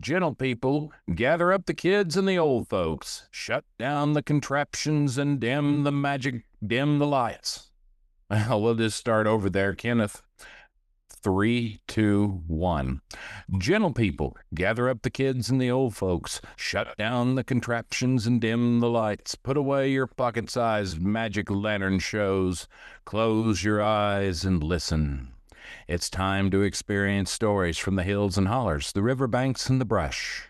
Gentle people, gather up the kids and the old folks. Shut down the contraptions and dim the magic, dim the lights. Well, we'll just start over there, Kenneth. 3, 2, 1. Gentle people, gather up the kids and the old folks. Shut down the contraptions and dim the lights. Put away your pocket-sized magic lantern shows. Close your eyes and listen. It's time to experience stories from the hills and hollers, the riverbanks and the brush.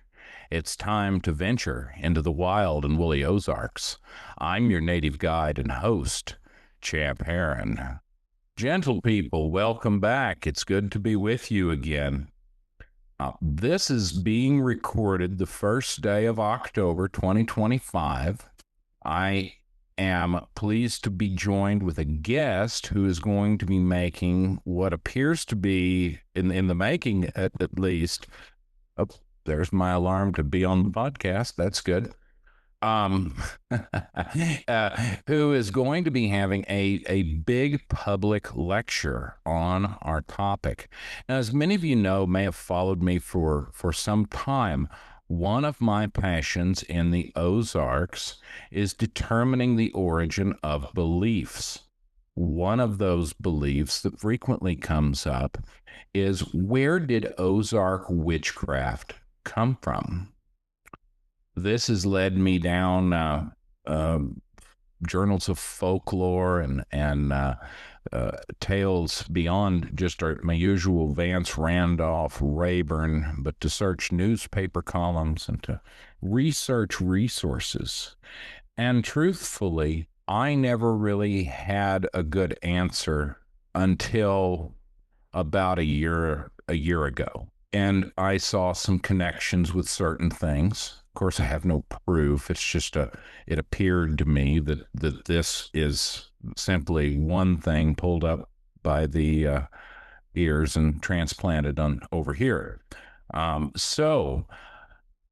It's time to venture into the Wild and Woolly Ozarks. I'm your native guide and host, Champ Herren. Gentle people, welcome back. It's good to be with you again. This is being recorded the first day of October 2025. I am pleased to be joined with a guest who is going to be making what appears to be, in the making at least, oh, there's my alarm to be on the podcast. That's good. Who is going to be having a big public lecture on our topic. Now, as many of you know, may have followed me for some time, one of my passions in the Ozarks is determining the origin of beliefs. One of those beliefs that frequently comes up is, where did Ozark witchcraft come from? This has led me down journals of folklore and tales beyond just my usual Vance Randolph, Rayburn, but to search newspaper columns and to research resources. And truthfully, I never really had a good answer until about a year ago. And I saw some connections with certain things. Of course, I have no proof. It's just it appeared to me that this is simply one thing pulled up by the ears and transplanted on over here. So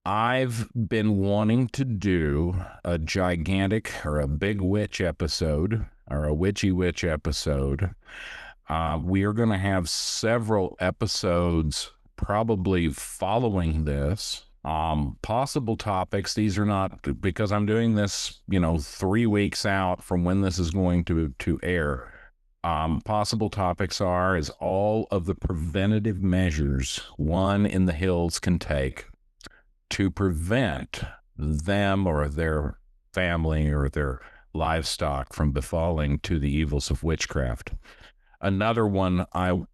I've been wanting to do a gigantic or a big witch episode or a witchy witch episode. We are going to have several episodes probably following this. Possible topics. These are not, because I'm doing this, 3 weeks out from when this is going to air. Possible topics is all of the preventative measures one in the hills can take to prevent them or their family or their livestock from befalling to the evils of witchcraft. Another one I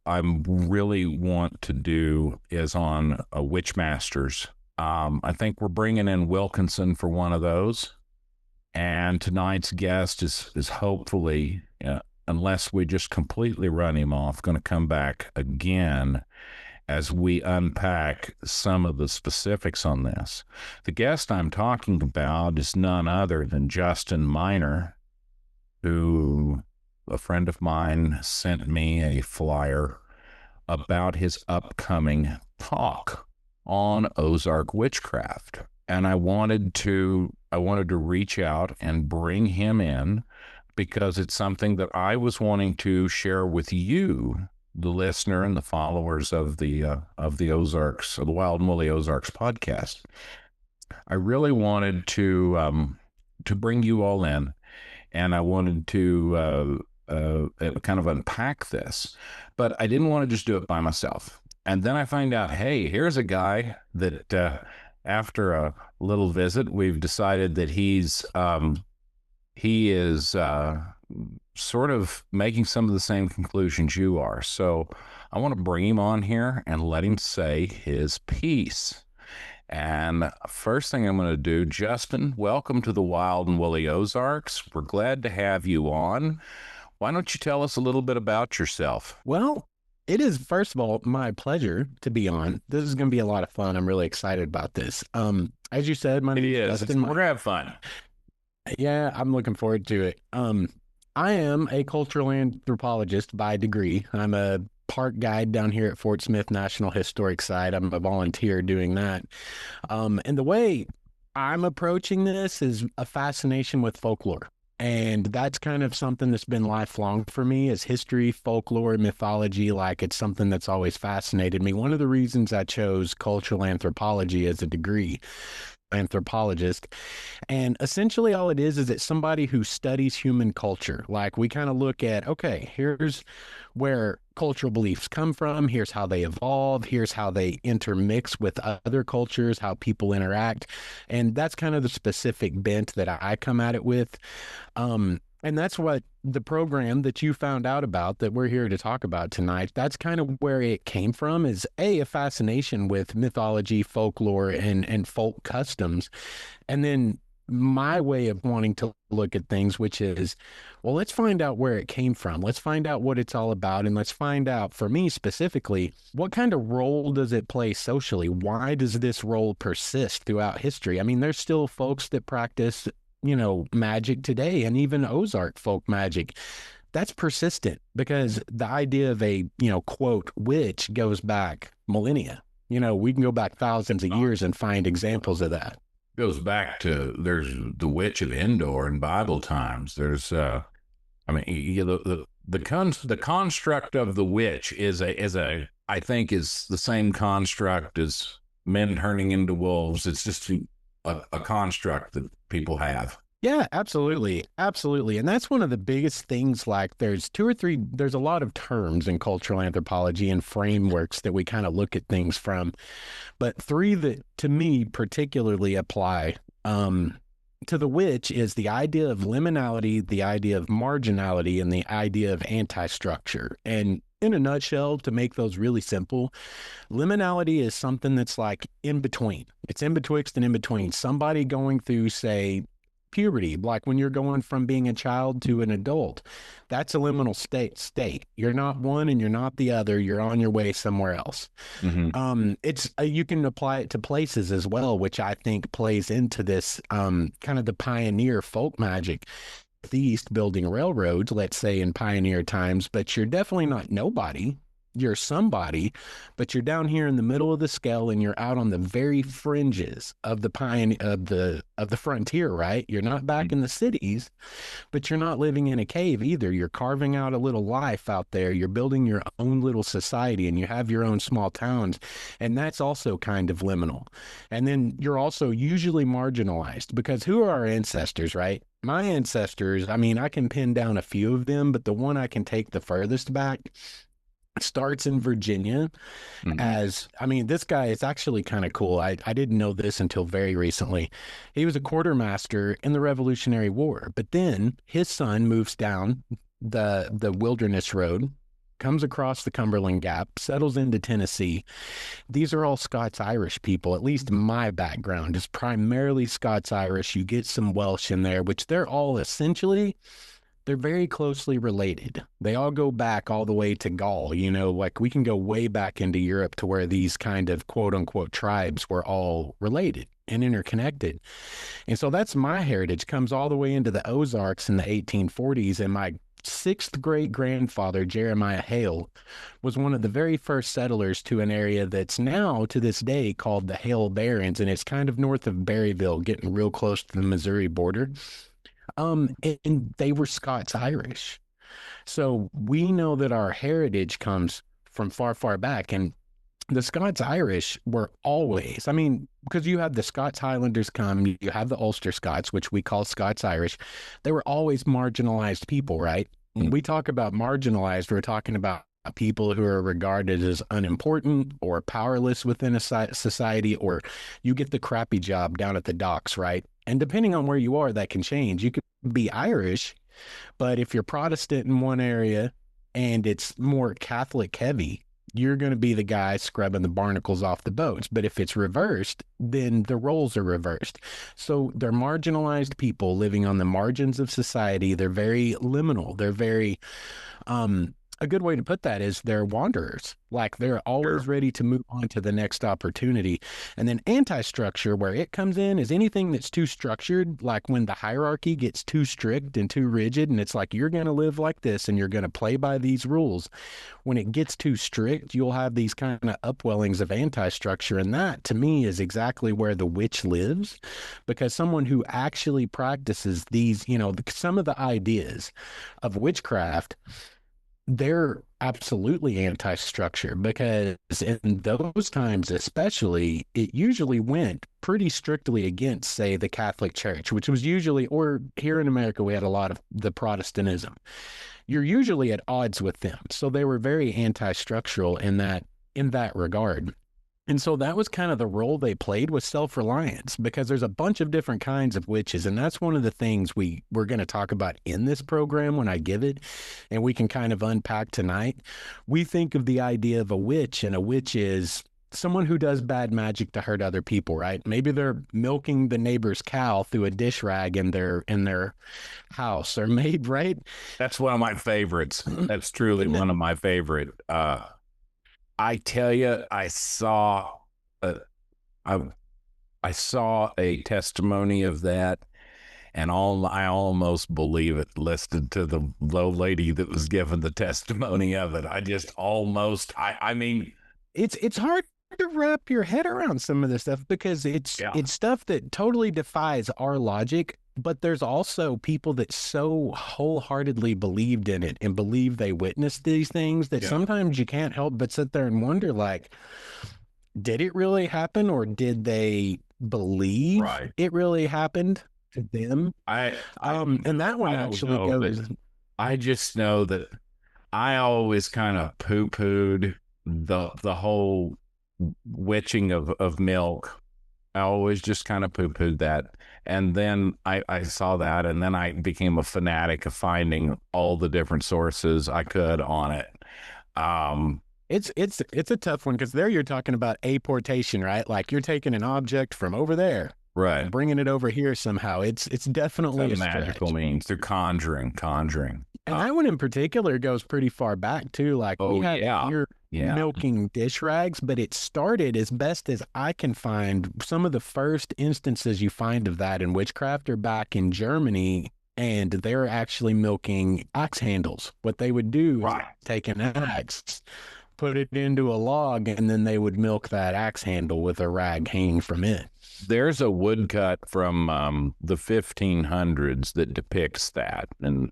really want to do is on witch masters. I think we're bringing in Wilkinson for one of those. And tonight's guest is hopefully, unless we just completely run him off, going to come back again as we unpack some of the specifics on this. The guest I'm talking about is none other than Justin Miner, who a friend of mine sent me a flyer about his upcoming talk on Ozark witchcraft. And I wanted to reach out and bring him in because it's something that I was wanting to share with you, the listener and the followers of the Ozarks, of the Wild and Woolly Ozarks podcast. I really wanted to bring you all in, and I wanted to kind of unpack this, but I didn't want to just do it by myself. And then I find out, hey, here's a guy that after a little visit, we've decided that he is sort of making some of the same conclusions you are. So I want to bring him on here and let him say his piece. And first thing I'm going to do, Justin, welcome to the Wild and Woolly Ozarks. We're glad to have you on. Why don't you tell us a little bit about yourself? Well, it is, first of all, my pleasure to be on. This is going to be a lot of fun. I'm really excited about this. As you said, my name is Justin. We're going to have fun. Yeah, I'm looking forward to it. I am a cultural anthropologist by degree. I'm a park guide down here at Fort Smith National Historic Site. I'm a volunteer doing that. And the way I'm approaching this is a fascination with folklore. And that's kind of something that's been lifelong for me is history, folklore, mythology. Like it's something that's always fascinated me. One of the reasons I chose cultural anthropology as a degree, anthropologist. And essentially, all it is it's somebody who studies human culture. Like we kind of look at, okay, here's where cultural beliefs come from. Here's how they evolve. Here's how they intermix with other cultures, how people interact. And that's kind of the specific bent that I come at it with. And that's what the program that you found out about that we're here to talk about tonight, that's kind of where it came from is a fascination with mythology, folklore, and folk customs. And then my way of wanting to look at things, which is, well, let's find out where it came from. Let's find out what it's all about. And let's find out, for me specifically, what kind of role does it play socially? Why does this role persist throughout history? I mean, there's still folks that practice, magic today, and even Ozark folk magic. That's persistent because the idea of a, quote, witch goes back millennia. We can go back thousands of years and find examples of that. Goes back to there's the witch of Endor in Bible times. There's I mean the construct of the witch is a I think is the same construct as men turning into wolves. It's just a construct that people have. Yeah, absolutely. Absolutely. And that's one of the biggest things. Like there's there's a lot of terms in cultural anthropology and frameworks that we kind of look at things from. But three that to me particularly apply to the witch is the idea of liminality, the idea of marginality, and the idea of anti-structure. And in a nutshell, to make those really simple, liminality is something that's like in between. It's in betwixt and in between. Somebody going through, say, puberty, like when you're going from being a child to an adult, that's a liminal state. You're not one and you're not the other. You're on your way somewhere else. It's you can apply it to places as well, which I think plays into this kind of the pioneer folk magic. The East building railroads, let's say in pioneer times, but you're definitely not nobody. You're somebody, but you're down here in the middle of the scale and you're out on the very fringes of the of the frontier, right? You're not back in the cities, but you're not living in a cave either. You're carving out a little life out there. You're building your own little society and you have your own small towns. And that's also kind of liminal. And then you're also usually marginalized because who are our ancestors, right? My ancestors, I mean, I can pin down a few of them, but the one I can take the furthest back starts in Virginia as, I mean, this guy is actually kind of cool. I didn't know this until very recently. He was a quartermaster in the Revolutionary War, but then his son moves down the wilderness road, comes across the Cumberland Gap, settles into Tennessee. These are all Scots-Irish people. At least my background is primarily Scots-Irish. You get some Welsh in there, which they're all essentially they're very closely related. They all go back all the way to Gaul. Like we can go way back into Europe to where these kind of quote unquote tribes were all related and interconnected. And so that's my heritage, comes all the way into the Ozarks in the 1840s. And my sixth great grandfather, Jeremiah Hale, was one of the very first settlers to an area that's now to this day called the Hale Barrens. And it's kind of north of Berryville, getting real close to the Missouri border. And they were Scots-Irish. So we know that our heritage comes from far, far back. And the Scots-Irish were always, I mean, because you have the Scots Highlanders come, you have the Ulster Scots, which we call Scots-Irish. They were always marginalized people, right? When we talk about marginalized, we're talking about people who are regarded as unimportant or powerless within a society, or you get the crappy job down at the docks, right? And depending on where you are, that can change. You could be Irish, but if you're Protestant in one area and it's more Catholic heavy, you're going to be the guy scrubbing the barnacles off the boats. But if it's reversed, then the roles are reversed. So they're marginalized people living on the margins of society. They're very liminal. They're very A good way to put that is they're wanderers. Like they're always Sure. ready to move on to the next opportunity. And then anti-structure, where it comes in, is anything that's too structured, like when the hierarchy gets too strict and too rigid, and it's like you're going to live like this and you're going to play by these rules. When it gets too strict, you'll have these kind of upwellings of anti-structure. And that, to me, is exactly where the witch lives, because someone who actually practices these, some of the ideas of witchcraft, they're absolutely anti-structure, because in those times especially, it usually went pretty strictly against, say, the Catholic Church, which was usually, or here in America we had a lot of the Protestantism. You're usually at odds with them, so they were very anti-structural in that regard. And so that was kind of the role they played, with self-reliance, because there's a bunch of different kinds of witches. And that's one of the things we're going to talk about in this program when I give it, and we can kind of unpack tonight. We think of the idea of a witch, and a witch is someone who does bad magic to hurt other people, right? Maybe they're milking the neighbor's cow through a dish rag in their house, or maybe, right? That's one of my favorites. That's truly Isn't it? one of my favorite. I tell you, a, I, I saw a testimony of that, and I almost believe it. Listened to the low lady that was giving the testimony of it. I just almost. I mean, It's hard to wrap your head around some of this stuff, because it's yeah, it's stuff that totally defies our logic, but there's also people that so wholeheartedly believed in it and believe they witnessed these things, that yeah, sometimes you can't help but sit there and wonder, like, did it really happen, or did they believe right. it really happened to them? And that one I don't actually know, but goes. I just know that I always kind of poo pooed the whole witching of milk. I always just kind of poo pooed that. And then I saw that, and then I became a fanatic of finding all the different sources I could on it. Um, It's a tough one, because there you're talking about apportation, right? Like you're taking an object from over there right. and bringing it over here somehow. It's A definitely a magical stretch. means through conjuring. And that one in particular goes pretty far back too. Like we Oh, have yeah. here Yeah. milking dish rags, but it started, as best as I can find, some of the first instances you find of that in witchcraft are back in Germany, and they're actually milking axe handles. What they would do is Right. take an axe, put it into a log, and then they would milk that axe handle with a rag hanging from it. There's a woodcut from the 1500s that depicts that. And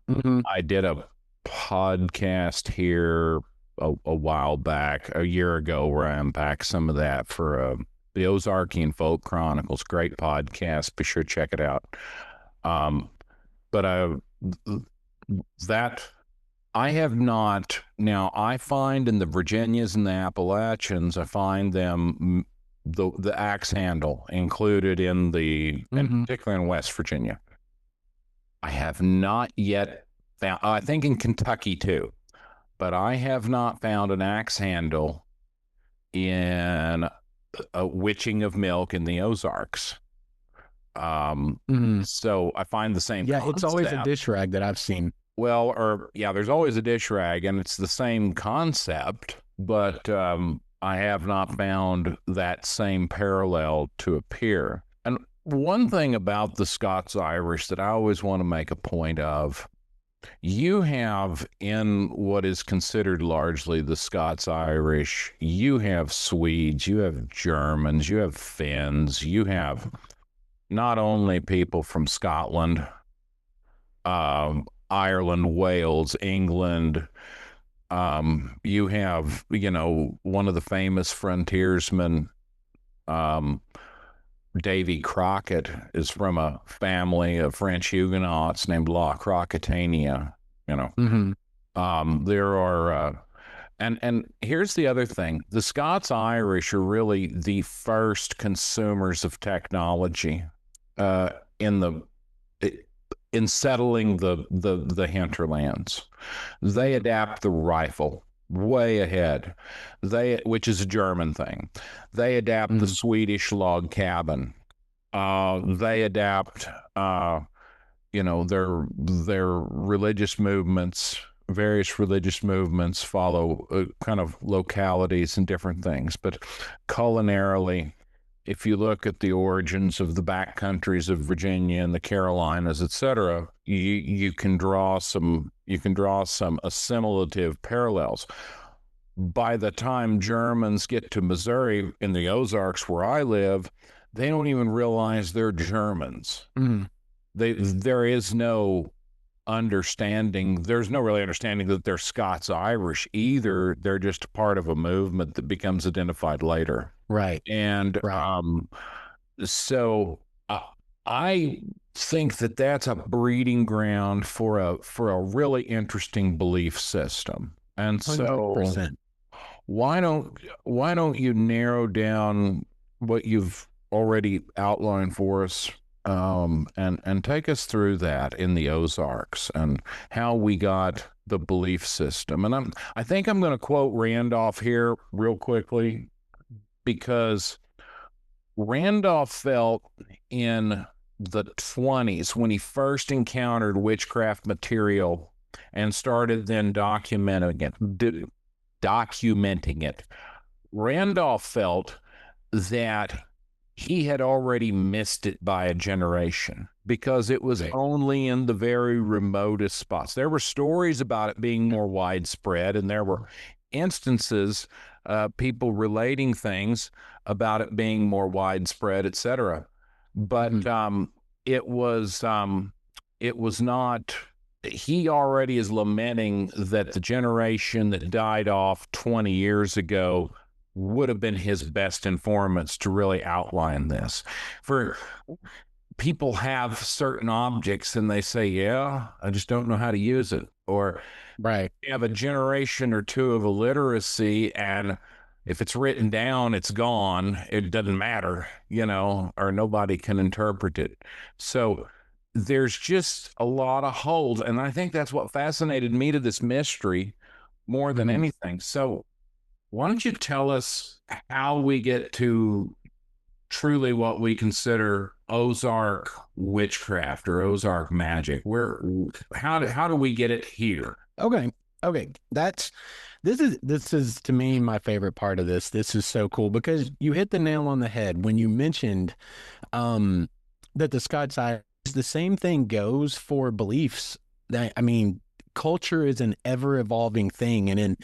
Hmm. I did a podcast here a while back, a year ago, where I unpacked some of that for the Ozarkian Folk Chronicles. Great podcast. Be sure to check it out. Um, but that I have not. Now, I find in the Virginias and the Appalachians, I find them the axe handle included and Hmm. particularly in West Virginia. I have not yet found. I think in Kentucky too, but I have not found an axe handle in a witching of milk in the Ozarks. Um, Hmm. so I find the same Yeah, it's always a concept. dish rag that I've seen. Well, or yeah, there's always a dish rag, and it's the same concept, but I have not found that same parallel to appear. And one thing about the Scots Irish that I always want to make a point of, you have in what is considered largely the Scots Irish, you have Swedes, you have Germans, you have Finns, you have not only people from Scotland, Ireland, Wales, England. You have, one of the famous frontiersmen, um, Davy Crockett, is from a family of French Huguenots named La Crocketania. You know, Hmm. there are, and here's the other thing: the Scots Irish are really the first consumers of technology uh, in the in settling the hinterlands. They adapt the rifle way ahead. Which is a German thing. They adapt the Hmm. Swedish log cabin. They adapt, their religious movements various religious movements follow kind of localities and different things. But culinarily, if you look at the origins of the back countries of Virginia and the Carolinas, etc., you can draw some assimilative parallels. By the time Germans get to Missouri in the Ozarks where I live, they don't even realize they're Germans. Mhm. There is no understanding. There's no really understanding that they're Scots Irish either. They're just part of a movement that becomes identified later. Right. And Right. so I think that that's a breeding ground for a really interesting belief system. And so 100%. why don't you narrow down what you've already outlined for us, and take us through that in the Ozarks and how we got the belief system. And I think I'm going to quote Randolph here real quickly, because Randolph felt in the 20s, when he first encountered witchcraft material and started then documenting it, Randolph felt that he had already missed it by a generation, because it was Right. only in the very remotest spots. There were stories about it being more widespread, and there were instances, people relating things about it being more widespread, etc. But Mhm. it was not. He already is lamenting that the generation that died off 20 years ago would have been his best informants to really outline this. For people have certain objects and they say, yeah, I just don't know how to use it. Or Right. you have a generation or two of illiteracy, and if it's written down, it's gone. It doesn't matter, or nobody can interpret it. So there's just a lot of holes. And I think that's what fascinated me to this mystery more than Mhm. anything. So why don't you tell us how we get to truly what we consider Ozark witchcraft or Ozark magic? How do we get it here? Okay. Okay. This is to me my favorite part of this. This is so cool because you hit the nail on the head when you mentioned um that the Scots Irish, the same thing goes for beliefs. That, I mean, culture is an ever evolving thing, and in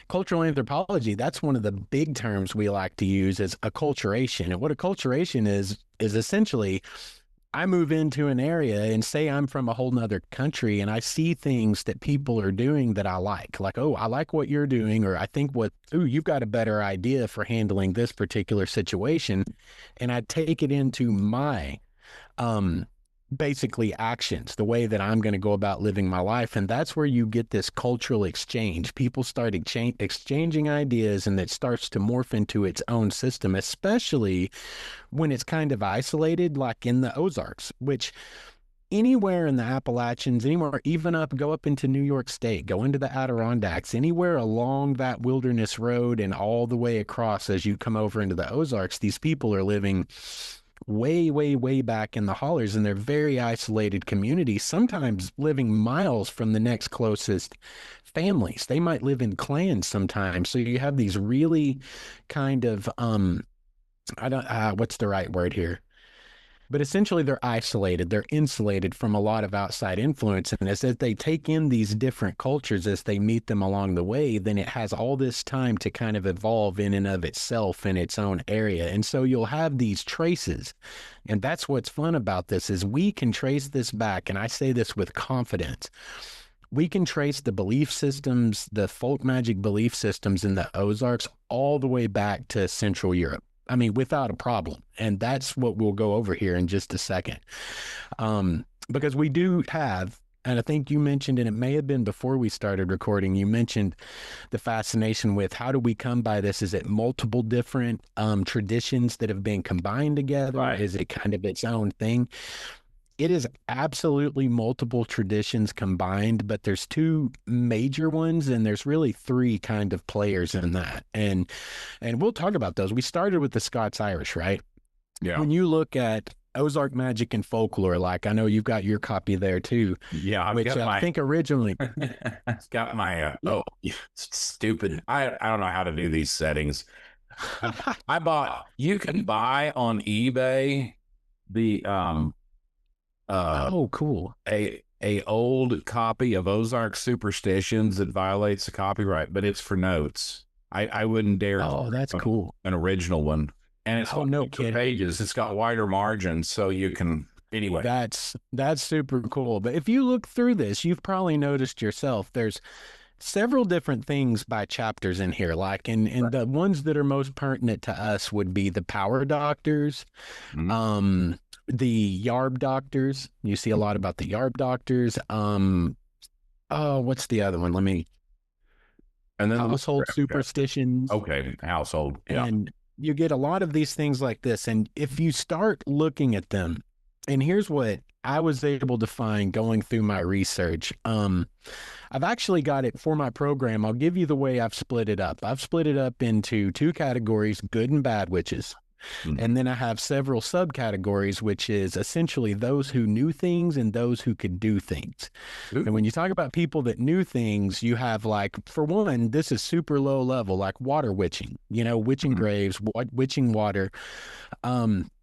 cultural anthropology, that's one of the big terms we like to use is acculturation. And what acculturation is essentially, I move into an area and say I'm from a whole nother country and I see things that people are doing that I like, oh, I like what you're doing, or I think you've got a better idea for handling this particular situation. And I take it into my um basically actions, the way that I'm going to go about living my life. And that's where you get this cultural exchange. People start exchanging ideas, and it starts to morph into its own system, especially when it's kind of isolated, like in the Ozarks, which anywhere in the Appalachians, anywhere, even go up into New York State, go into the Adirondacks, anywhere along that wilderness road and all the way across as you come over into the Ozarks, these people are living way, way, way back in the hollers, and they're very isolated communities, sometimes living miles from the next closest families. They might live in clans sometimes. So you have these really kind of I don't what's the right word here? But essentially, they're isolated, they're insulated from a lot of outside influence. And as they take in these different cultures, as they meet them along the way, then it has all this time to kind of evolve in and of itself in its own area. And so you'll have these traces. And that's what's fun about this is we can trace this back. And I say this with confidence. We can trace the belief systems, the folk magic belief systems in the Ozarks all the way back to Central Europe. I mean, without a problem. And that's what we'll go over here in just a second. Because we do have, and I think you mentioned, and it may have been before we started recording, you mentioned the fascination with how do we come by this? Is it multiple different traditions that have been combined together? Right. Is it kind of its own thing? It is absolutely multiple traditions combined, but there's two major ones, and there's really three kind of players in that. And we'll talk about those. We started with the Scots Irish, right? Yeah. When you look at Ozark Magic and Folklore. Like, I know you've got your copy there too, Yeah, I've which got I my think originally, I've got my yeah. stupid. I don't know how to do these settings. I bought you can buy on eBay the uh Oh, cool. a old copy of Ozark Superstitions that violates the copyright, but it's for notes. I wouldn't dare Oh, that's cool. an original one. And it's Oh, no thicker kidding. pages. It's got wider margins, so you can anyway. That's super cool. But if you look through this, you've probably noticed yourself there's several different things by chapters in here. Like and the ones that are most pertinent to us would be the power doctors, Mhm. the yarb doctors. You see a lot about the yarb doctors. Oh, what's the other one? Let me And then the household witchcraft chapter. superstitions. Okay, household. Yeah. And you get a lot of these things like this. And if you start looking at them, and here's what I was able to find going through my research. I've actually got it for my program. I'll give you the way I've split it up. I've split it up into two categories, good and bad witches. Mhm. And then I have several subcategories, which is essentially those who knew things and those who could do things. And when you talk about people that knew things, you have like, for one, this is super low level, like water witching, witching Mhm. graves, witching water.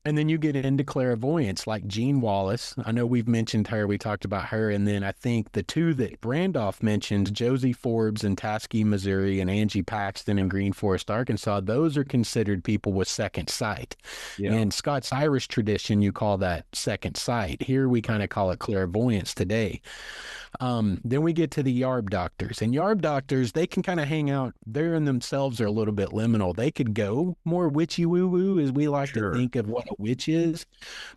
And then you get into clairvoyance like Jean Wallace. I know we've mentioned her. We talked about her. And then I think the two that Randolph mentioned, Josie Forbes in Taskey, Missouri, and Angie Paxton in Green Forest, Arkansas, those are considered people with second sight. Yeah. In Scots Irish tradition, you call that second sight. Here we kind of call it clairvoyance today. Then we get to the yarb doctors, and yarb doctors, they can kind of hang out there in themselves are a little bit liminal. They could go more witchy woo woo as we like to Sure. think of what a witch is,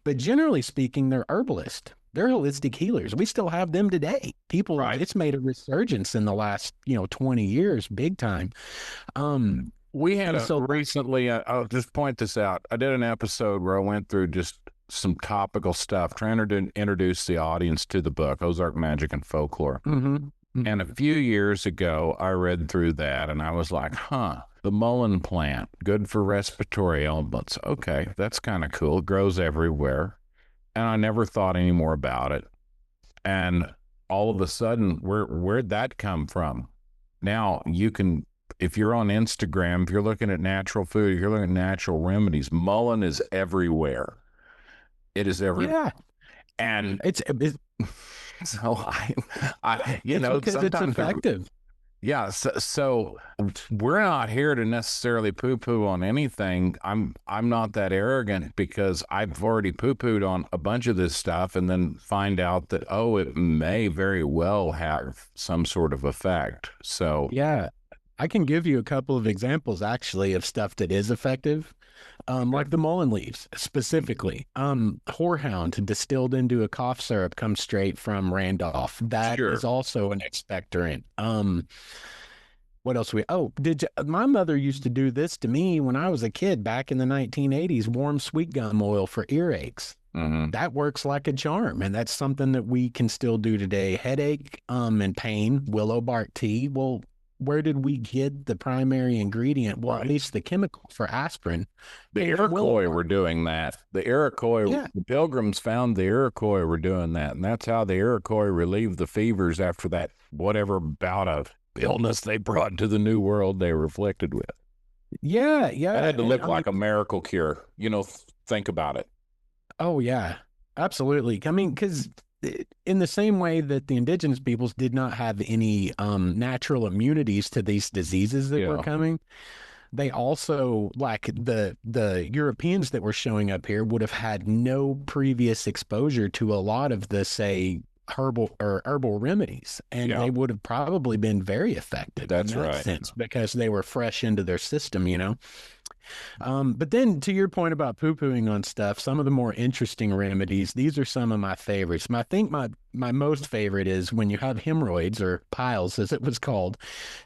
but generally speaking, they're herbalists. They're holistic healers. We still have them today. People, Right. it's made a resurgence in the last, 20 years, big time. We had So recently, I'll just point this out. I did an episode where I went through just some topical stuff, trying to introduce the audience to the book, Ozark Magic and Folklore. mhm. And a few years ago, I read through that and I was like, the mullein plant, good for respiratory ailments. Okay, that's kind of cool. It grows everywhere. And I never thought any more about it. And all of a sudden, where'd that come from? Now you can, if you're on Instagram, if you're looking at natural food, if you're looking at natural remedies, mullein is everywhere. It is everywhere. Yeah, And it's so it's because it's sometimes effective. yeah, so we're not here to necessarily poo-poo on anything. I'm not that arrogant because I've already poo-pooed on a bunch of this stuff and then find out that it may very well have some sort of effect. So Yeah, I can give you a couple of examples actually of stuff that is effective. Like the mullein leaves specifically. Horehound distilled into a cough syrup comes straight from Randolph. That sure. is also an expectorant. What else my mother used to do this to me when I was a kid back in the 1980s, warm sweet gum oil for earaches. Mm-hmm. That works like a charm, and that's something that we can still do today. Headache, and pain, willow bark tea. Well, where did we get the primary ingredient? Well, at least the chemical for aspirin. The Willow Iroquois bark. were doing that. The Iroquois, Yeah. the Pilgrims found the Iroquois were doing that, and that's how the Iroquois relieved the fevers after that whatever bout of illness they brought to the New World they were afflicted with. Yeah, yeah. That had to And look I like mean, a miracle cure. Think about it. oh yeah, absolutely. I mean, because in the same way that the indigenous peoples did not have any natural immunities to these diseases that were Yeah. coming, they also, like the Europeans that were showing up here, would have had no previous exposure to a lot of the, say, herbal remedies, and Yeah. they would have probably been very effective That's in that right. sense because they were fresh into their system. But then to your point about poo-pooing on stuff, some of the more interesting remedies, these are some of my favorites. I think my most favorite is when you have hemorrhoids or piles, as it was called,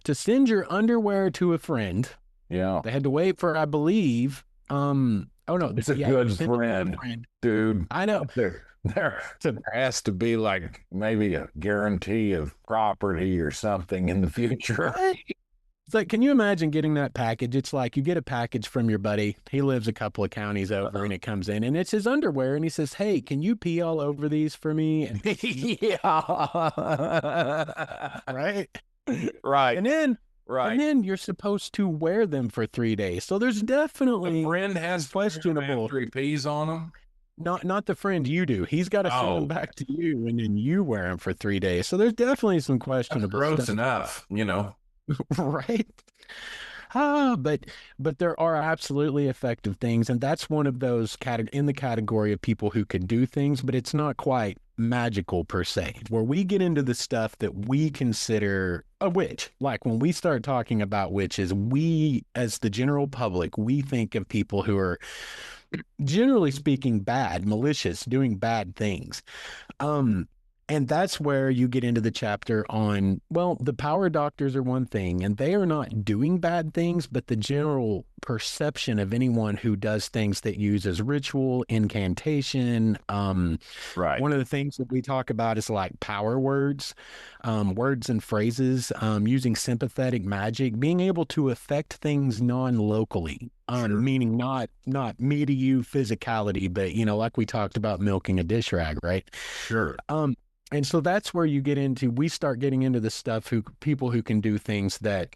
to send your underwear to a friend. Yeah. They had to wait for, I believe, oh no, It's a yeah, good send it to a friend, dude. I know. There has to be like maybe a guarantee of property or something in the future. It's like, can you imagine getting that package? It's like you get a package from your buddy. He lives a couple of counties over and it comes in and it's his underwear. And he says, hey, can you pee all over these for me? And, Yeah. right. Right. And then, Right. and then you're supposed to wear them for 3 days. So there's The definitely friend has questionable. after he pees on them. Not the friend you do. He's got to send them Oh, back to you and then you wear them for 3 days. So there's definitely some that's questionable gross stuff. enough, you know. Right. But there are absolutely effective things, and that's one of those in the category of people who could do things, but it's not quite magical per se. Where we get into the stuff that we consider a witch, like when we start talking about witches, we, as the general public, we think of people who are generally speaking bad, malicious, doing bad things. Um, and that's where you get into the chapter on, well, the power doctors are one thing, and they are not doing bad things, but the general perception of anyone who does things that uses ritual, incantation. Right. One of the things that we talk about is like power words, words and phrases, using sympathetic magic, being able to affect things non-locally. Sure. Meaning not me to you physicality, but like we talked about milking a dish rag, right? Sure. And so that's where we start getting into the stuff people who can do things that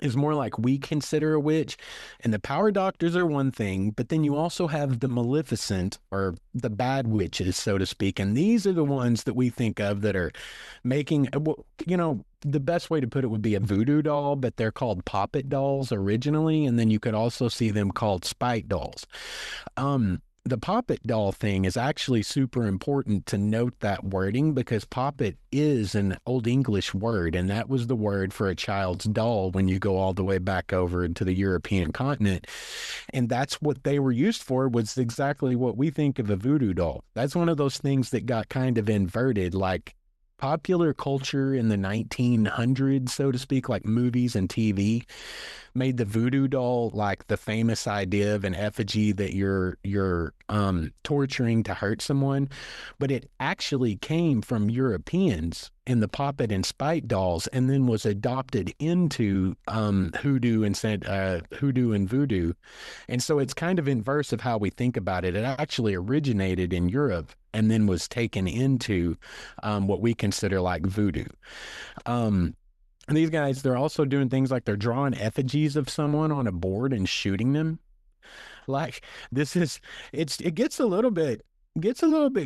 is more like we consider a witch. And the power doctors are one thing, but then you also have the maleficent or the bad witches, so to speak. And these are the ones that we think of that are making, the best way to put it would be a voodoo doll, but they're called poppet dolls originally. And then you could also see them called spite dolls. The poppet doll thing is actually super important to note that wording because poppet is an Old English word, and that was the word for a child's doll when you go all the way back over into the European continent. And that's what they were used for, was exactly what we think of a voodoo doll. That's one of those things that got kind of inverted, like popular culture in the 1900s, so to speak, like movies and TV, made the voodoo doll like the famous idea of an effigy that you're torturing to hurt someone, but it actually came from Europeans in the poppet and spite dolls, and then was adopted into hoodoo and voodoo, and so it's kind of inverse of how we think about it. It actually originated in Europe and then was taken into what we consider like voodoo. And these guys, they're also doing things like they're drawing effigies of someone on a board and shooting them. Like it gets a little bit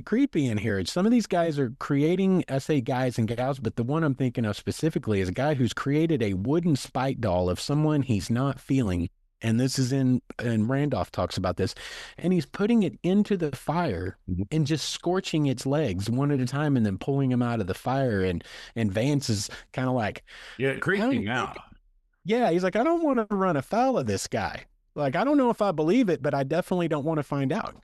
creepy in here. Some of these guys are creating, I say guys and gals, but the one I'm thinking of specifically is a guy who's created a wooden spite doll of someone he's not feeling. And this is and Randolph talks about this, and he's putting it into the fire and just scorching its legs one at a time and then pulling him out of the fire. And Vance is kind of like, Yeah, it creeped me out. yeah, he's like, I don't want to run afoul of this guy. Like, I don't know if I believe it, but I definitely don't want to find out.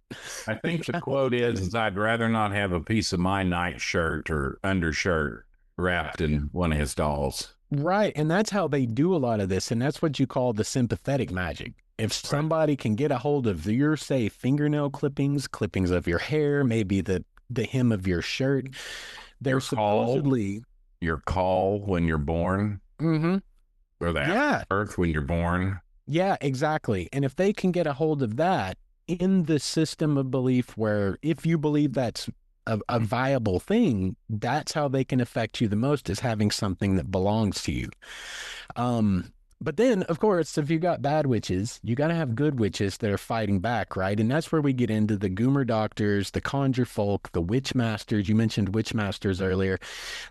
I think the quote is I'd rather not have a piece of my nightshirt or undershirt wrapped in one of his dolls. Right. And that's how they do a lot of this. And that's what you call the sympathetic magic. If somebody can get a hold of your, say, fingernail clippings of your hair, maybe the hem of your shirt, they're supposedly your call when you're born, or the earth when you're born. Yeah, exactly. And if they can get a hold of that in the system of belief, where if you believe that's a viable thing, that's how they can affect you the most, is having something that belongs to you. But then, of course, if you got bad witches, you got to have good witches that are fighting back, right? And that's where we get into the Goomer doctors, the conjure folk, the witch masters. You mentioned witch masters earlier.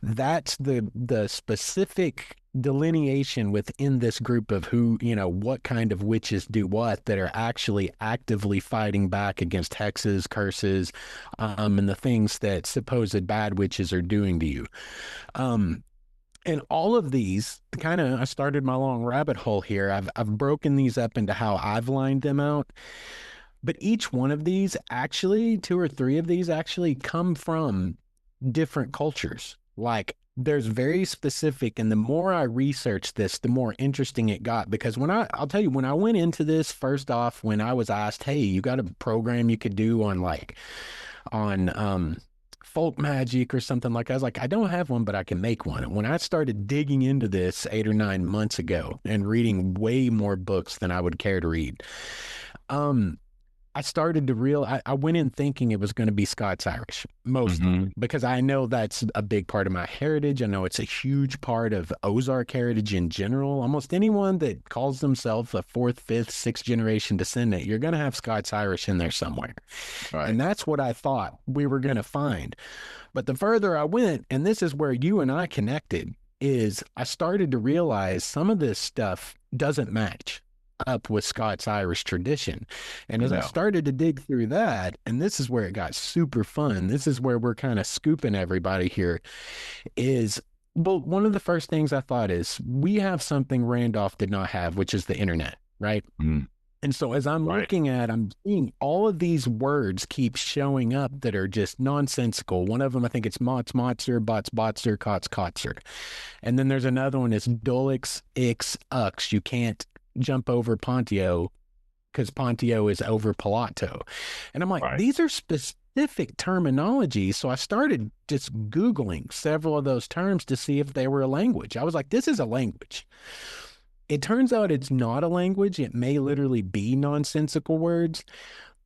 That's the specific delineation within this group of who, what kind of witches do what, that are actually actively fighting back against hexes, curses, and the things that supposed bad witches are doing to you. And all of these, I started my long rabbit hole here. I've broken these up into how I've lined them out. But each one of these, actually, 2 or 3 of these actually come from different cultures. Like, there's very specific, and the more I researched this, the more interesting it got. Because I'll tell you, when I went into this, first off, when I was asked, hey, you got a program you could do on folk magic or something like that. I was like, I don't have one, but I can make one. And when I started digging into this 8 or 9 months ago and reading way more books than I would care to read, um, I started to I went in thinking it was going to be Scots Irish mostly Hmm. because I know that's a big part of my heritage. I know it's a huge part of Ozark heritage in general. Almost anyone that calls themselves a fourth, fifth, sixth generation descendant, you're going to have Scots Irish in there somewhere. Right. And that's what I thought we were going to find. But the further I went, and this is where you and I connected, is I started to realize some of this stuff doesn't match up with Scots Irish tradition. And as I No. started to dig through that, and this is where it got super fun, this is where we're kind of scooping everybody here, is well, one of the first things I thought is we have something Randolph did not have, which is the internet, right? Mm. And so as I'm Right. looking at, I'm seeing all of these words keep showing up that are just nonsensical. One of them, I think it's Mots, Motzer, Bots, Botzer, Cots, Kotzer. And then there's another one, it's Dulix, Ix, Ux. You can't jump over Pontio because Pontio is over Palato. And I'm like, Right. these are specific terminology. So I started just Googling several of those terms to see if they were a language. I was like, this is a language. It turns out it's not a language. It may literally be nonsensical words,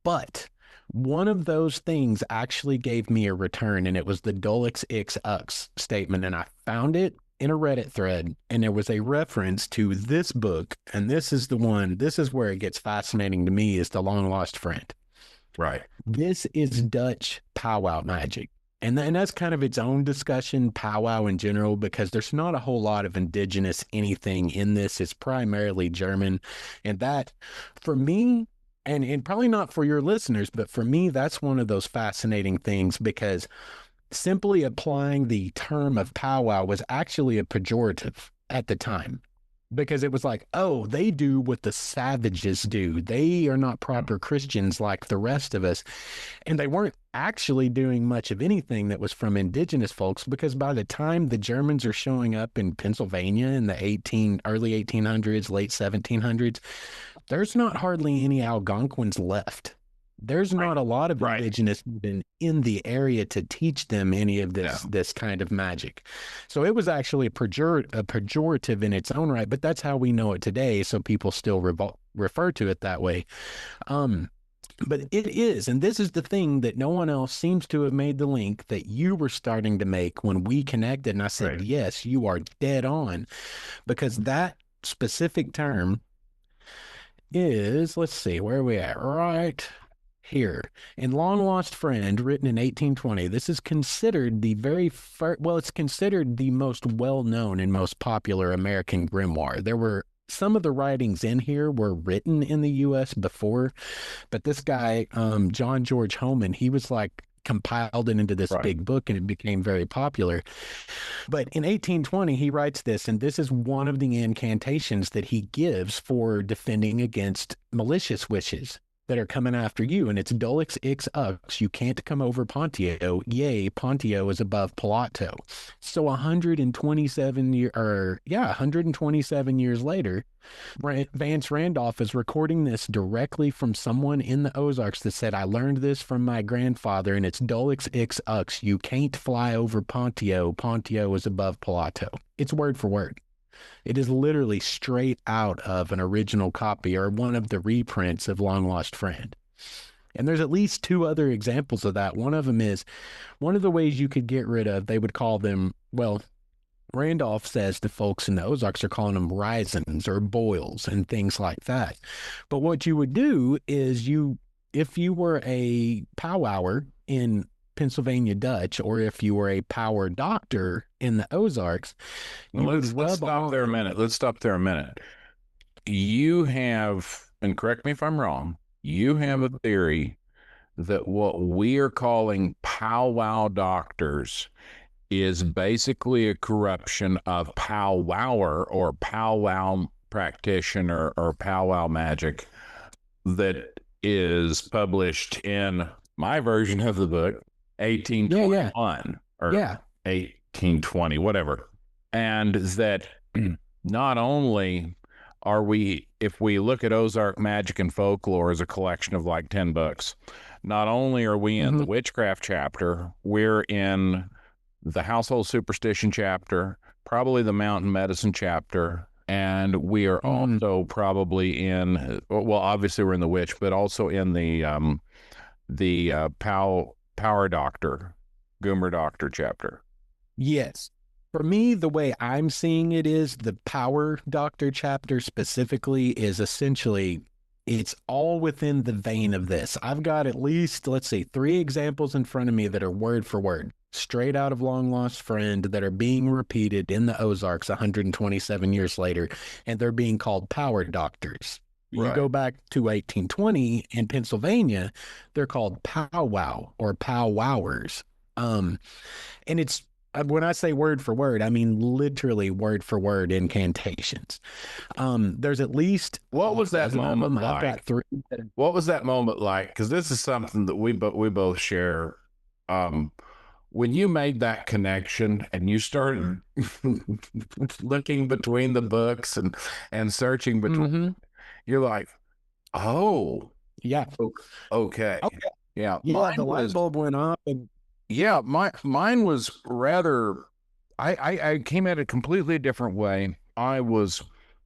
but one of those things actually gave me a return, and it was the Dulix Ix Ux statement. And I found it in a Reddit thread, and there was a reference to this book. And this is the one, this is where it gets fascinating to me, is The Long Lost Friend. Right. This is Dutch powwow magic. And that's kind of its own discussion, powwow in general, because there's not a whole lot of indigenous anything in this. It's primarily German. And that, for me, and probably not for your listeners, but for me, that's one of those fascinating things because simply applying the term of powwow was actually a pejorative at the time because it was like, oh, they do what the savages do. They are not proper Christians like the rest of us. And they weren't actually doing much of anything that was from indigenous folks because by the time the Germans are showing up in Pennsylvania in the early 1800s, late 1700s, there's not hardly any Algonquins left. There's Right. not a lot of Right. indigenous even in the area to teach them any of this kind of magic. So it was actually a pejorative in its own right, but that's how we know it today. So people still refer to it that way. Um, but it is, and this is the thing that no one else seems to have made the link that you were starting to make when we connected. And I said, Right. yes, you are dead on, because that specific term is, let's see, where are we at? Right here in Long Lost Friend, written in 1820. This is considered the very first, well, it's considered the most well-known and most popular American grimoire. There were some of the writings in here were written in the U.S. before, but this guy, John George Homan, he was like compiled it into this Right. big book and it became very popular. But in 1820, he writes this, and this is one of the incantations that he gives for defending against malicious wishes that are coming after you. And it's Dulix Ix Ux. You can't come over Pontio. Yea, Pontio is above Palato. So 127 years later, Vance Randolph is recording this directly from someone in the Ozarks that said, I learned this from my grandfather, and it's Dulix Ix Ux. You can't fly over Pontio. Pontio is above Palato. It's word for word. It is literally straight out of an original copy or one of the reprints of Long Lost Friend. And there's at least two other examples of that. One of them is one of the ways you could get rid of, they would call them, well, Randolph says the folks in the Ozarks are calling them risings or boils and things like that. But what you would do is if you were a powwower in Pennsylvania Dutch, or if you were a power doctor in the Ozarks, you would Let's rub stop on. there a minute. Let's stop there a minute. You have, and correct me if I'm wrong, you have a theory that what we are calling powwow doctors is basically a corruption of powwower or powwow practitioner or powwow magic that is published in my version of the book, Yeah, 1821 or yeah. 1820, whatever. And that not only if we look at Ozark Magic and Folklore as a collection of like 10 books, not only are we in the Witchcraft chapter, we're in the Household Superstition chapter, probably the Mountain Medicine chapter, and we are also probably in, well, obviously we're in the Witch, but also in the Power Doctor, Goomer Doctor chapter. Yes. For me, the way I'm seeing it is the Power Doctor chapter specifically is essentially, it's all within the vein of this. I've got at least, let's see, 3 examples in front of me that are word for word, straight out of Long Lost Friend, that are being repeated in the Ozarks 127 years later, and they're being called Power Doctors. You go back to 1820 in Pennsylvania, they're called powwow or powwowers. And it's, when I say word for word, I mean literally word for word incantations. There's at least, what was that moment like? I've got 3. What was that moment like? Because this is something that we both share. When you made that connection and you started looking between the books and searching between, you're like, oh, yeah, okay, yeah, yeah. The light bulb went off, and yeah, mine was rather. I came at it a completely different way. I was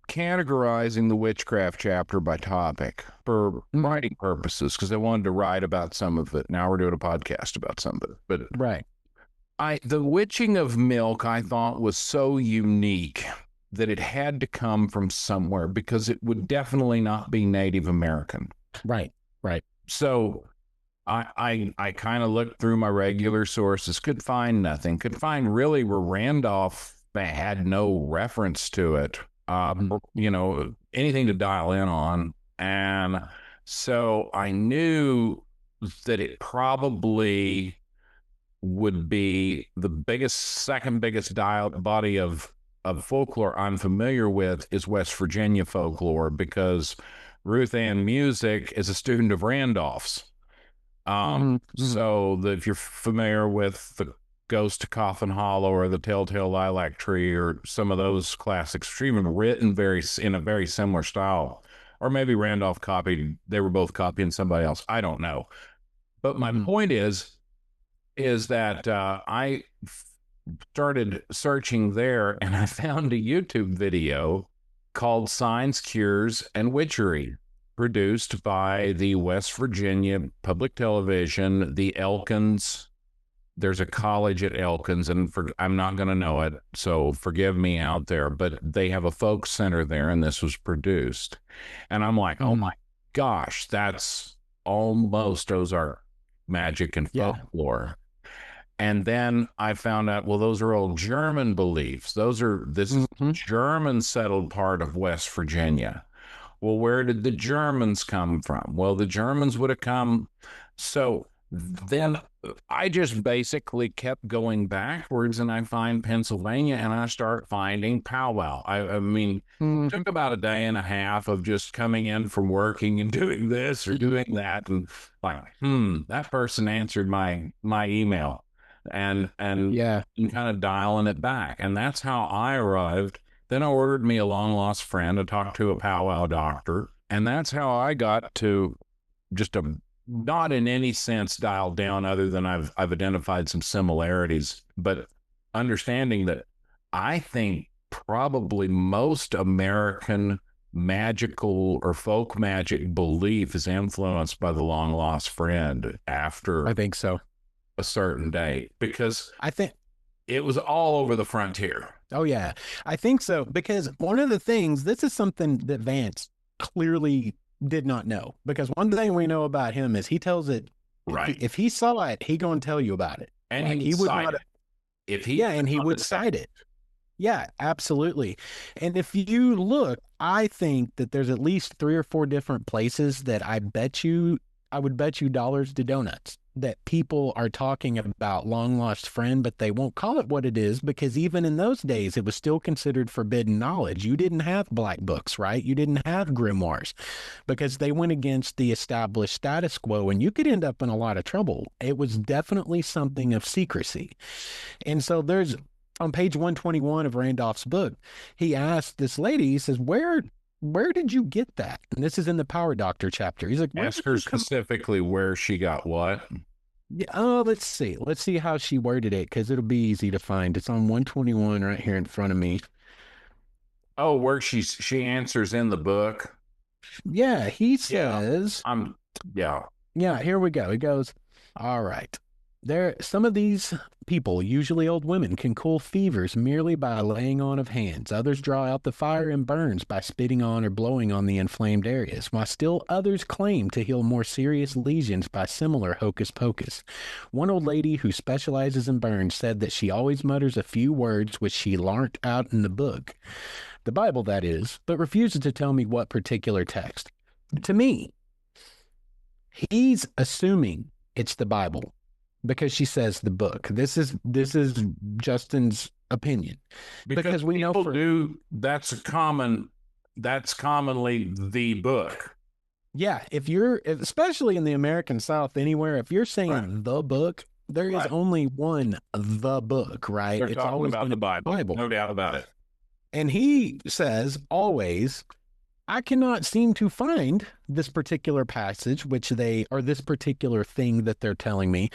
categorizing the Witchcraft chapter by topic for writing purposes because I wanted to write about some of it. Now we're doing a podcast about some of it, but right. The witching of milk I thought was so unique that it had to come from somewhere because it would definitely not be Native American. Right. So I kind of looked through my regular sources, could find nothing, could find really where Randolph had no reference to it, anything to dial in on. And so I knew that it probably would be the second biggest body of folklore I'm familiar with is West Virginia folklore, because Ruth Ann Music is a student of Randolph's. So if you're familiar with the Ghost of Coffin Hollow or the Telltale Lilac Tree or some of those classics, even written in a very similar style, or maybe Randolph they were both copying somebody else. I don't know. But my point is that I started searching there and I found a YouTube video called Signs, Cures, and Witchery, produced by the West Virginia Public Television, the Elkins. There's a college at Elkins, and I'm not going to know it, so forgive me out there, but they have a folk center there, and this was produced. And I'm like, oh my gosh, that's almost Ozark magic and folklore. And then I found out, well, those are old German beliefs. This is German settled part of West Virginia. Well, where did the Germans come from? Well, the Germans would have come. So then I just basically kept going backwards, and I find Pennsylvania, and I start finding powwow. I mean, it took about a day and a half of just coming in from working and doing this or doing that, and like, that person answered my email, and kind of dialing it back, and that's how I arrived. Then I ordered me a long lost friend to talk to a powwow doctor. And that's how I got to just not in any sense dialed down, other than I've identified some similarities, but understanding that I think probably most American magical or folk magic belief is influenced by the long lost friend after I think so. A certain date, because I think it was all over the frontier. Oh, yeah, I think so. Because one of the things, this is something that Vance clearly did not know. Because one thing we know about him is he tells it, right? If he saw it, he gonna tell you about it. And he would not, if he, and he would cite it. Yeah, absolutely. And if you look, I think that there's at least 3 or 4 different places that I would bet you dollars to donuts that people are talking about long lost friend, but they won't call it what it is, because even in those days, it was still considered forbidden knowledge. You didn't have black books, right? You didn't have grimoires, because they went against the established status quo, and you could end up in a lot of trouble. It was definitely something of secrecy. And so there's, on page 121 of Randolph's book, he asked this lady, he says, where where did you get that? And this is in the Power Doctor chapter. He's like, where Ask did her you come? specifically where she got what. Yeah, oh, let's see. Let's see how she worded it because it'll be easy to find. It's on 121 right here in front of me. Oh, where she answers in the book. Yeah, he Yeah. says, I'm yeah. yeah, here we go. He goes, all right. Some of these people, usually old women, can cool fevers merely by laying on of hands. Others draw out the fire and burns by spitting on or blowing on the inflamed areas, while still others claim to heal more serious lesions by similar hocus pocus. One old lady who specializes in burns said that she always mutters a few words which she learnt out in the book, the Bible that is, but refuses to tell me what particular text. To me, he's assuming it's the Bible because she says the book. This is Justin's opinion because we know people do that's commonly the book. yeah, if you're especially in the American South anywhere, if you're saying Right. the book, there is Right. only one the book, right? They're It's talking always about going the to Bible. Bible. No doubt about it. And he says always, I cannot seem to find this particular passage, which they or this particular thing that they're telling me.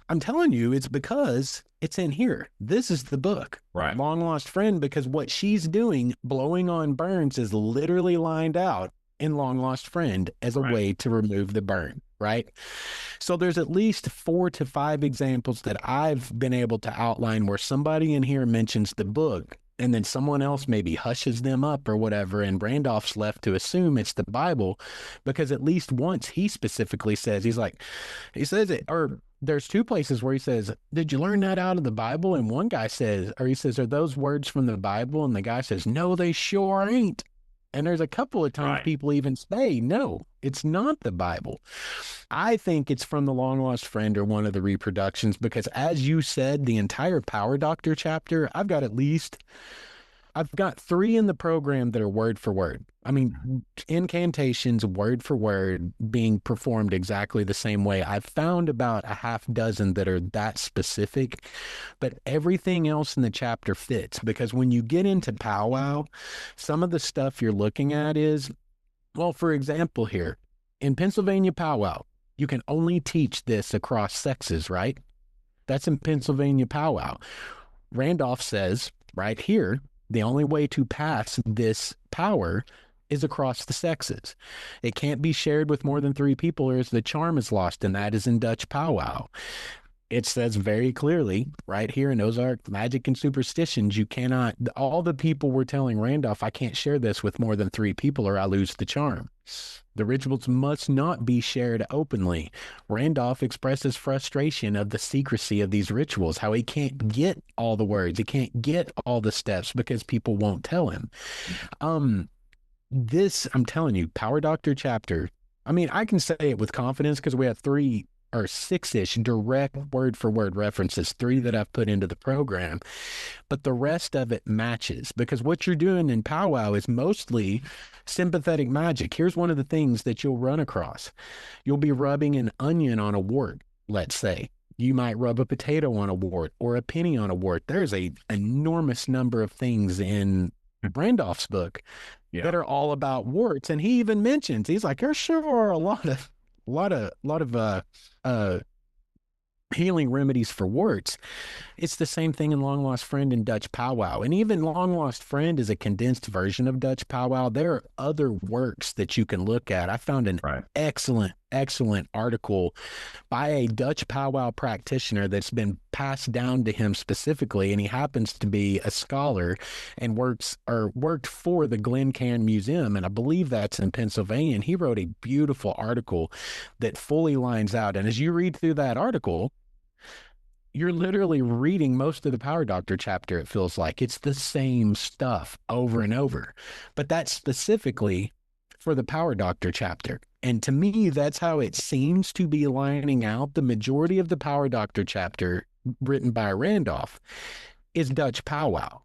I'm telling you, it's because it's in here. This is the book. Right. Long Lost Friend, because what she's doing, blowing on burns, is literally lined out in Long Lost Friend as a Right. way to remove the burn, right? So there's at least 4 to 5 examples that I've been able to outline where somebody in here mentions the book and then someone else maybe hushes them up or whatever, and Randolph's left to assume it's the Bible because at least once he specifically says, he says it, or there's 2 places where he says, did you learn that out of the Bible? And one guy says, or he says, are those words from the Bible? And the guy says, no, they sure ain't. And there's a couple of times Right. people even say, no, it's not the Bible. I think it's from the Long Lost Friend or one of the reproductions because, as you said, the entire Power Doctor chapter, I've got 3 in the program that are word for word. I mean, incantations, word for word, being performed exactly the same way. I've found about a half dozen that are that specific, but everything else in the chapter fits because when you get into powwow, some of the stuff you're looking at is, well, for example, here in Pennsylvania powwow, you can only teach this across sexes, right? That's in Pennsylvania powwow. Randolph says right here, the only way to pass this power is across the sexes. It can't be shared with more than 3 people or else the charm is lost, and that is in Dutch powwow. It says very clearly right here in Ozark Magic and Superstitions, you cannot, all the people were telling Randolph, I can't share this with more than 3 people or I lose the charm. The rituals must not be shared openly. Randolph expresses frustration of the secrecy of these rituals, how he can't get all the words, he can't get all the steps because people won't tell him. This, I'm telling you, Power Doctor chapter, I mean, I can say it with confidence because we have 3 or 6-ish direct word for word references, 3 that I've put into the program, but the rest of it matches because what you're doing in powwow is mostly sympathetic magic. Here's one of the things that you'll run across. You'll be rubbing an onion on a wart, let's say. You might rub a potato on a wart or a penny on a wart. There's a enormous number of things in Randolph's book that are all about warts. And he even mentions, he's like, there sure are a lot of healing remedies for warts. It's the same thing in Long Lost Friend and Dutch powwow. And even Long Lost Friend is a condensed version of Dutch powwow. There are other works that you can look at. I found an excellent article by a Dutch powwow practitioner that's been passed down to him specifically, and he happens to be a scholar and worked for the Glencairn Museum, and I believe that's in Pennsylvania. And he wrote a beautiful article that fully lines out. And as you read through that article, you're literally reading most of the Power Doctor chapter. It feels like it's the same stuff over and over, but that's specifically for the Power Doctor chapter. And to me, that's how it seems to be lining out. The majority of the Power Doctor chapter written by Randolph is Dutch powwow.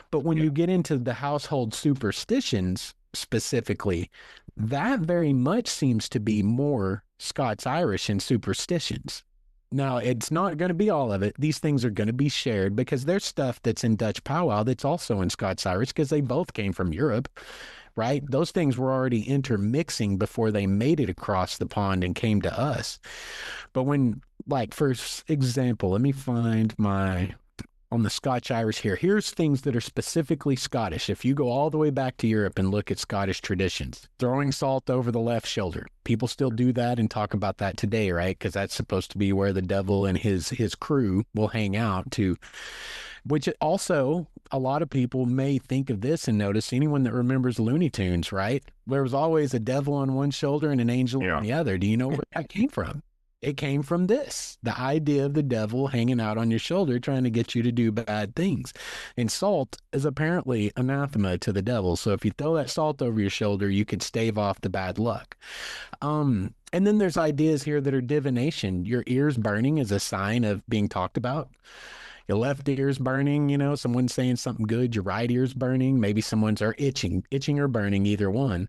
But when you get into the household superstitions specifically, that very much seems to be more Scots-Irish and superstitions. Now, it's not going to be all of it. These things are going to be shared because there's stuff that's in Dutch powwow that's also in Scots-Irish because they both came from Europe, right? Those things were already intermixing before they made it across the pond and came to us. But when, like, for example, let me find my on the Scotch Irish here. Here's things that are specifically Scottish. If you go all the way back to Europe and look at Scottish traditions, throwing salt over the left shoulder. People still do that and talk about that today, right? Because that's supposed to be where the devil and his crew will hang out to. Which also, a lot of people may think of this and notice anyone that remembers Looney Tunes, right? There was always a devil on one shoulder and an angel on the other. Do you know where that came from? It came from this, the idea of the devil hanging out on your shoulder, trying to get you to do bad things. And salt is apparently anathema to the devil. So if you throw that salt over your shoulder, you could stave off the bad luck. And then there's ideas here that are divination. Your ears burning is a sign of being talked about. Your left ear's burning, you know, someone's saying something good. Your right ear's burning. Maybe someone's are itching or burning, either one.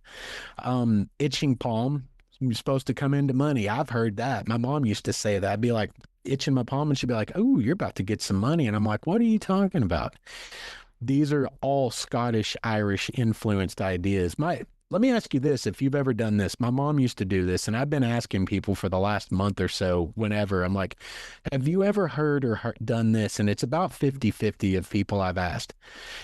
Itching palm. You're supposed to come into money. I've heard that. My mom used to say that. I'd be like itching my palm and she'd be like, oh, you're about to get some money. And I'm like, what are you talking about? These are all Scottish, Irish influenced ideas. Let me ask you this, if you've ever done this. My mom used to do this, and I've been asking people for the last month or so, whenever, I'm like, have you ever heard or done this? And it's about 50-50 of people I've asked.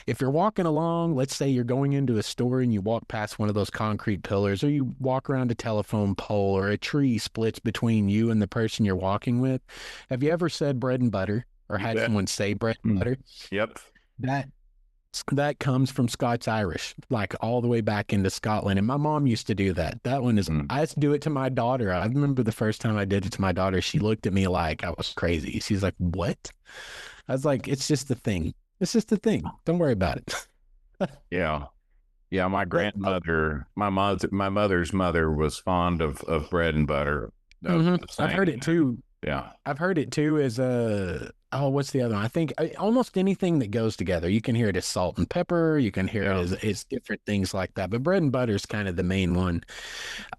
If you're walking along, let's say you're going into a store and you walk past one of those concrete pillars, or you walk around a telephone pole, or a tree splits between you and the person you're walking with. Have you ever said bread and butter, or had someone say bread and butter? Yep. That comes from Scots Irish, like all the way back into Scotland. And my mom used to do that. That one is, I used to do it to my daughter. I remember the first time I did it to my daughter, she looked at me like I was crazy. She's like, what? I was like, it's just the thing. It's just the thing. Don't worry about it. Yeah. Yeah. My grandmother, my mother's mother was fond of bread and butter. I've heard it too. Yeah. I've heard it too as what's the other one? I think almost anything that goes together. You can hear it as salt and pepper. You can hear it as different things like that. But bread and butter is kind of the main one.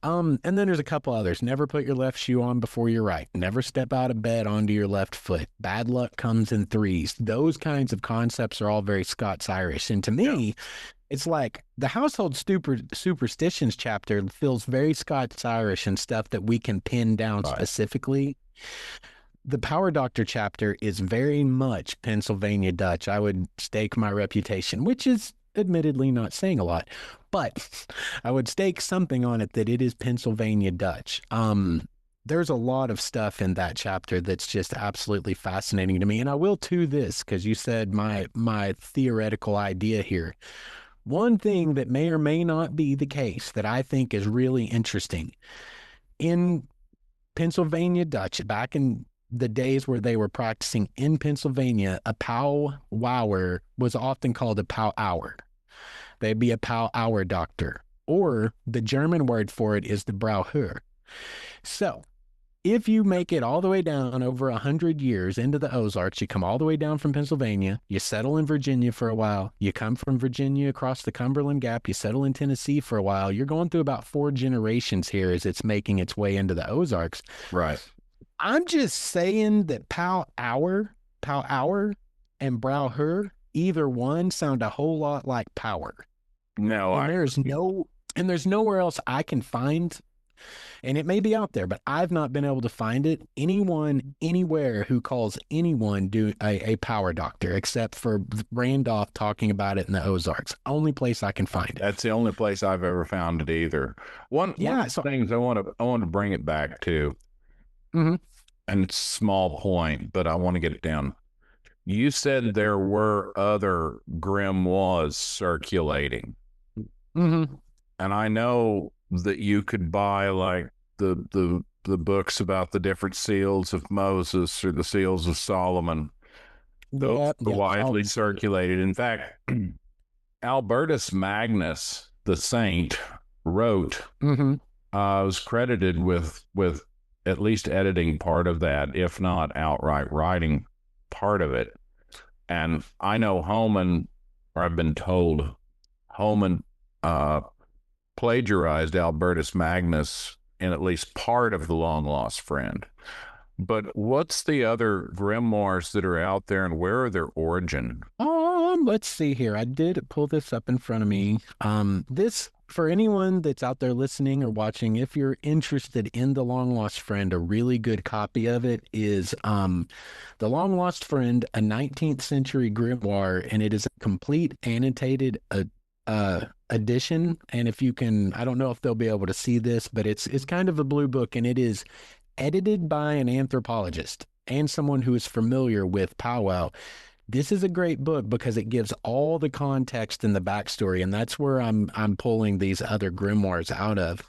And then there's a couple others. Never put your left shoe on before your right. Never step out of bed onto your left foot. Bad luck comes in threes. Those kinds of concepts are all very Scots Irish. And to me, it's like the household superstitions chapter feels very Scots Irish and stuff that we can pin down specifically. The Power Doctor chapter is very much Pennsylvania Dutch. I would stake my reputation, which is admittedly not saying a lot, but I would stake something on it that it is Pennsylvania Dutch. There's a lot of stuff in that chapter that's just absolutely fascinating to me. And I will too this, because you said my theoretical idea here. One thing that may or may not be the case that I think is really interesting in Pennsylvania Dutch, back in the days where they were practicing in Pennsylvania, a pow-wower was often called a pow-hour. They'd be a pow-hour doctor, or the German word for it is the Brauheur. So if you make it all the way down over 100 years into the Ozarks, you come all the way down from Pennsylvania, you settle in Virginia for a while, you come from Virginia across the Cumberland Gap, you settle in Tennessee for a while, you're going through about 4 generations here as it's making its way into the Ozarks. Right. I'm just saying that pow-hour, and Brauheur, either one sound a whole lot like power. No, and there's nowhere else I can find, and it may be out there, but I've not been able to find it. Anyone, anywhere who calls anyone a power doctor, except for Randolph talking about it in the Ozarks. Only place I can find it. That's the only place I've ever found it either. One of the things I want to bring it back to, and it's a small point, but I want to get it down. You said there were other grimoires circulating. And I know that you could buy like the books about the different seals of Moses or the seals of Solomon. Those were widely circulated. In fact, Albertus Magnus, the saint, wrote, was credited with at least editing part of that, if not outright writing part of it. And I know Holman, or I've been told, Holman plagiarized Albertus Magnus in at least part of The Long Lost Friend. But what's the other grimoires that are out there, and where are their origin? Let's see here. I did pull this up in front of me. This for anyone that's out there listening or watching, if you're interested in The Long Lost Friend, a really good copy of it is The Long Lost Friend, a 19th century grimoire, and it is a complete annotated edition. And if you can, I don't know if they'll be able to see this, but it's kind of a blue book, and it is edited by an anthropologist and someone who is familiar with powwow. This is a great book because it gives all the context and the backstory, and that's where I'm pulling these other grimoires out of.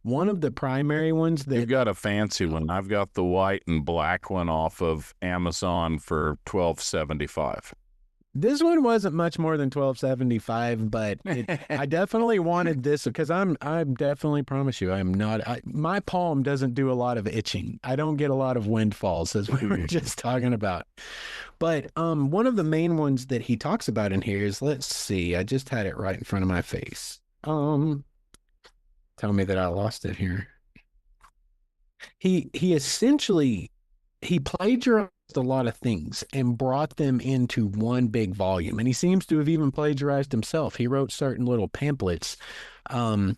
One of the primary ones that You've got a fancy one. I've got the white and black one off of Amazon for $12.75. this one wasn't much more than 12.75, but I definitely wanted this because I definitely promise you I'm not my palm doesn't do a lot of itching. I don't get a lot of windfalls as we were just talking about. But one of the main ones that he talks about in here is, let's see, I just had it right in front of my face. Tell me that I lost it here. He essentially he plagiarized a lot of things and brought them into one big volume. And he seems to have even plagiarized himself. He wrote certain little pamphlets. Dagnabbit,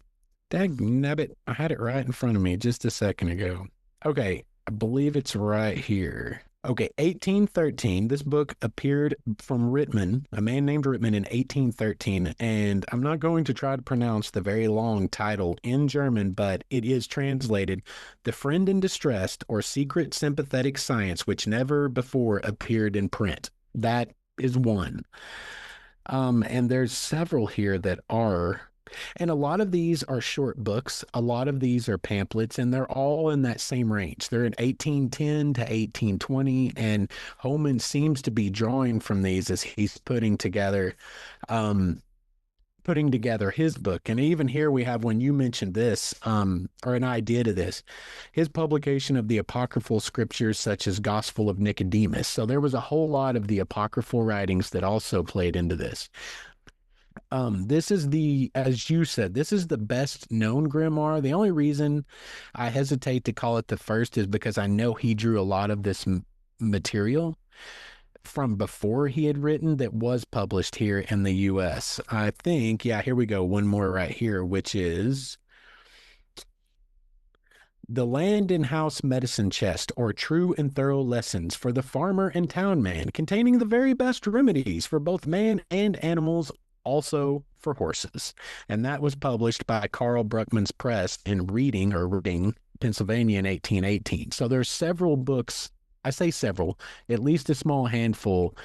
I had it right in front of me just a second ago. Okay, I believe it's right here. Okay, 1813. This book appeared from Rittman, a man named Rittman, in 1813. And I'm not going to try to pronounce the very long title in German, but it is translated The Friend in Distress, or Secret Sympathetic Science, which never before appeared in print. That is one. And there's several here that are. And a lot of these are short books. A lot of these are pamphlets, and they're all in that same range. They're in 1810 to 1820, and Holman seems to be drawing from these as he's putting together his book. And even here we have, when you mentioned this, or an idea to this, his publication of the apocryphal scriptures such as Gospel of Nicodemus. So there was a whole lot of the apocryphal writings that also played into this. This is as you said, this is the best known grimoire. The only reason I hesitate to call it the first is because I know he drew a lot of this material from before he had written that was published here in the US. I think, yeah, here we go. One more right here, which is The Land and House Medicine Chest, or True and Thorough Lessons for the Farmer and Town Man, containing the very best remedies for both man and animals, also for horses. And that was published by Carl Bruckman's Press in Reading, Pennsylvania in 1818. So there's several books, I say several, at least a small handful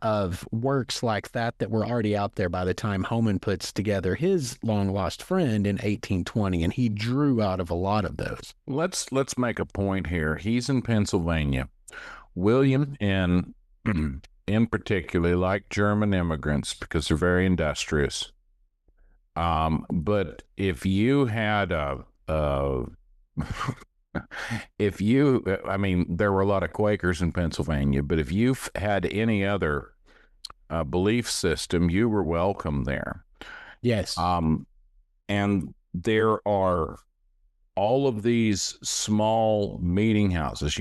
of works like that that were already out there by the time Holman puts together his Long Lost Friend in 1820, and he drew out of a lot of those. Let's make a point here. He's in Pennsylvania. William in particular, like German immigrants, because they're very industrious. But if you had I mean, there were a lot of Quakers in Pennsylvania, but if you had any other belief system, you were welcome there. Yes. And there are all of these small meeting houses.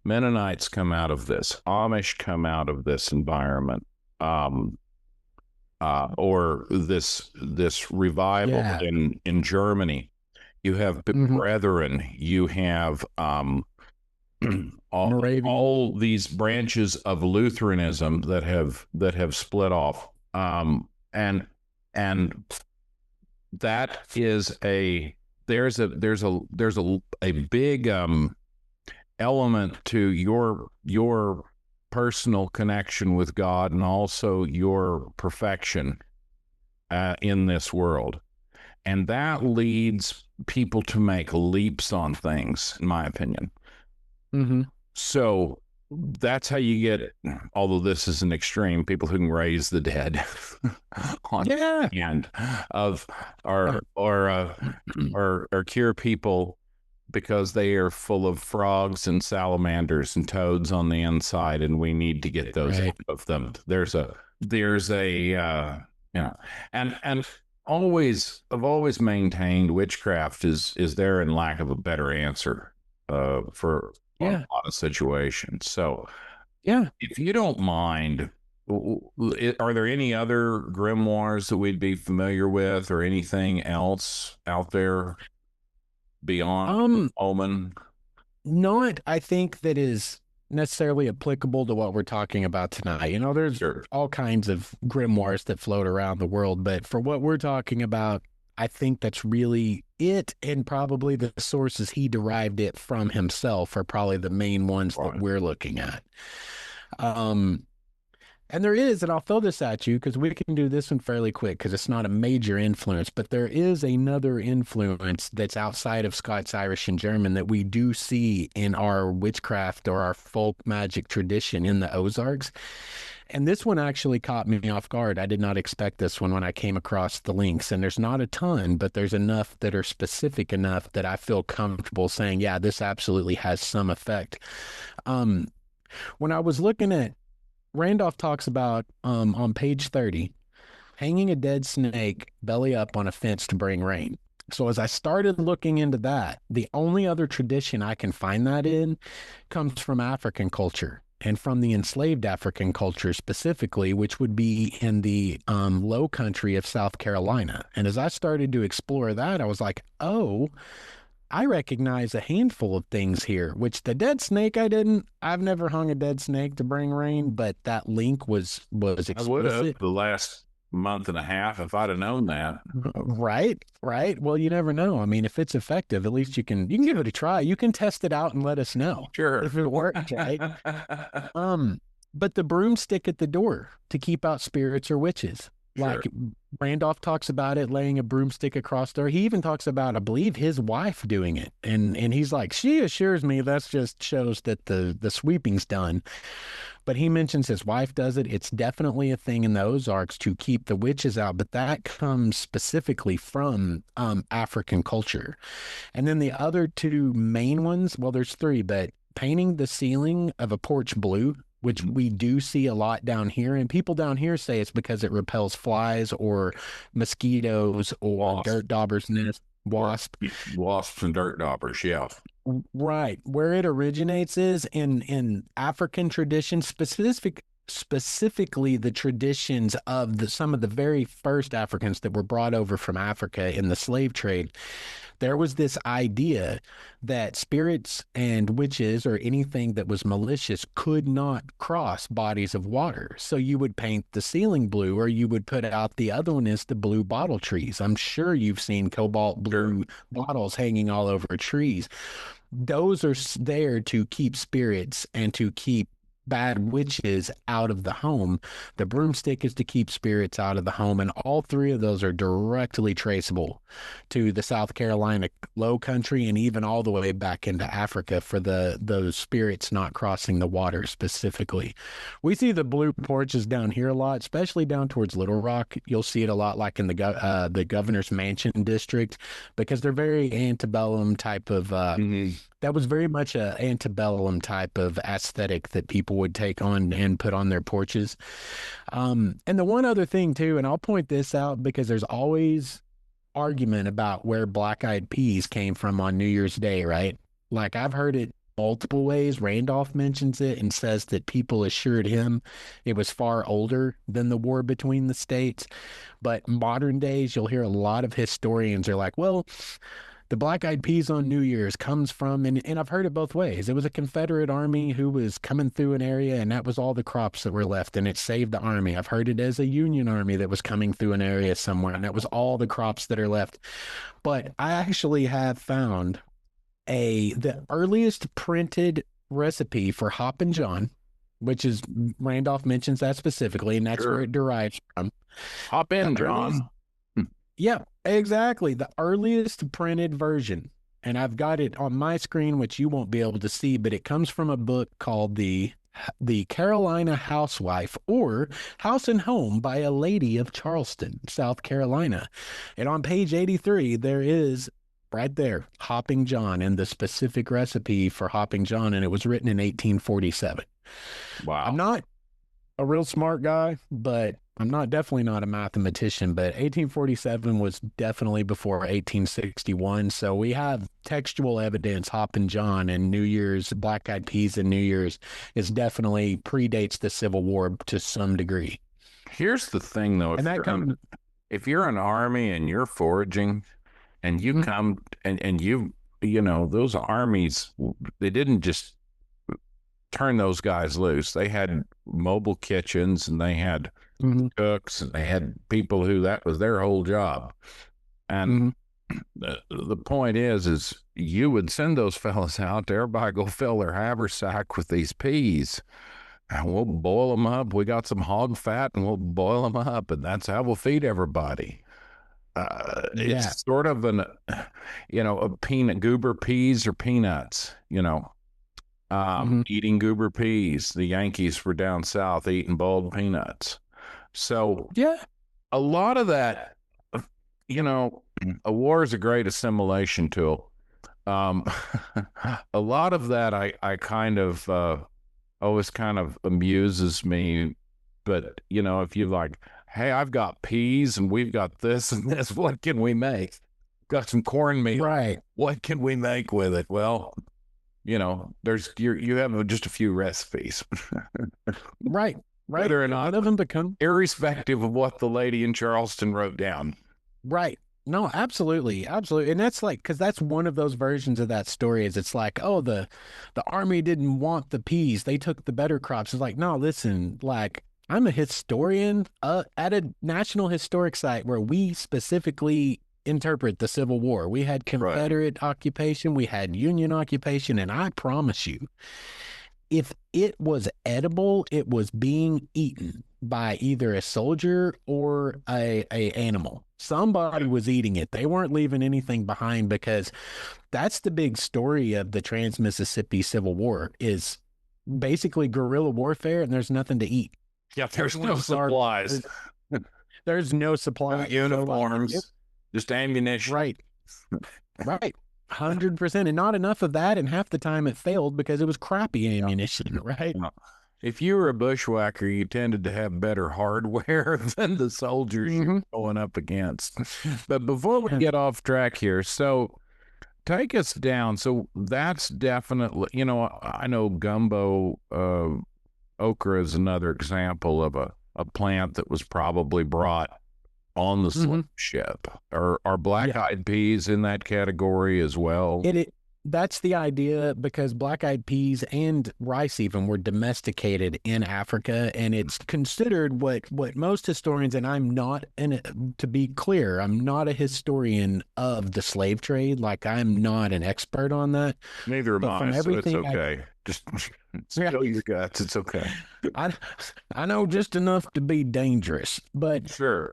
Mennonites come out of this, Amish come out of this environment, or this revival in Germany. You have Brethren, you have all these branches of Lutheranism that have split off, and that is there's a big element to your personal connection with God, and also your perfection in this world. And that leads people to make leaps on things, in my opinion. So that's how you get, although this is an extreme, people who can raise the dead on the end of, or cure people because they are full of frogs and salamanders and toads on the inside, and we need to get those out of them. And I've always maintained witchcraft is there in lack of a better answer for a lot of situations. So if you don't mind, Are there any other grimoires that we'd be familiar with, or anything else out there beyond Um, Omen? Not, I think, that is necessarily applicable to what we're talking about tonight. There's Sure. all kinds of grimoires that float around the world, but for what we're talking about, I think that's really it, and probably the sources he derived it from himself are probably the main ones that Right. we're looking at. Um, and there is, and I'll throw this at you because we can do this one fairly quick because it's not a major influence, but there is another influence that's outside of Scots, Irish, and German that we do see in our witchcraft or our folk magic tradition in the Ozarks. And this one actually caught me off guard. I did not expect this one when I came across the links. And there's not a ton, but there's enough that are specific enough that I feel comfortable saying, yeah, this absolutely has some effect. Um, when I was looking at Randolph talks about on page 30, hanging a dead snake belly up on a fence to bring rain. So as I started looking into that, the only other tradition I can find that in comes from African culture and from the enslaved African culture specifically, which would be in the low country of South Carolina. And as I started to explore that, I was like, oh, I recognize a handful of things here, which the dead snake I didn't. I've never hung a dead snake to bring rain, but that link was I would have explicit. the last month and a half if I'd have known that. Right, right. Well, you never know. I mean, if it's effective, at least you can give it a try. You can test it out and let us know Sure. if it works, right? Um, but the broomstick at the door to keep out spirits or witches. Sure. Like Randolph talks about it, laying a broomstick across there. He even talks about, I believe, his wife doing it. And he's like, she assures me that's just shows that the sweeping's done. But he mentions his wife does it. It's definitely a thing in the Ozarks to keep the witches out, but that comes specifically from African culture. And then the other two main ones, well, there's three, but painting the ceiling of a porch blue, which we do see a lot down here. And people down here say it's because it repels flies or mosquitoes or Wasps. dirt daubers' nest, wasp. Wasps and dirt daubers, yeah. Right. Where it originates is in African tradition, specifically the traditions of some of the very first Africans that were brought over from Africa in the slave trade. There was this idea that spirits and witches or anything that was malicious could not cross bodies of water. So you would paint the ceiling blue, or you would put out, the other one is the blue bottle trees. I'm sure you've seen cobalt blue bottles hanging all over trees. Those are there to keep spirits and to keep bad witches out of the home. The broomstick is to keep spirits out of the home. And all three of those are directly traceable to the South Carolina low country and even all the way back into Africa for those spirits not crossing the water specifically. We see the blue porches down here a lot, especially down towards Little Rock. You'll see it a lot like in the governor's mansion district, because they're very antebellum type of that was very much a antebellum type of aesthetic that people would take on and put on their porches. And the one other thing too, and I'll point this out because there's always argument about where black-eyed peas came from on New Year's Day, right? Like I've heard it multiple ways. Randolph mentions it and says that people assured him it was far older than the war between the states. But modern days, you'll hear a lot of historians are like, well, the black-eyed peas on New Year's comes from, and I've heard it both ways. It was a Confederate army who was coming through an area, and that was all the crops that were left, and it saved the army. I've heard it as a Union army that was coming through an area somewhere, and that was all the crops that are left. But I actually have found the earliest printed recipe for Hoppin' John, which is, Randolph mentions that specifically, and that's where it derives from. Hop in, John. Yeah, exactly. The earliest printed version. And I've got it on my screen, which you won't be able to see, but it comes from a book called The Carolina Housewife, or House and Home by a Lady of Charleston, South Carolina. And on page 83, there is right there, Hopping John and the specific recipe for Hopping John. And it was written in 1847. Wow. I'm not a real smart guy, but I'm not definitely not a mathematician, but 1847 was definitely before 1861. So we have textual evidence. Hoppin' John and New Year's, Black Eyed Peas and New Year's is definitely predates the Civil War to some degree. Here's the thing, though. And that comes, If you're an army and you're foraging and you mhm, come and you know, those armies, they didn't just turn those guys loose. They had mobile kitchens and they had mhm, cooks and they had people who that was their whole job. And mhm. the point is you would send those fellas out there, everybody go fill their haversack with these peas and we'll boil them up. We got some hog fat and we'll boil them up, and that's how we'll feed everybody. Yeah. It's sort of an, you know, a peanut goober peas or peanuts, you know, Mhm. eating goober peas. The Yankees were down south eating boiled peanuts. So Yeah. a lot of that, you know, a war is a great assimilation tool. Um, a lot of that I kind of always kind of amuses me. But, you know, if you like, hey, I've got peas and we've got this and this, what can we make? Got some cornmeal. Right. What can we make with it? Well, you know, you have just a few recipes, Right. Right. whether or A lot not, of them become irrespective of what the lady in Charleston wrote down. right. No, absolutely, absolutely, and that's like because that's one of those versions of that story. Is it's like, oh, the army didn't want the peas; they took the better crops. It's like, no, listen, like I'm a historian at a national historic site where we specifically interpret the Civil War. We had Right. Confederate occupation, we had Union occupation, and I promise you, if it was edible, it was being eaten by either a soldier or a animal. Somebody was eating it. They weren't leaving anything behind because that's the big story of the Trans-Mississippi Civil War is basically guerrilla warfare and there's nothing to eat. Yeah, there's no Everyone's starving. supplies, There's no no supply. So like, uniforms, just ammunition. right, right. 100%. And not enough of that. And half the time it failed because it was crappy Yeah. ammunition, right? Yeah. If you were a bushwhacker, you tended to have better hardware than the soldiers you're Hmm. going up against. But before we get off track here, so take us down. So that's definitely, you know, I know gumbo okra is another example of a plant that was probably brought on the Hmm. slave ship. Are Yeah. black-eyed peas in that category as well? It that's the idea because black-eyed peas and rice even were domesticated in Africa, and it's considered what most historians, and I'm not to be clear, I'm not a historian of the slave trade, like I'm not an expert on that, Neither am but from I, so it's everything okay. Just yeah, spill your guts. It's okay. I I know just enough to be dangerous, but Sure.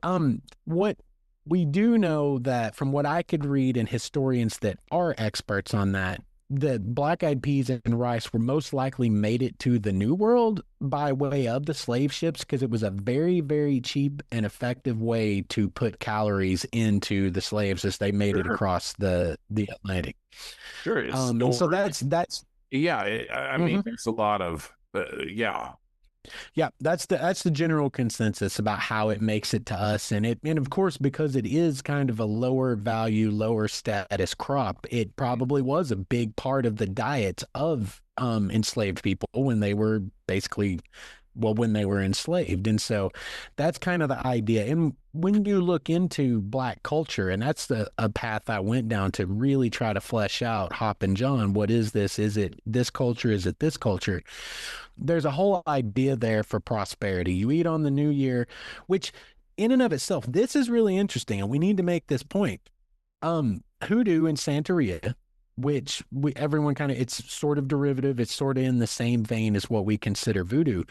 what we do know that from what I could read and historians that are experts on that, the black-eyed peas and rice were most likely made it to the New World by way of the slave ships because it was a very, very cheap and effective way to put calories into the slaves as they made it Sure. across the Atlantic. Sure. It's And so stored. that's Yeah. I mean, mhm. there's a lot of, yeah. Yeah, that's the general consensus about how it makes it to us, and of course because it is kind of a lower value, lower status crop, it probably was a big part of the diet of enslaved people when they were basically well when they were enslaved, and so that's kind of the idea. And when you look into Black culture, and that's a path I went down to really try to flesh out Hop and John, what is this? Is it this culture? Is it this culture? There's a whole idea there for prosperity. You eat on the new year, which in and of itself, this is really interesting, and we need to make this point. Hoodoo and Santeria, which everyone kind of it's sort of derivative, it's sort of in the same vein as what we consider voodoo.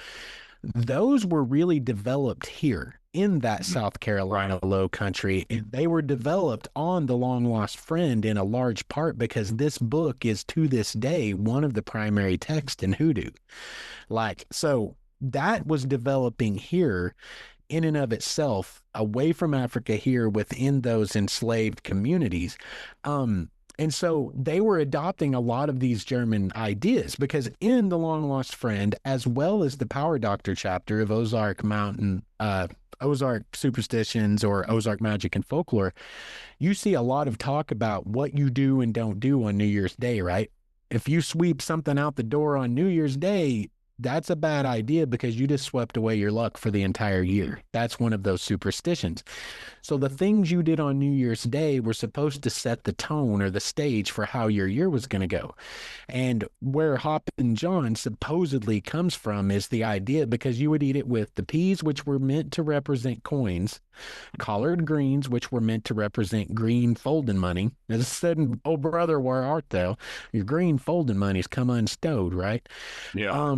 Those were really developed here in that South Carolina low country. And they were developed on The Long Lost Friend in a large part because this book is to this day one of the primary texts in hoodoo. Like, so that was developing here in and of itself, away from Africa here within those enslaved communities. And so they were adopting a lot of these German ideas because in The Long Lost Friend, as well as the Power Doctor chapter of Ozark Mountain, Ozark superstitions or Ozark magic and folklore, you see a lot of talk about what you do and don't do on New Year's Day, right? If you sweep something out the door on New Year's Day, that's a bad idea because you just swept away your luck for the entire year. That's one of those superstitions. So the things you did on New Year's Day were supposed to set the tone or the stage for how your year was going to go. And where Hoppin' John supposedly comes from is the idea because you would eat it with the peas, which were meant to represent coins, collard greens, which were meant to represent green folding money. As I said, oh brother, where art thou? Your green folding money's come unstowed, right? Yeah.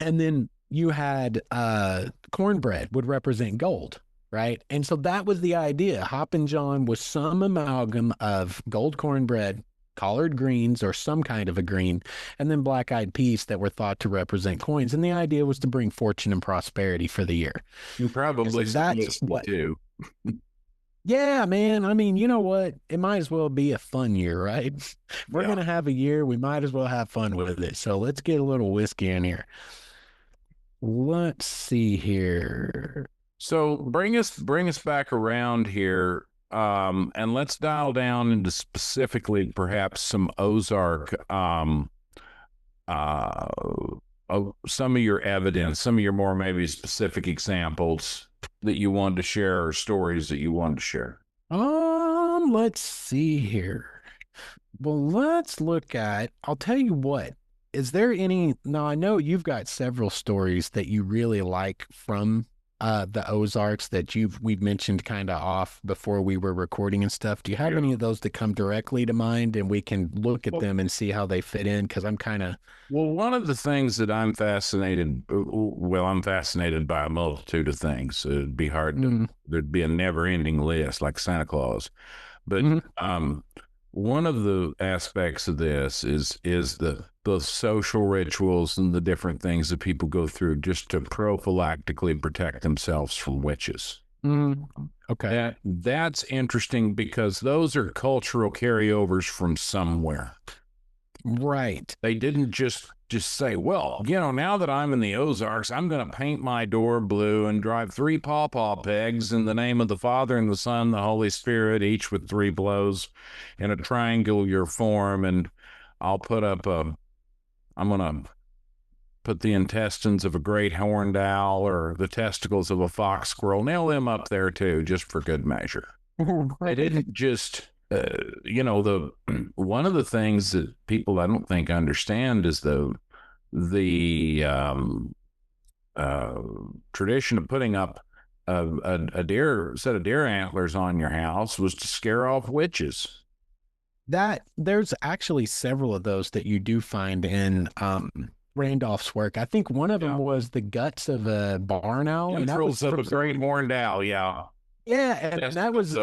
And then you had cornbread would represent gold, right? And so that was the idea. Hoppin' John was some amalgam of gold cornbread, collard greens, or some kind of a green, and then black-eyed peas that were thought to represent coins. And the idea was to bring fortune and prosperity for the year. You probably so that's what too. Yeah, man. I mean, you know what? It might as well be a fun year, right? If we're going to have a year, we might as well have fun with it. So let's get a little whiskey in here. Let's see here. So bring us back around here, and let's dial down into specifically perhaps some Ozark, some of your evidence, some of your more maybe specific examples that you wanted to share or stories that you wanted to share. Let's see here. Well, let's look at, I'll tell you what. Is there any, now I know you've got several stories that you really like from the Ozarks that we've mentioned kind of off before we were recording and stuff. Do you have any of those that come directly to mind and we can look at them and see how they fit in? Because I'm kind of... Well, one of the things that I'm fascinated by a multitude of things. It'd be hard to, there'd be a never ending list like Santa Claus. But one of the aspects of this is the social rituals and the different things that people go through just to prophylactically protect themselves from witches. Okay. That's interesting because those are cultural carryovers from somewhere. Right. They didn't just say, well, now that I'm in the Ozarks, I'm going to paint my door blue and drive 3 pawpaw pegs in the name of the Father and the Son, and the Holy Spirit, each with 3 blows in a triangular form. And I'll put up I'm going to put the intestines of a great horned owl or the testicles of a fox squirrel, nail them up there too, just for good measure. They didn't just... one of the things that people I don't think understand is the tradition of putting up a set of deer antlers on your house was to scare off witches. That there's actually several of those that you do find in Randolph's work. I think one of them was the guts of a barn owl. And that was of a great horned owl. Yeah, and that was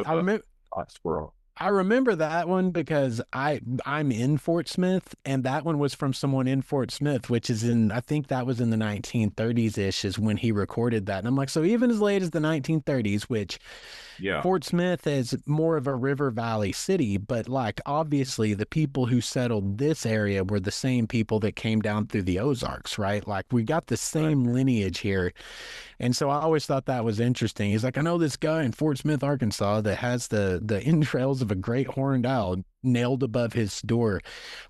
I remember that one because I'm in Fort Smith, and that one was from someone in Fort Smith, which is I think that was in the 1930s-ish is when he recorded that. And I'm like, so even as late as the 1930s, which Fort Smith is more of a river valley city, but like obviously the people who settled this area were the same people that came down through the Ozarks, right? Like we got the same lineage here. And so I always thought that was interesting. He's like, I know this guy in Fort Smith, Arkansas that has the entrails of a great horned owl nailed above his door.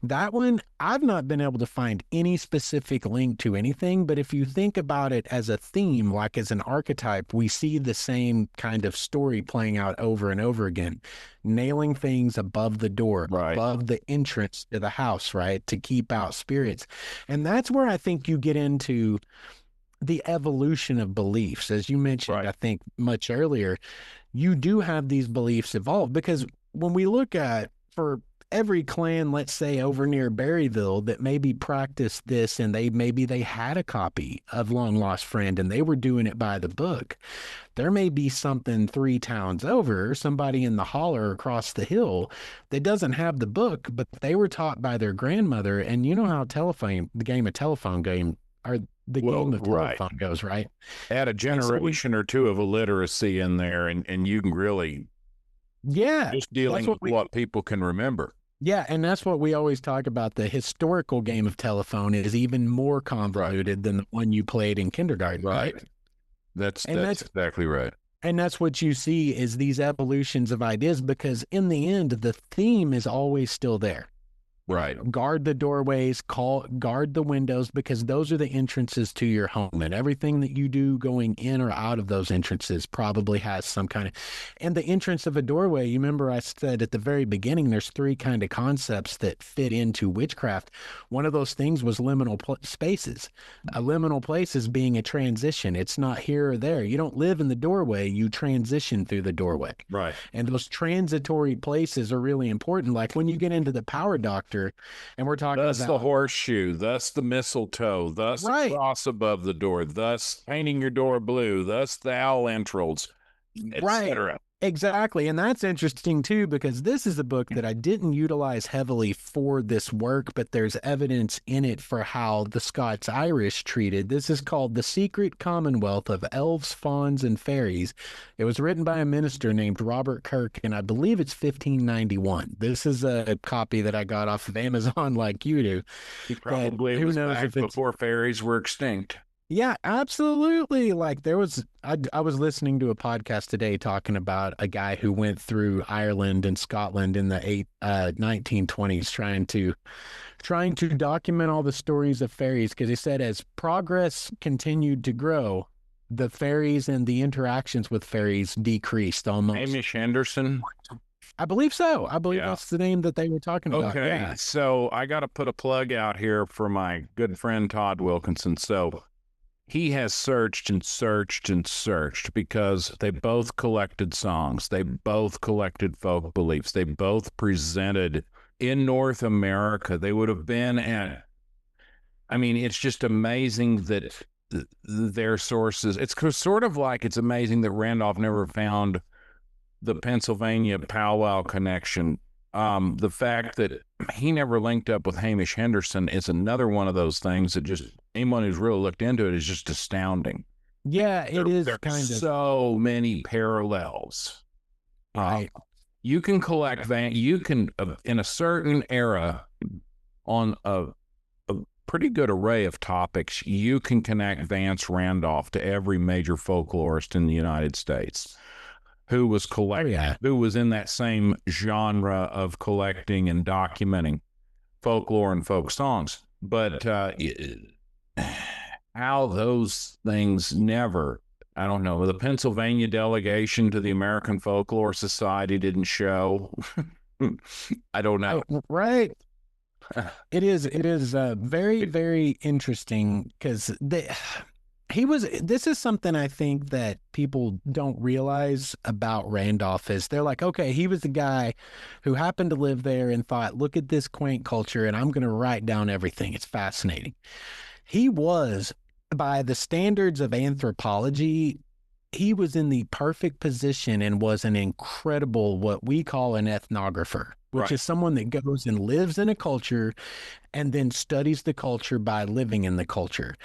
That one, I've not been able to find any specific link to anything, but if you think about it as a theme, like as an archetype, we see the same kind of story playing out over and over again. Nailing things above the door, above the entrance to the house, right? To keep out spirits. And that's where I think you get into the evolution of beliefs. As you mentioned, I think much earlier, you do have these beliefs evolve because when we look at for every clan, let's say over near Berryville that maybe practiced this and maybe they had a copy of Long Lost Friend and they were doing it by the book. There may be something 3 towns over, somebody in the holler across the hill that doesn't have the book, but they were taught by their grandmother. And you know how the game of telephone goes, right? Add a generation or two of illiteracy in there, and you can really, just dealing with what people can remember. Yeah, and that's what we always talk about. The historical game of telephone is even more convoluted than the one you played in kindergarten, right? And That's that's exactly right. And that's what you see is these evolutions of ideas, because in the end, the theme is always still there. Right. Guard the doorways, guard the windows, because those are the entrances to your home, and everything that you do going in or out of those entrances probably has some kind of. And the entrance of a doorway, you remember I said at the very beginning there's three kind of concepts that fit into witchcraft. One of those things was liminal spaces. A liminal place is being a transition. It's not here or there. You don't live in the doorway, you transition through the doorway. Right. And those transitory places are really important. Like when you get into the power doctor, and we're talking Thus about the horseshoe, thus the mistletoe, thus the right, cross above the door, thus painting your door blue, thus the owl entrails, right. etc. Exactly. And that's interesting too, because this is a book that I didn't utilize heavily for this work, but there's evidence in it for how the Scots Irish treated. This is called The Secret Commonwealth of Elves, Fauns, and Fairies. It was written by a minister named Robert Kirk, and I believe it's 1591. This is a copy that I got off of Amazon like you do. He probably was back before fairies were extinct. Yeah, absolutely. Like I was listening to a podcast today talking about a guy who went through Ireland and Scotland in the 1920s trying to document all the stories of fairies, because he said as progress continued to grow, the fairies and the interactions with fairies decreased almost. Hamish Henderson. I believe so. I believe that's the name that they were talking about. Okay, yeah. So I got to put a plug out here for my good friend Todd Wilkinson. So he has searched and searched and searched, because they both collected songs. They both collected folk beliefs. They both presented in North America. They would have been at, I mean, it's just amazing that their sources, it's sort of like it's amazing that Randolph never found the Pennsylvania powwow connection. The fact that he never linked up with Hamish Henderson is another one of those things that just anyone who's really looked into it is just astounding. Yeah, it is there kind of so many parallels. right. You can collect you can in a certain era on a pretty good array of topics. You can connect Vance Randolph to every major folklorist in the United States who was who was in that same genre of collecting and documenting folklore and folk songs. But how those things never, I don't know, the Pennsylvania delegation to the American Folklore Society didn't show. I don't know. Right. It is very, very interesting, because this is something I think that people don't realize about Randolph is they're like, okay, he was the guy who happened to live there and thought, look at this quaint culture and I'm going to write down everything. It's fascinating. He was, by the standards of anthropology, he was in the perfect position and was an incredible, what we call an ethnographer, which is someone that goes and lives in a culture and then studies the culture by living in the culture.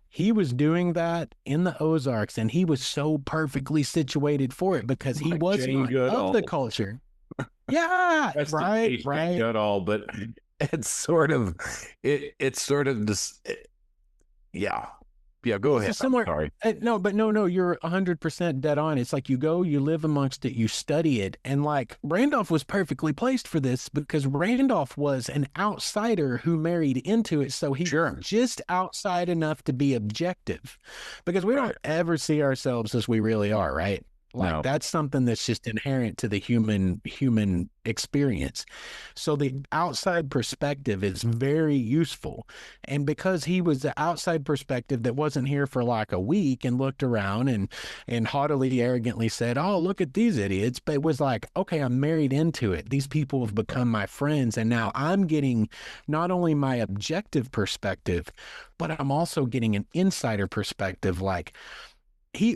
He was doing that in the Ozarks, and he was so perfectly situated for it because he wasn't of the culture. Yeah, that's right. Goodall, but it's sort of just yeah. Yeah, go ahead. Similar. Sorry. No, you're 100% dead on. It's like you go, you live amongst it, you study it. And like Randolph was perfectly placed for this because Randolph was an outsider who married into it. So he's just outside enough to be objective, because we don't ever see ourselves as we really are, right? Like that's something that's just inherent to the human experience. So the outside perspective is very useful. And because he was the outside perspective that wasn't here for like a week and looked around and haughtily, arrogantly said, oh, look at these idiots. But it was like, okay, I'm married into it. These people have become my friends. And now I'm getting not only my objective perspective, but I'm also getting an insider perspective. Like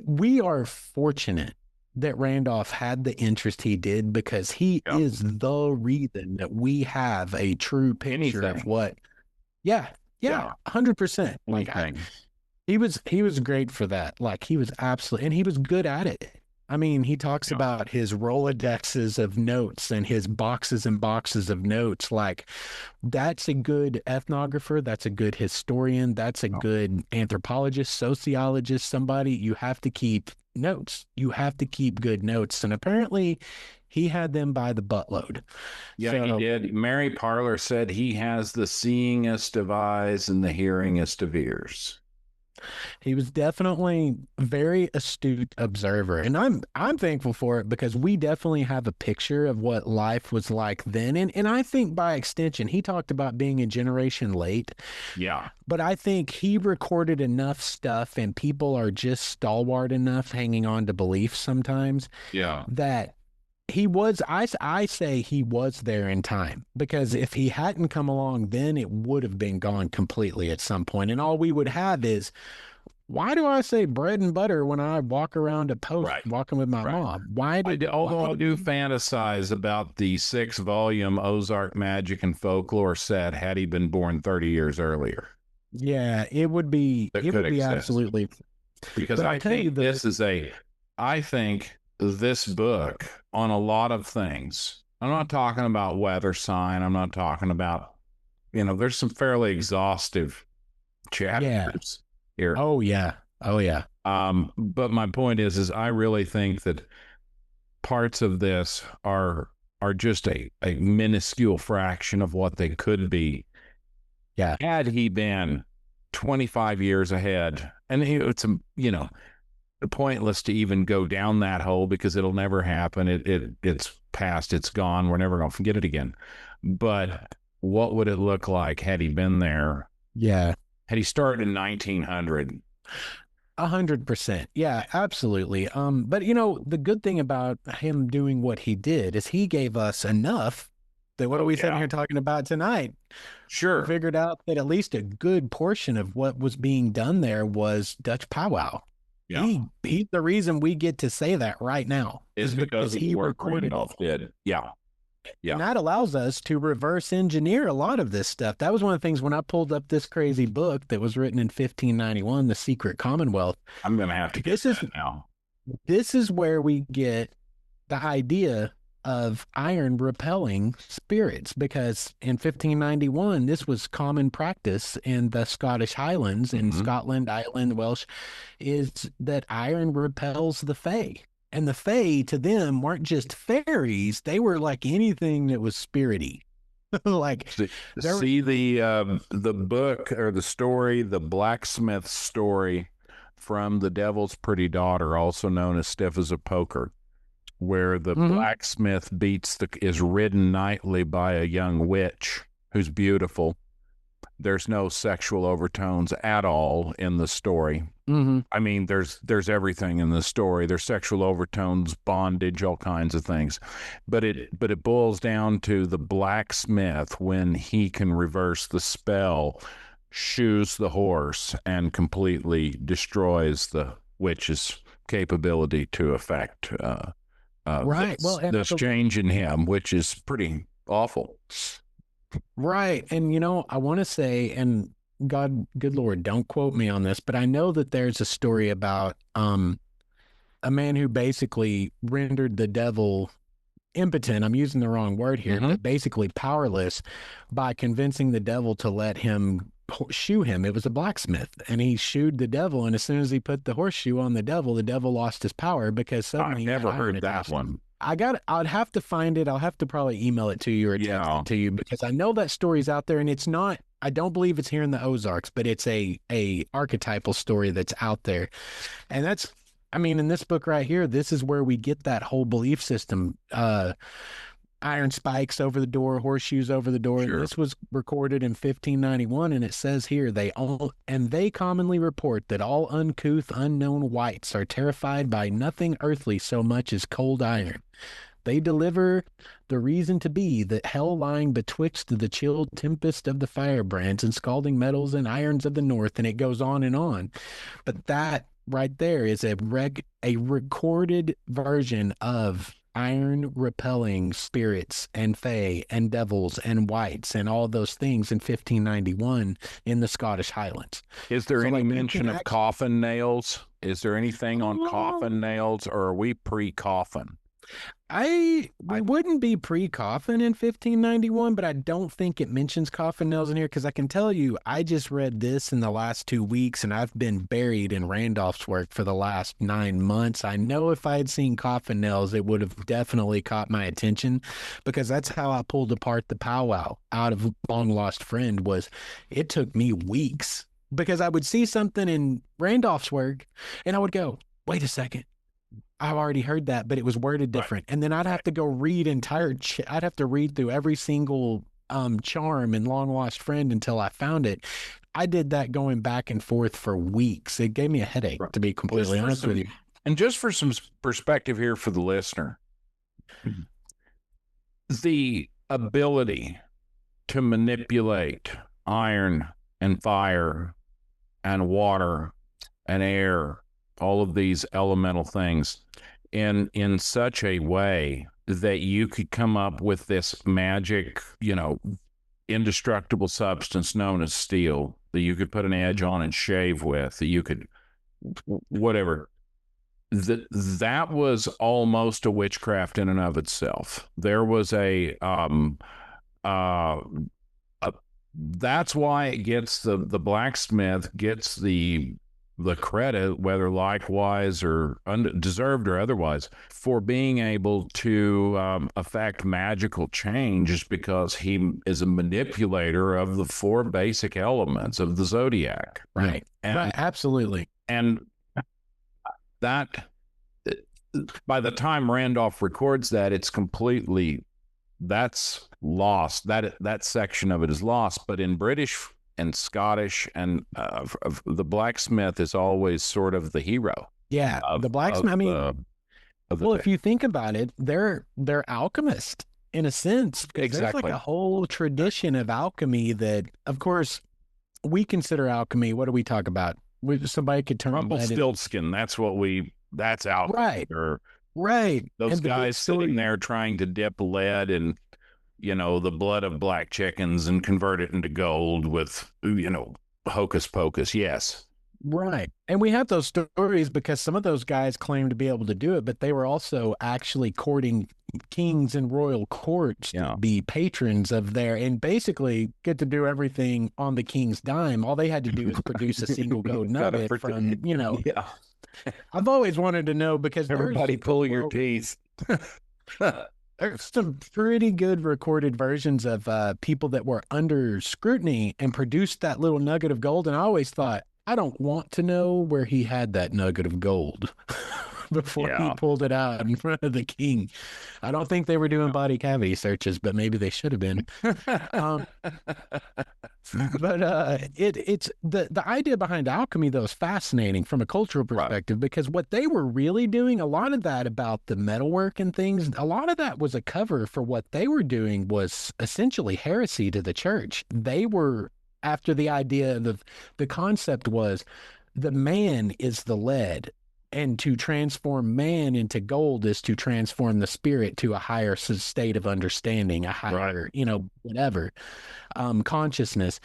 we are fortunate that Randolph had the interest he did, because he is the reason that we have a true picture of what. 100%. Like he was great for that. Like he was absolutely, and he was good at it. I mean, he talks Yeah. about his Rolodexes of notes and his boxes and boxes of notes. Like, that's a good ethnographer. That's a good historian. That's a Oh, good anthropologist, sociologist, somebody. You have to keep notes. You have to keep good notes. And apparently, he had them by the buttload. yeah, he So did. Mary Parler said he has the seeingest of eyes and the hearingest of ears. he was definitely a very astute observer, and I'm thankful for it because we definitely have a picture of what life was like then, and I think by extension he talked about being a generation late, Yeah. but I think he recorded enough stuff, and people are just stalwart enough hanging on to beliefs sometimes Yeah. that he was I say he was there in time because if he hadn't come along then it would have been gone completely at some point, and all we would have is why do I say bread and butter when I walk around a post Right. walking with my Right. mom? Why did why Although I would do fantasize about the 6 volume Ozark Magic and Folklore set had he been born 30 years earlier. yeah, That it could would be exist. absolutely, Because but I'll I tell you think the I think this book on a lot of things, I'm not talking about weather sign. I'm not talking about, there's some fairly exhaustive yeah. chapters here. Oh yeah. Oh yeah. But my point is I really think that parts of this are just a minuscule fraction of what they could be Yeah. had he been 25 years ahead. And it's pointless to even go down that hole because it'll never happen. It's past, it's gone. We're never going to forget it again. But what would it look like had he been there? Yeah. Had he started in 1900? 100%. Yeah, absolutely. But the good thing about him doing what he did is he gave us enough that what are we sitting Yeah, here talking about tonight? sure. Figured out that at least a good portion of what was being done there was Dutch powwow. Yeah, He's the reason we get to say that right now it's is because because of the he work recorded Randolph did. Yeah, and yeah. that allows us to reverse engineer a lot of this stuff. That was one of the things when I pulled up this crazy book that was written in 1591, The Secret Commonwealth. I'm going to have to get This is that now. this is where we get the idea of iron repelling spirits because in 1591 this was common practice in the Scottish Highlands in Mhm. Scotland, Ireland, Welsh, is that iron repels the fae. And the fae to them weren't just fairies, they were like anything that was spirity. Like See, there were, see the book or the story, the blacksmith story from The Devil's Pretty Daughter, also known as Stiff as a Poker, where the Mhm. blacksmith is ridden nightly by a young witch who's beautiful. There's no sexual overtones at all in the story. Mhm. I mean, there's everything in the story. There's sexual overtones, bondage, all kinds of things. But it boils down to the blacksmith when he can reverse the spell, shoes the horse, and completely destroys the witch's capability to affect Right. Well, and this change in him, which is pretty awful. right. And I want to say, and God, good Lord, don't quote me on this, but I know that there's a story about a man who basically rendered the devil impotent. I'm using the wrong word here, Mm-hmm. but basically powerless by convincing the devil to let him shoe him. It was a blacksmith, and he shoed the devil. And as soon as he put the horseshoe on the devil lost his power because I've suddenly never heard that one. I'd have to find it. I'll have to probably email it to you or text Yeah. it to you because I know that story's out there and it's not, I don't believe it's here in the Ozarks, but it's a archetypal story that's out there. And that's, I mean, in this book right here, this is where we get that whole belief system. Iron spikes over the door, horseshoes over the door. Sure. And this was recorded in 1591, and it says here they commonly report that all uncouth, unknown whites are terrified by nothing earthly so much as cold iron. They deliver the reason to be that hell lying betwixt the chilled tempest of the firebrands and scalding metals and irons of the north, and it goes on and on. But that right there is a recorded version of iron repelling spirits and fae and devils and whites and all those things in 1591 in the Scottish Highlands. Is there So, any like, you mention can of actually, coffin nails? Is there anything on coffin nails, or are we pre-coffin? We wouldn't be pre-coffin in 1591, but I don't think it mentions coffin nails in here because I can tell you, I just read this in the last 2 weeks and I've been buried in Randolph's work for the last 9 months. I know if I had seen coffin nails, it would have definitely caught my attention because that's how I pulled apart the powwow out of Long Lost Friend. Was it took me weeks because I would see something in Randolph's work and I would go, wait a second. I've already heard that, but it was worded different. Right. And then I'd have to go read I'd have to read through every single charm in Long Lost Friend until I found it. I did that going back and forth for weeks. It gave me a headache, to be completely honest with you. And just for some perspective here for the listener, the ability to manipulate iron and fire and water and air, all of these elemental things in such a way that you could come up with this magic, indestructible substance known as steel that you could put an edge on and shave with, that you could whatever. That was almost a witchcraft in and of itself. There was that's why it gets the blacksmith gets the credit, whether likewise or deserved or otherwise, for being able to affect magical change, is because he is a manipulator of the four basic elements of the zodiac. Right. Right. Absolutely. And that, by the time Randolph records that, it's completely, that's lost. That section of it is lost. But in British and Scottish, and the blacksmith is always sort of the hero. Yeah, the blacksmith. If you think about it, they're alchemists in a sense. Exactly. There's like a whole tradition of alchemy that, of course, we consider alchemy. What do we talk about? Somebody could turn Rumpelstiltskin. That's alchemy. Right. Those guys sitting there trying to dip lead in the blood of black chickens and convert it into gold with, hocus pocus. Yes. Right. And we have those stories because some of those guys claim to be able to do it, but they were also actually courting kings and royal courts to be patrons of and basically get to do everything on the king's dime. All they had to do is produce a single gold nugget from, Yeah. I've always wanted to know because everybody pull your teeth. There's some pretty good recorded versions of people that were under scrutiny and produced that little nugget of gold. And I always thought, I don't want to know where he had that nugget of gold before he pulled it out in front of the king. I don't think they were doing body cavity searches, but maybe they should have been. But it's the idea behind alchemy, though, is fascinating from a cultural perspective, because what they were really doing, a lot of that about the metalwork and things, a lot of that was a cover for what they were doing was essentially heresy to the church. They were after the idea of the concept was the man is the lead, and to transform man into gold is to transform the spirit to a higher state of understanding, a higher, consciousness.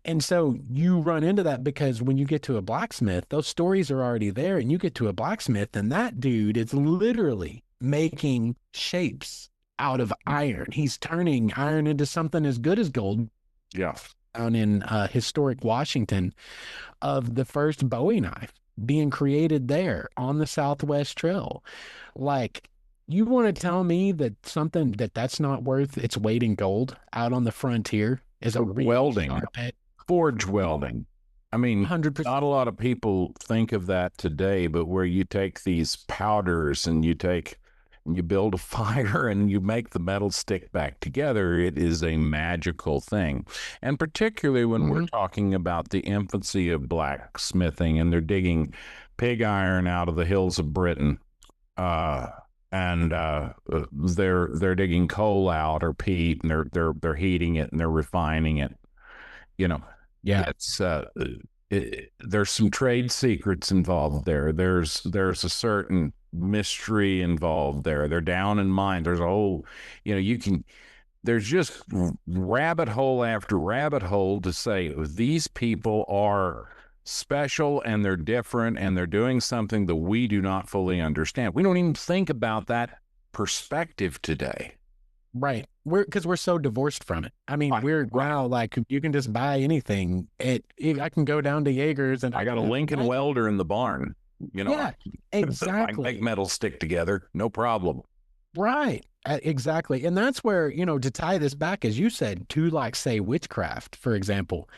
And so you run into that because when you get to a blacksmith, those stories are already there, and you get to a blacksmith and that dude is literally making shapes out of iron. He's turning iron into something as good as gold. Yeah. Down in historic Washington, of the first Bowie knife being created there on the Southwest Trail. Like, you want to tell me that something that's not worth its weight in gold out on the frontier is a welding, forge welding. I mean, 100%. Not a lot of people think of that today, but where you take these powders and you build a fire and you make the metal stick back together, it is a magical thing. And particularly when we're talking about the infancy of blacksmithing, and they're digging pig iron out of the hills of Britain, and they're digging coal out, or peat, and they're heating it and they're refining it. It's there's some trade secrets involved there. There's a certain mystery involved there. They're down in mine. There's a whole, there's just rabbit hole after rabbit hole to say these people are special and they're different and they're doing something that we do not fully understand. We don't even think about that perspective today. Right. Because we're so divorced from it. I mean, wow, like you can just buy anything. I can go down to Jaeger's and I got a Lincoln welder in the barn. Yeah, I exactly. can make metal stick together, no problem. Right. Exactly. And that's where, to tie this back, as you said, to like say witchcraft, for example,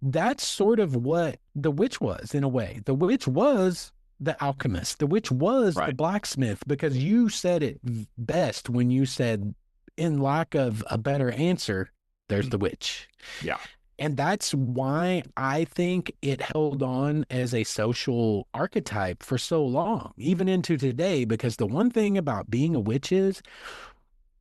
that's sort of what the witch was in a way. The witch was the alchemist. The witch was the blacksmith, because you said it best when you said, in lack of a better answer, there's the witch. Yeah. And that's why I think it held on as a social archetype for so long, even into today, because the one thing about being a witch is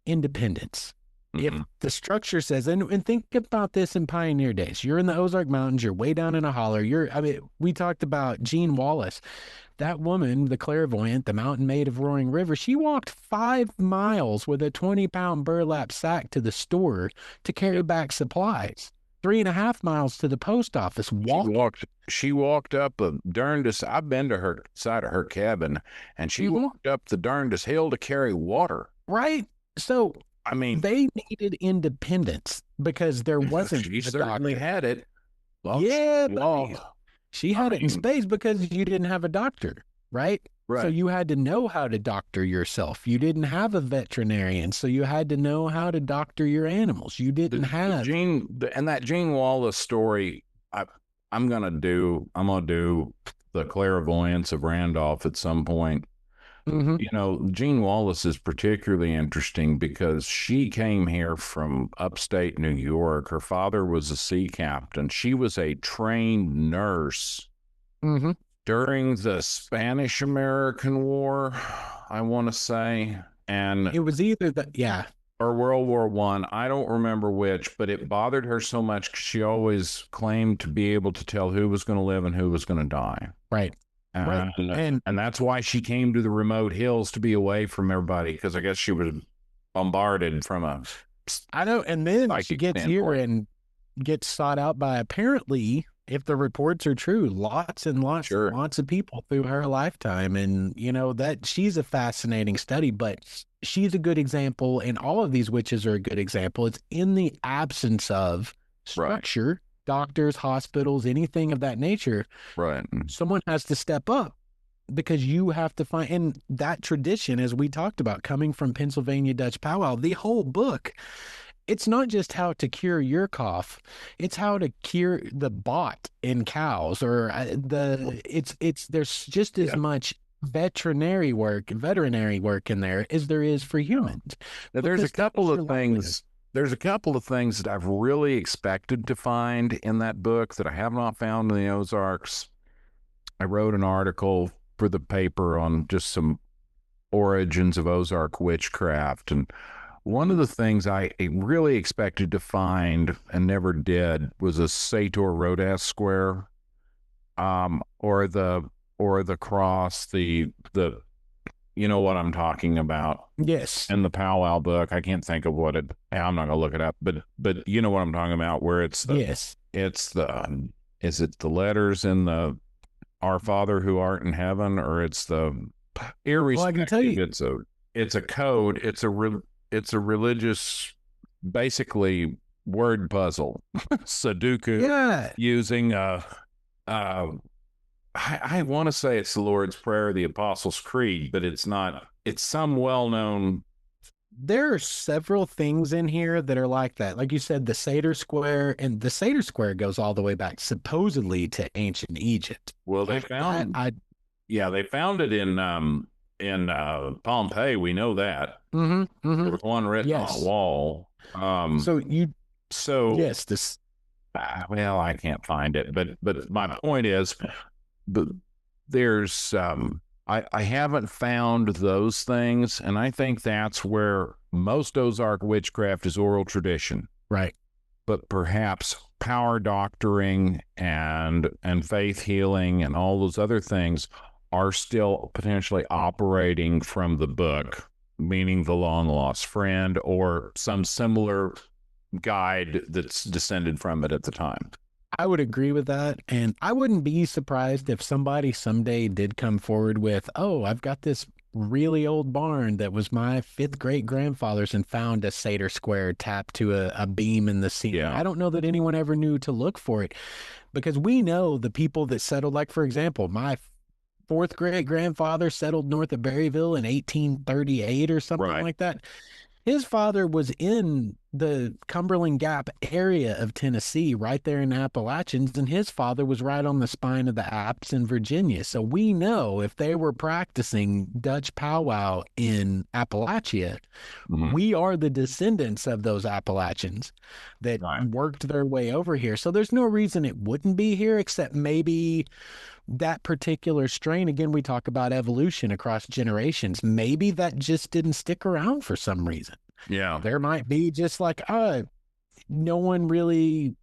independence. If the structure says, and think about this in pioneer days, you're in the Ozark Mountains, you're way down in a holler. We talked about Jean Wallace. That woman, the clairvoyant, the mountain maid of Roaring River, she walked 5 miles with a 20-pound burlap sack to the store to carry back supplies. 3.5 miles to the post office. She walked up the darndest. I've been to her side of her cabin, and she walked up the darndest hill to carry water. Right. So, I mean, they needed independence because there wasn't. She certainly had it. She had it in space because you didn't have a doctor, right? Right. So you had to know how to doctor yourself. You didn't have a veterinarian, so you had to know how to doctor your animals. You didn't have that Jean Wallace story. I'm gonna do the clairvoyance of Randolph at some point. Jean Wallace is particularly interesting because she came here from upstate New York. Her father was a sea captain. She was a trained nurse during the Spanish-American War, I want to say. And it was either or World War I. I don't remember which, but it bothered her so much because she always claimed to be able to tell who was going to live and who was going to die. Right. And that's why she came to the remote hills, to be away from everybody, because I guess she was bombarded from a. I know. And then she gets here and gets sought out by, apparently, if the reports are true, lots and lots of people through her lifetime. And, that she's a fascinating study, but she's a good example. And all of these witches are a good example. It's in the absence of structure. Doctors, hospitals, anything of that nature. Right. Someone has to step up, because you have to find, and that tradition, as we talked about, coming from Pennsylvania Dutch powwow, the whole book, it's not just how to cure your cough, it's how to cure the bot in cows, or there's just as much veterinary work in there as there is for humans. Now, there's a couple of things. There's a couple of things that I've really expected to find in that book that I have not found in the Ozarks. I wrote an article for the paper on just some origins of Ozark witchcraft. And one of the things I really expected to find and never did was a Sator Rhodas square, or the cross, the you know what I'm talking about. Yes. In the powwow book, I can't think of what it. I'm not gonna look it up, but you know what I'm talking about. Where it's is it the letters in the Our Father who art in heaven, or it's the irrespective. Well, I can tell you, it's a code. It's a religious, basically word puzzle, Sudoku. Yeah. Using I want to say it's the Lord's Prayer, the Apostles' Creed, but it's not. It's some well-known. There are several things in here that are like that. Like you said, the Sator Square, and the Sator Square goes all the way back, supposedly, to ancient Egypt. Well, they found. They found it in Pompeii. We know that. There was one written on a wall. Well, I can't find it, but my point is. But there's I haven't found those things, and I think that's where most Ozark witchcraft is oral tradition, right? But perhaps power doctoring and faith healing and all those other things are still potentially operating from the book, meaning the long lost friend or some similar guide that's descended from it at the time. I would agree with that. And I wouldn't be surprised if somebody someday did come forward with, oh, I've got this really old barn that was my fifth great grandfather's and found a satyr square tapped to a beam in the ceiling. Yeah. I don't know that anyone ever knew to look for it because we know the people that settled, like, for example, my fourth great grandfather settled north of Berryville in 1838 or something Right. like that. His father was in the Cumberland Gap area of Tennessee, right there in the Appalachians, and his father was right on the spine of the Alps in Virginia. So we know if they were practicing Dutch powwow in Appalachia, we are the descendants of those Appalachians that Right. worked their way over here. So there's no reason it wouldn't be here, except maybe that particular strain. Again, we talk about evolution across generations. Maybe that just didn't stick around for some reason. Yeah. There might be just like, no one really.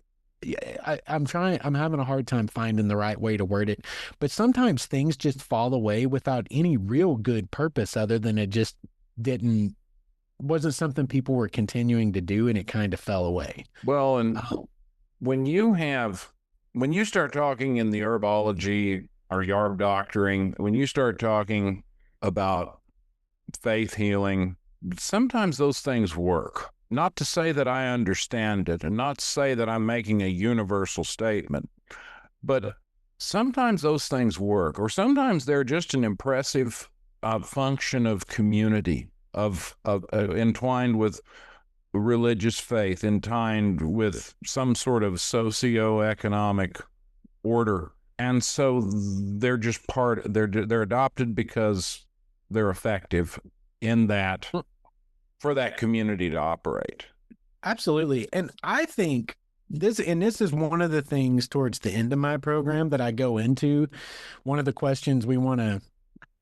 I'm having a hard time finding the right way to word it, but sometimes things just fall away without any real good purpose other than it just wasn't something people were continuing to do and it kind of fell away. Well, and when you start talking in the herbology or yarb doctoring, when you start talking about faith healing, sometimes those things work. Not to say that I understand it and not to say that I'm making a universal statement, but sometimes those things work, or sometimes they're just an impressive function of community, of entwined with religious faith, entwined with some sort of socio-economic order. And so they're just they're adopted because they're effective in that, for that community to operate. Absolutely. And I think this is one of the things towards the end of my program that I go into. One of the questions we want to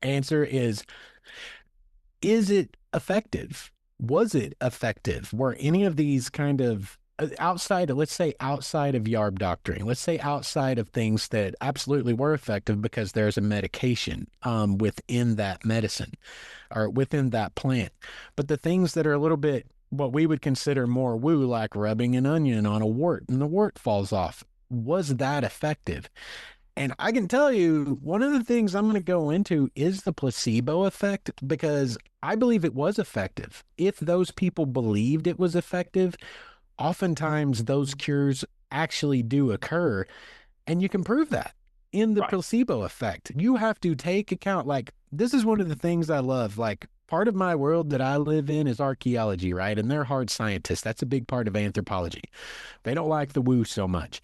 answer is it effective? Was it effective? Were any of these kind of outside of yarb doctoring, let's say outside of things that absolutely were effective because there's a medication within that medicine or within that plant, but the things that are a little bit what we would consider more woo, like rubbing an onion on a wart and the wart falls off, was that effective? And I can tell you, one of the things I'm going to go into is the placebo effect, because I believe it was effective. If those people believed it was effective, oftentimes those cures actually do occur. And you can prove that in the placebo effect. You have to take account, like, this is one of the things I love. Like, part of my world that I live in is archaeology, right? And they're hard scientists. That's a big part of anthropology. They don't like the woo so much.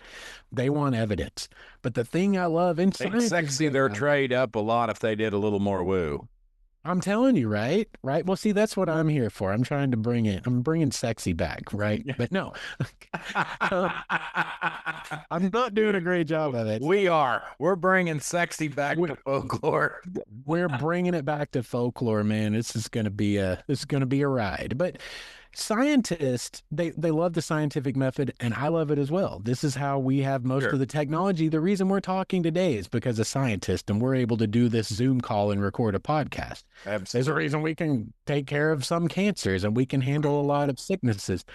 They want evidence. But the thing I love in science, sexy their trade up a lot if they did a little more woo. I'm telling you, right? Well, see, that's what I'm here for. I'm trying to I'm bringing sexy back, right? Yeah. But no, I'm not doing a great job of it. We're bringing sexy back to folklore. We're bringing it back to folklore, man. This is going to be a ride. But scientists, they love the scientific method, and I love it as well. This is how we have most of the technology. The reason we're talking today is because of scientists, and we're able to do this Zoom call and record a podcast. Absolutely. There's a reason we can take care of some cancers and we can handle a lot of sicknesses.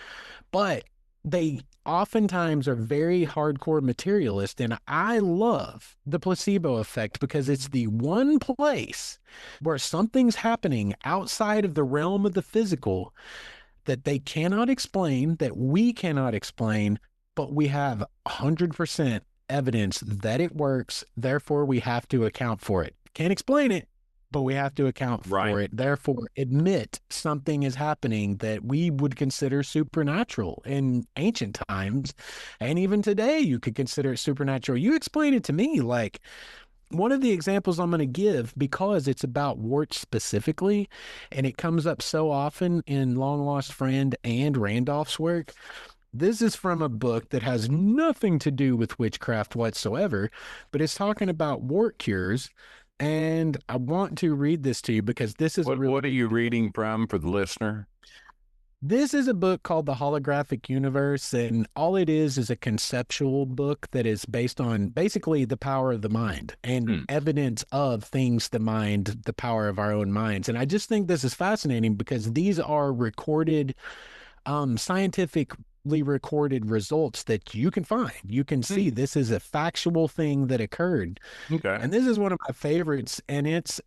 But they oftentimes are very hardcore materialist, and I love the placebo effect because it's the one place where something's happening outside of the realm of the physical that they cannot explain, that we cannot explain, but we have 100% evidence that it works. Therefore, we have to account for it. Can't explain it, but we have to account for it. Therefore, admit something is happening that we would consider supernatural in ancient times. And even today, you could consider it supernatural. You explain it to me, like, one of the examples I'm going to give, because it's about warts specifically, and it comes up so often in Long Lost Friend and Randolph's work. This is from a book that has nothing to do with witchcraft whatsoever, but it's talking about wart cures. And I want to read this to you because this is what are you reading from for the listener? This is a book called The Holographic Universe, and all it is a conceptual book that is based on basically the power of the mind and evidence of things, the mind, the power of our own minds. And I just think this is fascinating because these are recorded scientific recorded results that you can find. You can see this is a factual thing that occurred. Okay. And this is one of my favorites, and it's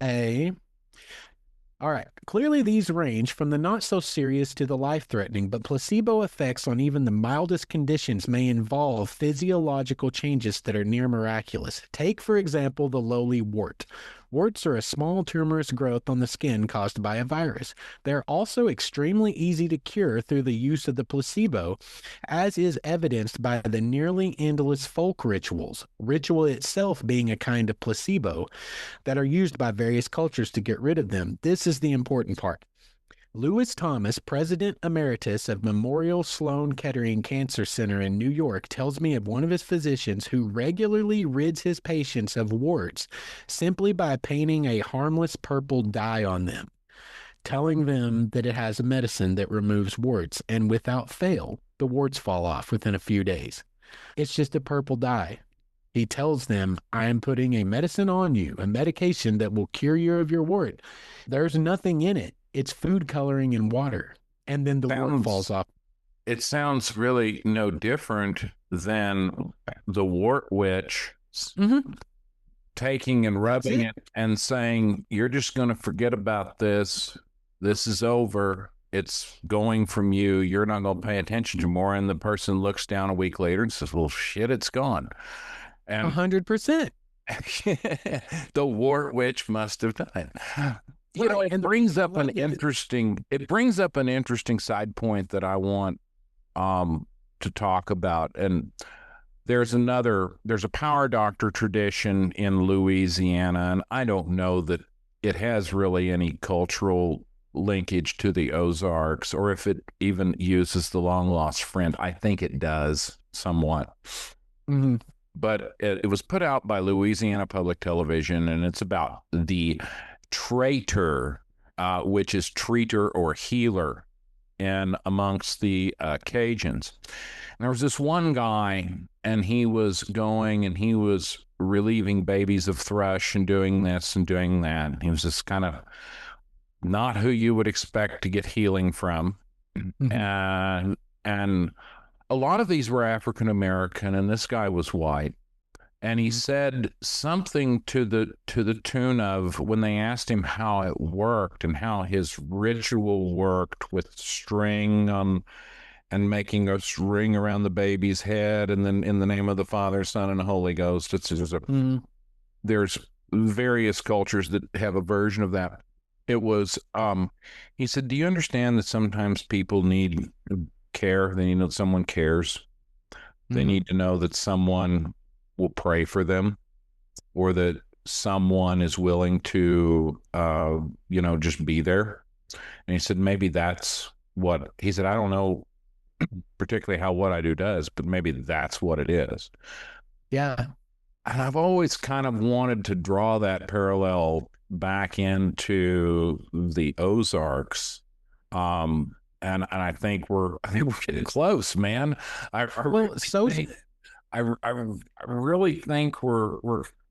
all right. Clearly, these range from the not so serious to the life threatening, but placebo effects on even the mildest conditions may involve physiological changes that are near miraculous. Take, for example, the lowly wart. Warts are a small tumorous growth on the skin caused by a virus. They're also extremely easy to cure through the use of the placebo, as is evidenced by the nearly endless folk rituals, ritual itself being a kind of placebo, that are used by various cultures to get rid of them. This is the important part. Lewis Thomas, President Emeritus of Memorial Sloan Kettering Cancer Center in New York, tells me of one of his physicians who regularly rids his patients of warts simply by painting a harmless purple dye on them, telling them that it has a medicine that removes warts, and without fail, the warts fall off within a few days. It's just a purple dye. He tells them, I am putting a medicine on you, a medication that will cure you of your wart. There's nothing in it. It's food coloring and water. And then the wart falls off. It sounds really no different than the wart witch taking and rubbing it and saying, you're just going to forget about this. This is over. It's going from you. You're not going to pay attention to more. And the person looks down a week later and says, well, shit, it's gone. And 100%. the wart witch must have done it. You know, it brings up an interesting side point that I want to talk about. And there's a power doctor tradition in Louisiana, and I don't know that it has really any cultural linkage to the Ozarks, or if it even uses the long lost friend. I think it does somewhat. But it was put out by Louisiana Public Television, and it's about the traitor, which is treater or healer, and amongst the Cajuns. And there was this one guy, and he was going and he was relieving babies of thrush and doing this and doing that. He was just kind of not who you would expect to get healing from. And a lot of these were African American, and this guy was white. And he said something to the tune of, when they asked him how it worked and how his ritual worked with string and making a ring around the baby's head, and then in the name of the Father, Son, and the Holy Ghost. There's various cultures that have a version of that. It was, he said, do you understand that sometimes people need care? They need to know someone cares. They need to know that someone will pray for them, or that someone is willing to, just be there. And he said, maybe that's what, he said, I don't know particularly how what I do does, but maybe that's what it is. Yeah. And I've always kind of wanted to draw that parallel back into the Ozarks. And I think we're getting close, man. I really think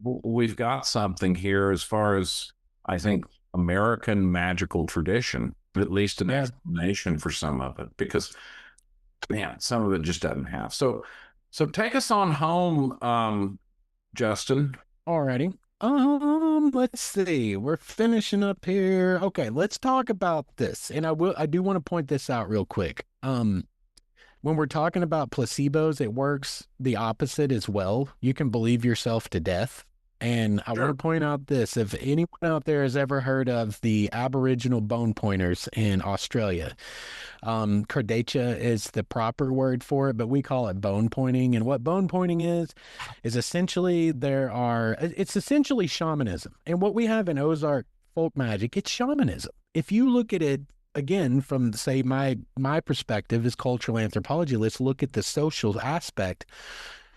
we've got something here as far as, I think, American magical tradition, at least an explanation for some of it, because man, some of it just doesn't have. So take us on home, Justin. Alrighty. Let's see. We're finishing up here. Okay, let's talk about this. And I do want to point this out real quick. When we're talking about placebos, it works the opposite as well. You can believe yourself to death. And I want to point out this. If anyone out there has ever heard of the Aboriginal bone pointers in Australia, Cardacha is the proper word for it, but we call it bone pointing. And what bone pointing is essentially it's essentially shamanism. And what we have in Ozark Folk Magic, it's shamanism. If you look at it, again, from, say, my perspective as cultural anthropology, let's look at the social aspect.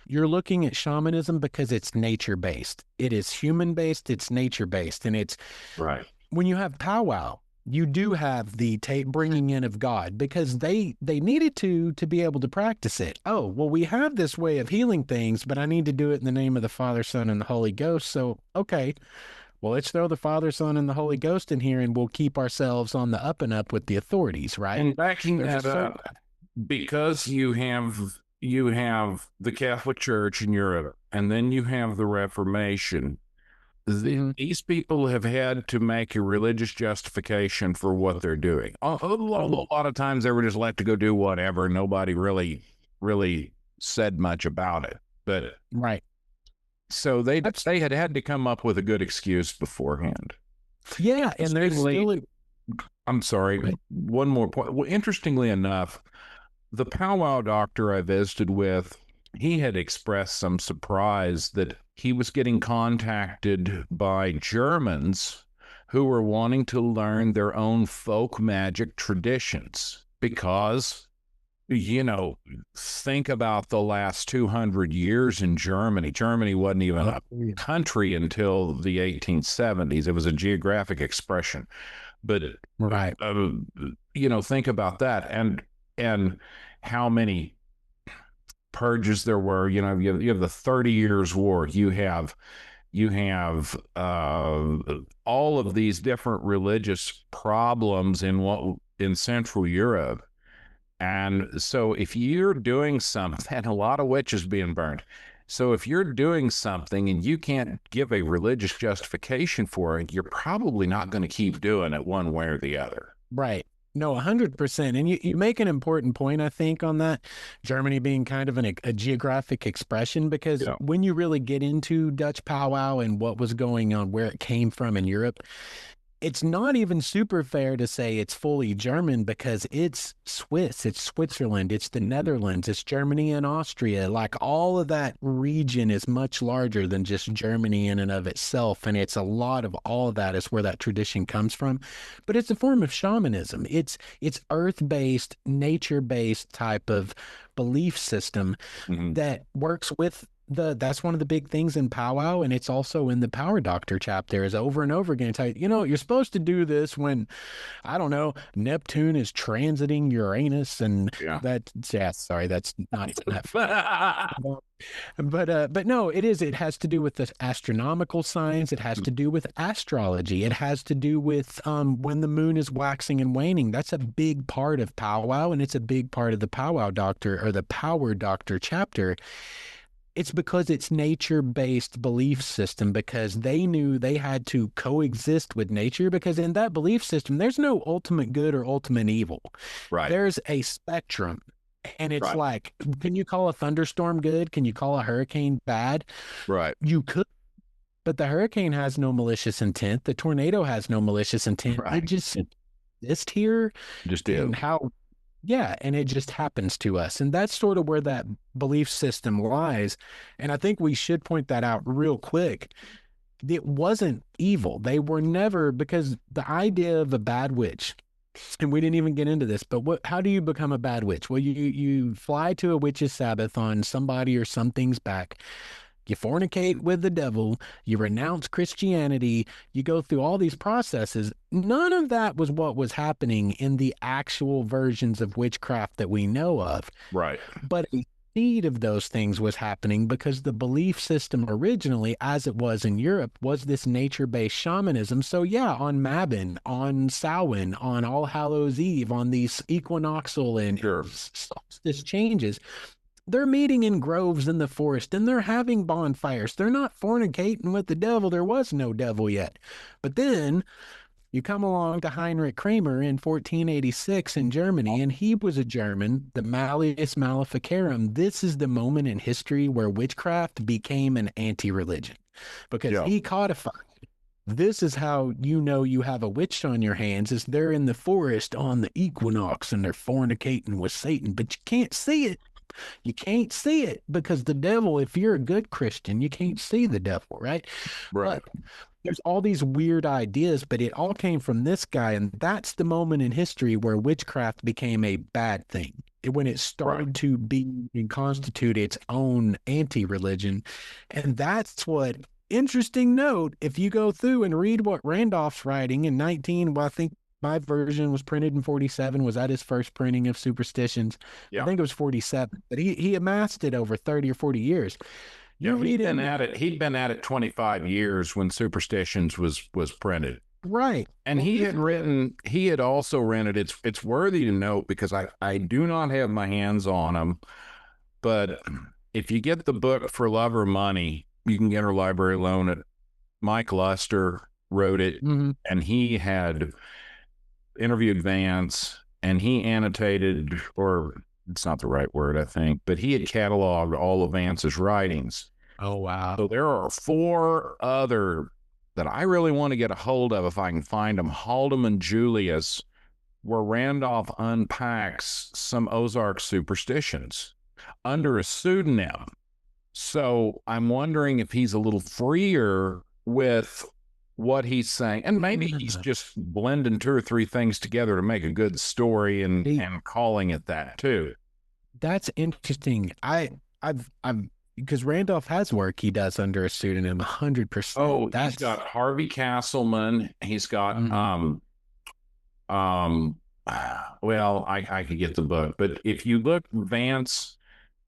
You're looking at shamanism because it's nature-based. It is human-based, it's nature-based. And it's right. When you have powwow, you do have the bringing in of God, because they needed to be able to practice it. Oh, well, we have this way of healing things, but I need to do it in the name of the Father, Son, and the Holy Ghost. So, okay, well, let's throw the Father, Son, and the Holy Ghost in here, and we'll keep ourselves on the up and up with the authorities, right? And backing that up, because you have the Catholic Church in Europe, and then you have the Reformation. Mhm. These people have had to make a religious justification for what they're doing. A lot of times they were just let to go do whatever. Nobody really said much about it. But Right. so they That's they had to come up with a good excuse beforehand. yeah, and there's Interestingly, still I'm sorry, right. one more point. Well, interestingly enough, the powwow doctor I visited with, he had expressed some surprise that he was getting contacted by Germans who were wanting to learn their own folk magic traditions because, think about the last 200 years in Germany. Germany wasn't even a country until the 1870s. It was a geographic expression. But Right. think about that, and how many purges there were. You have the 30 Years War. You have all of these different religious problems in Central Europe. And so if you're doing something, a lot of witches being burned. So if you're doing something and you can't give a religious justification for it, you're probably not going to keep doing it one way or the other. Right. No, 100%. And you make an important point, I think, on that. Germany being kind of a geographic expression, because Yeah. when you really get into Dutch powwow and what was going on, where it came from in Europe, it's not even super fair to say it's fully German because it's Swiss, it's Switzerland, it's the Netherlands, it's Germany and Austria. Like all of that region is much larger than just Germany in and of itself. And it's a lot of all of that is where that tradition comes from. But it's a form of shamanism. It's earth-based, nature-based type of belief system Mhm. that works with that's one of the big things in powwow, and it's also in the power doctor chapter is over and over again tell you, you're supposed to do this when, I don't know, Neptune is transiting Uranus, and Yeah. yeah, sorry, that's not even that. But no, it has to do with the astronomical signs. It has to do with astrology. It has to do with when the moon is waxing and waning. That's a big part of powwow, and it's a big part of the powwow doctor or the power doctor chapter. It's because it's nature-based belief system, because they knew they had to coexist with nature, because in that belief system, there's no ultimate good or ultimate evil. Right. There's a spectrum. And it's Right. like, can you call a thunderstorm good? Can you call a hurricane bad? Right. You could, but the hurricane has no malicious intent. The tornado has no malicious intent. Right. It just exists here. Just And yeah, and it just happens to us. And that's sort of where that belief system lies. And I think we should point that out real quick. It wasn't evil. They were never, because the idea of a bad witch, and we didn't even get into this, but how do you become a bad witch? Well, you fly to a witch's Sabbath on somebody or something's back. You fornicate with the devil, you renounce Christianity, you go through all these processes. None of that was what was happening in the actual versions of witchcraft that we know of. Right. But a seed of those things was happening because the belief system originally, as it was in Europe, was this nature-based shamanism. So yeah, on Mabon, on Samhain, on All Hallows Eve, on these equinoxial and solstice changes, they're meeting in groves in the forest and they're having bonfires. They're not fornicating with the devil. There was no devil yet. But then you come along to Heinrich Kramer in 1486 in Germany, and he was a German, the Malleus Maleficarum. This is the moment in history where witchcraft became an anti-religion because he codified. This is how you know you have a witch on your hands, is they're in the forest on the equinox and they're fornicating with Satan, but you can't see it. You can't see it because the devil, if you're a good Christian, you can't see the devil, right? Right. But there's all these weird ideas, but it all came from this guy. And that's the moment in history where witchcraft became a bad thing. When it started to be and constitute its own anti-religion. And that's what, interesting note, if you go through and read what Randolph's writing in I think my version was printed in 47. Was that his first printing of Superstitions? Yeah. I think it was 47, but he amassed it over 30 or 40 years. He'd been at it 25 years when Superstitions was printed. Right. And he had also rented, it's worthy to note because I do not have my hands on them, but if you get the book For Love or Money, you can get her library loan it. Mike Luster wrote it, Mm-hmm. and he had interviewed Vance, and he annotated, or it's not the right word, I think, but he had cataloged all of Vance's writings. Oh, wow. So there are four other that I really want to get a hold of if I can find them. Haldeman and Julius, where Randolph unpacks some Ozark superstitions under a pseudonym. So I'm wondering if he's a little freer with what he's saying. And maybe he's just blending two or three things together to make a good story and calling it that too. That's interesting. I've because Randolph has work he does under a pseudonym 100%. Oh, he's got Harvey Castleman. He's got well, I could get the book, but if you look Vance,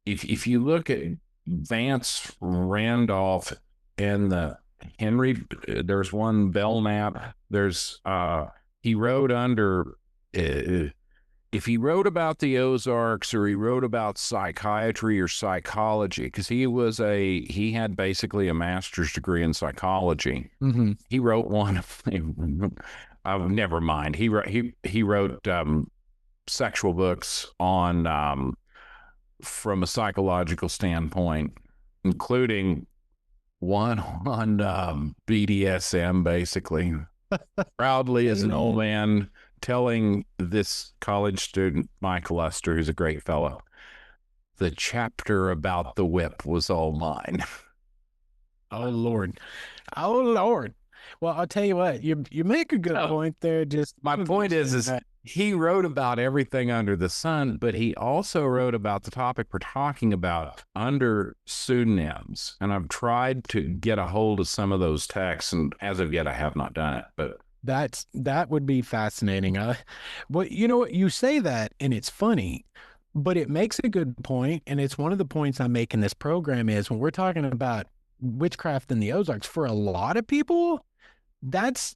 if you look at Vance Randolph and the Henry, there's one Belknap, there's he wrote under if he wrote about the Ozarks or he wrote about psychiatry or psychology, because he had basically a master's degree in psychology. Mm-hmm. He wrote one. Never mind. He wrote sexual books on from a psychological standpoint, including one on BDSM, basically. Proudly as an old man telling this college student, Mike Luster, who's a great fellow, the chapter about the whip was all mine. Oh, Lord. Oh, Lord. Well, I'll tell you what, you make a good point there. Just my point is he wrote about everything under the sun, but he also wrote about the topic we're talking about under pseudonyms. And I've tried to get a hold of some of those texts, and as of yet, I have not done it. But that would be fascinating. Well, you know what, you say that, and it's funny, but it makes a good point, and it's one of the points I make in this program is when we're talking about witchcraft in the Ozarks, for a lot of people, that's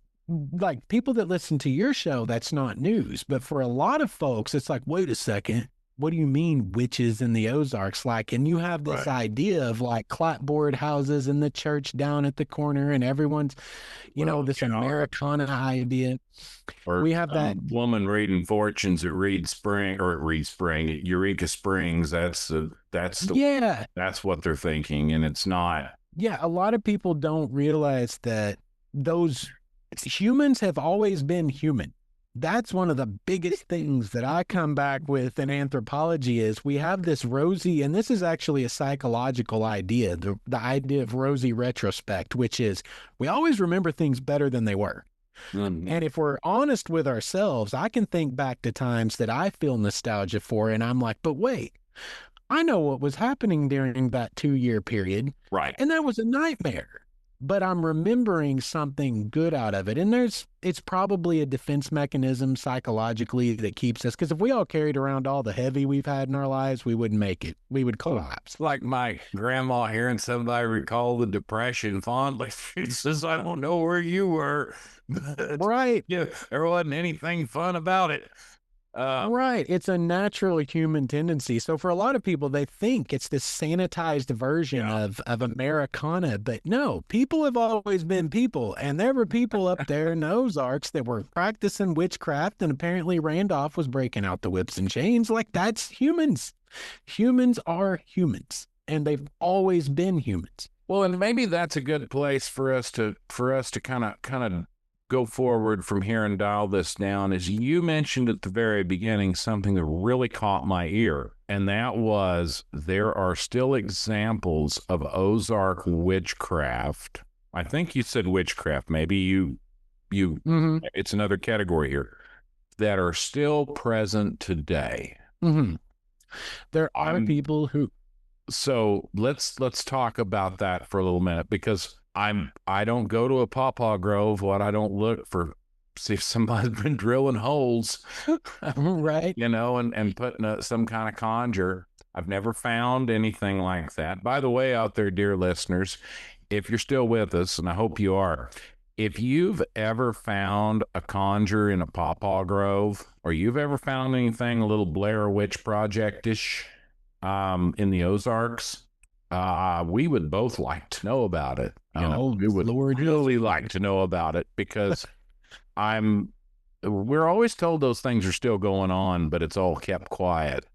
like people that listen to your show, that's not news. But for a lot of folks, it's like, wait a second, what do you mean witches in the Ozarks? Like, and you have this idea of like clapboard houses in the church down at the corner, and everyone's, this Americana idea. Or we have that woman reading fortunes at Eureka Springs. That's what they're thinking, and it's not. Yeah, a lot of people don't realize that those humans have always been human. That's one of the biggest things that I come back with in anthropology is we have this rosy, and this is actually a psychological idea, the idea of rosy retrospect, which is we always remember things better than they were. Mm-hmm. And if we're honest with ourselves, I can think back to times that I feel nostalgia for, and I'm like, but wait, I know what was happening during that 2-year period. Right. And that was a nightmare. But I'm remembering something good out of it. And it's probably a defense mechanism psychologically that keeps us, because if we all carried around all the heavy we've had in our lives, we wouldn't make it. We would collapse. Like my grandma hearing somebody recall the Depression fondly. She says, I don't know where you were. Right. Yeah, there wasn't anything fun about it. Right. It's a natural human tendency. So for a lot of people, they think it's this sanitized version of Americana. But no, people have always been people. And there were people up there in the Ozarks that were practicing witchcraft. And apparently Randolph was breaking out the whips and chains. Like, that's humans. Humans are humans. And they've always been humans. Well, and maybe that's a good place for us to kind of go forward from here and dial this down. As you mentioned at the very beginning, something that really caught my ear, and that was there are still examples of Ozark witchcraft. I think you said witchcraft. Maybe you it's another category here, that are still present today. Mm-hmm. There are people who. So let's talk about that for a little minute, because I don't go to a pawpaw grove. I don't look for, see if somebody's been drilling holes, right? And putting some kind of conjure. I've never found anything like that. By the way, out there, dear listeners, if you're still with us, and I hope you are, if you've ever found a conjure in a pawpaw grove, or you've ever found anything a little Blair Witch Project-ish in the Ozarks, we would both like to know about it. We would really like to know about it, because we're always told those things are still going on, but it's all kept quiet.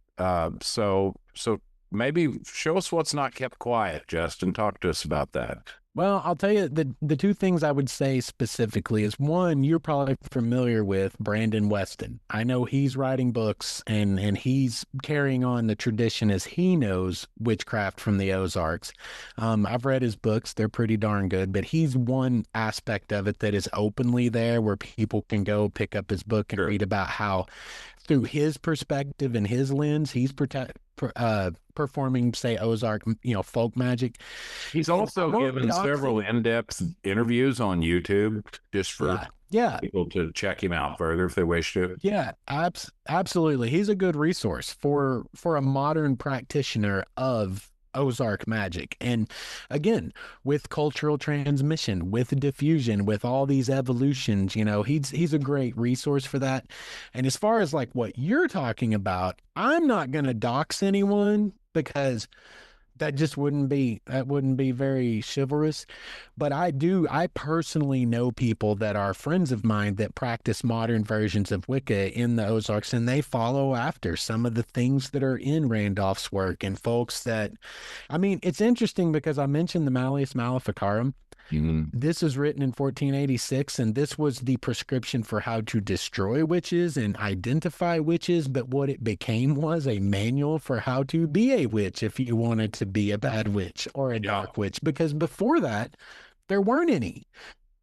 So maybe show us what's not kept quiet, Justin. Talk to us about that. Well, I'll tell you, the two things I would say specifically is, one, you're probably familiar with Brandon Weston. I know he's writing books and he's carrying on the tradition as he knows witchcraft from the Ozarks. I've read his books. They're pretty darn good, but he's one aspect of it that is openly there where people can go pick up his book and read about how, through his perspective and his lens, he's performing, say, Ozark, folk magic. He's also given several in-depth interviews on YouTube just for people to check him out further if they wish to. Yeah, absolutely. He's a good resource for a modern practitioner of Ozark magic. And again, with cultural transmission, with diffusion, with all these evolutions, he's a great resource for that. And as far as like what you're talking about, I'm not going to dox anyone, because that wouldn't be very chivalrous. But I personally know people that are friends of mine that practice modern versions of Wicca in the Ozarks, and they follow after some of the things that are in Randolph's work, and folks that, it's interesting because I mentioned the Malleus Maleficarum. Mm-hmm. This was written in 1486, and this was the prescription for how to destroy witches and identify witches. But what it became was a manual for how to be a witch if you wanted to be a bad witch or a dark witch, because before that, there weren't any.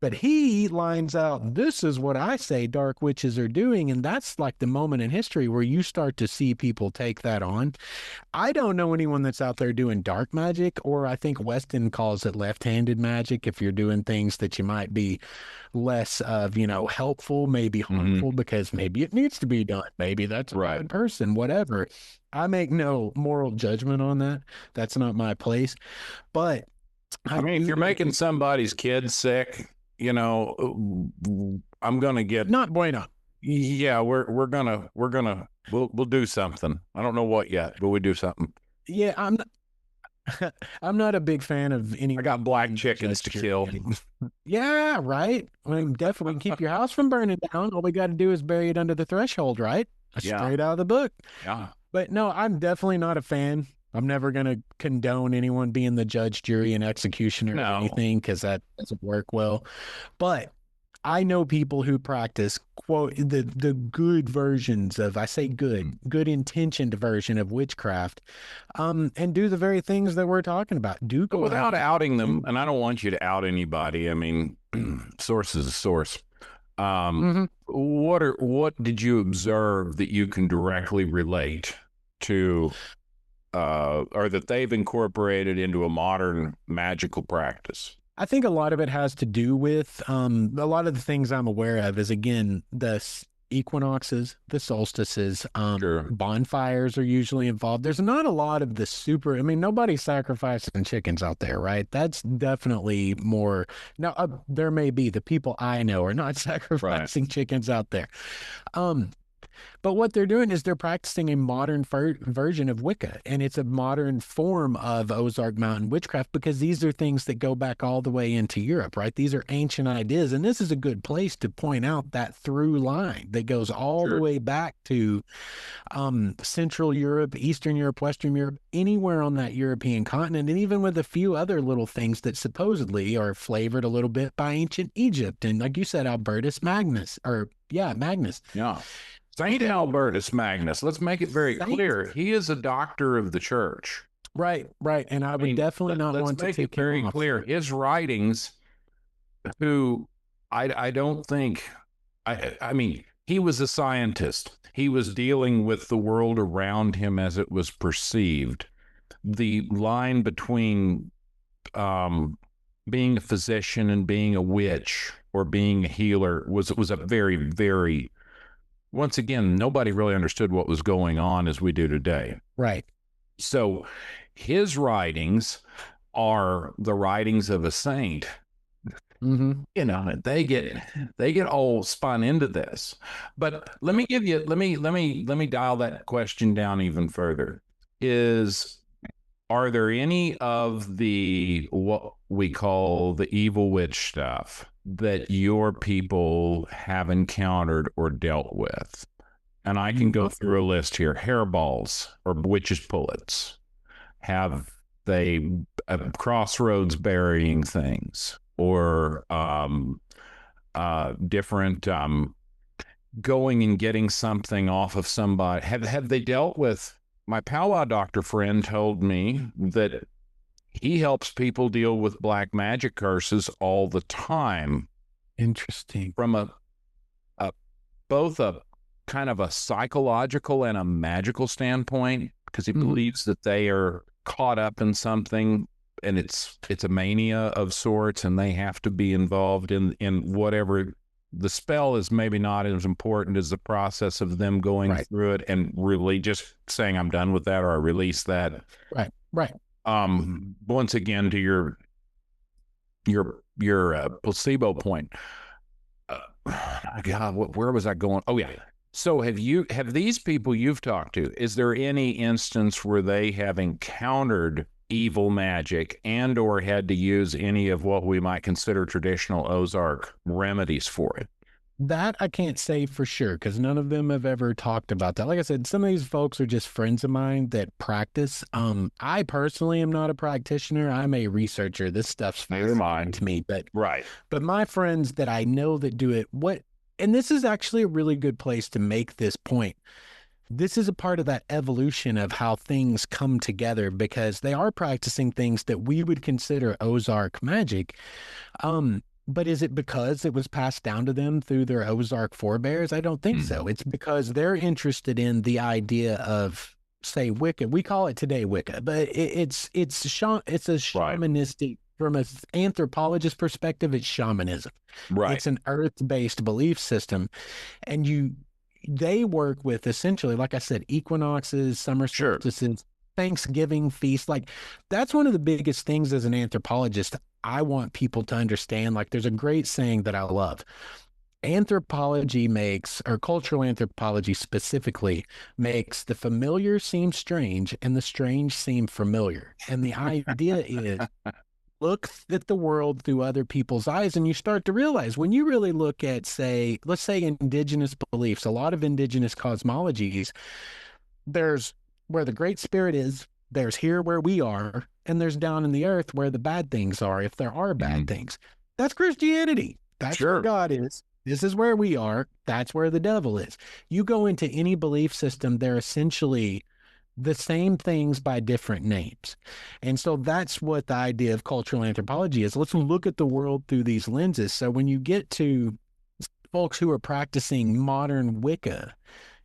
But he lines out, this is what I say dark witches are doing. And that's like the moment in history where you start to see people take that on. I don't know anyone that's out there doing dark magic, or I think Weston calls it left-handed magic, if you're doing things that you might be less of, helpful, maybe harmful, because maybe it needs to be done. Maybe that's a bad person, whatever. I make no moral judgment on that. That's not my place. But if you're making somebody's kid sick, I'm going to get not bueno. Yeah, we'll do something. I don't know what yet, but we do something. Yeah, I'm not a big fan of any. I got black chickens to kill. Yeah, right. Definitely keep your house from burning down. All we got to do is bury it under the threshold, right? Straight out of the book. Yeah. But no, I'm definitely not a fan. I'm never going to condone anyone being the judge, jury, and executioner or anything, because that doesn't work well. But I know people who practice, quote, the good versions of, I say good intentioned version of witchcraft, and do the very things that we're talking about. But without outing them, and I don't want you to out anybody. Source is a source. What did you observe that you can directly relate to, or that they've incorporated into a modern magical practice? I think a lot of it has to do with a lot of the things I'm aware of is, again, the equinoxes, the solstices, bonfires are usually involved. There's not a lot of the nobody's sacrificing chickens out there, right? That's definitely more. Now, there may be, the people I know are not sacrificing chickens out there. But what they're doing is they're practicing a modern version of Wicca, and it's a modern form of Ozark Mountain witchcraft, because these are things that go back all the way into Europe, right? These are ancient ideas, and this is a good place to point out that through line that goes all the way back to Central Europe, Eastern Europe, Western Europe, anywhere on that European continent, and even with a few other little things that supposedly are flavored a little bit by ancient Egypt. And like you said, Magnus. Yeah. Saint Albertus Magnus. Let's make it very clear. He is a doctor of the church. Right. And I would definitely not want to take it very clear. His writings, I don't think, he was a scientist. He was dealing with the world around him as it was perceived. The line between being a physician and being a witch or being a healer was a very, very, once again, nobody really understood what was going on as we do today. Right. So his writings are the writings of a saint Mm-hmm. They get all spun into this. But let me dial that question down even further. Is Are there any of the what we call the evil witch stuff that your people have encountered or dealt with? And I can go through a list here. Hairballs or witches' pullets. Have they crossroads burying things or different going and getting something off of somebody? Have they dealt with? My powwow doctor friend told me that he helps people deal with black magic curses all the time Interesting. from a both a kind of a psychological and a magical standpoint, because he Mm-hmm. believes that they are caught up in something and it's a mania of sorts and they have to be involved in whatever. The spell is maybe not as important as the process of them going Right. through it and really just saying I'm done with that or I release that. Right. Right. Once again, to your placebo point. God, where was I going? Oh yeah. So have these people you've talked to, is there any instance where they have encountered evil magic and or had to use any of what we might consider traditional Ozark remedies for it? That I can't say for sure because none of them have ever talked about that. Like I said, some of these folks are just friends of mine that practice. I personally am not a practitioner. I'm a researcher. This stuff's Never fascinating mind. to me, but Right. my friends that I know that do it, and this is actually a really good place to make this point. This is a part of that evolution of how things come together because they are practicing things that we would consider Ozark magic. But is it because it was passed down to them through their Ozark forebears? I don't think so. It's because they're interested in the idea of, say, Wicca. We call it today Wicca, but it's a Right. shamanistic. From an anthropologist perspective, it's shamanism. Right. It's an earth-based belief system, and they work with essentially, like I said, equinoxes, summer Sure. solstices, Thanksgiving feast. Like that's one of the biggest things as an anthropologist. I want people to understand. Like there's a great saying that I love. Anthropology makes, or cultural anthropology specifically, makes the familiar seem strange and the strange seem familiar. And the idea is look at the world through other people's eyes and you start to realize when you really look at, say, let's say indigenous beliefs, a lot of indigenous cosmologies, there's where the great spirit is, there's here where we are, and there's down in the earth where the bad things are, if there are bad things. That's Christianity. That's where Sure. God is. This is where we are. That's where the devil is. You go into any belief system, they're essentially the same things by different names. And so that's what the idea of cultural anthropology is. Let's look at the world through these lenses. So when you get to folks who are practicing modern Wicca,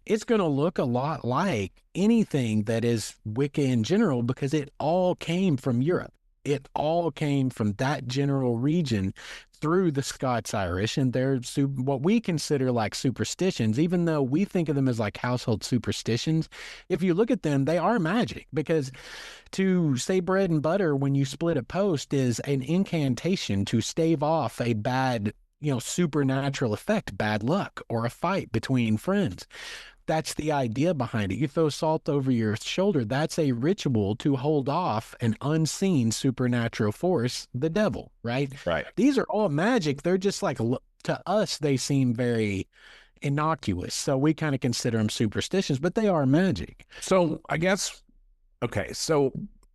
it's going to look a lot like anything that is Wicca in general because it all came from Europe. It all came from that general region through the Scots Irish, and they're what we consider like superstitions, even though we think of them as like household superstitions. If you look at them, they are magic because to say bread and butter when you split a post is an incantation to stave off a bad, supernatural effect, bad luck, or a fight between friends. That's the idea behind it. You throw salt over your shoulder. That's a ritual to hold off an unseen supernatural force, the devil, right? Right. These are all magic. They're just like, to us, they seem very innocuous. So we kind of consider them superstitions, but they are magic. So I guess, okay, so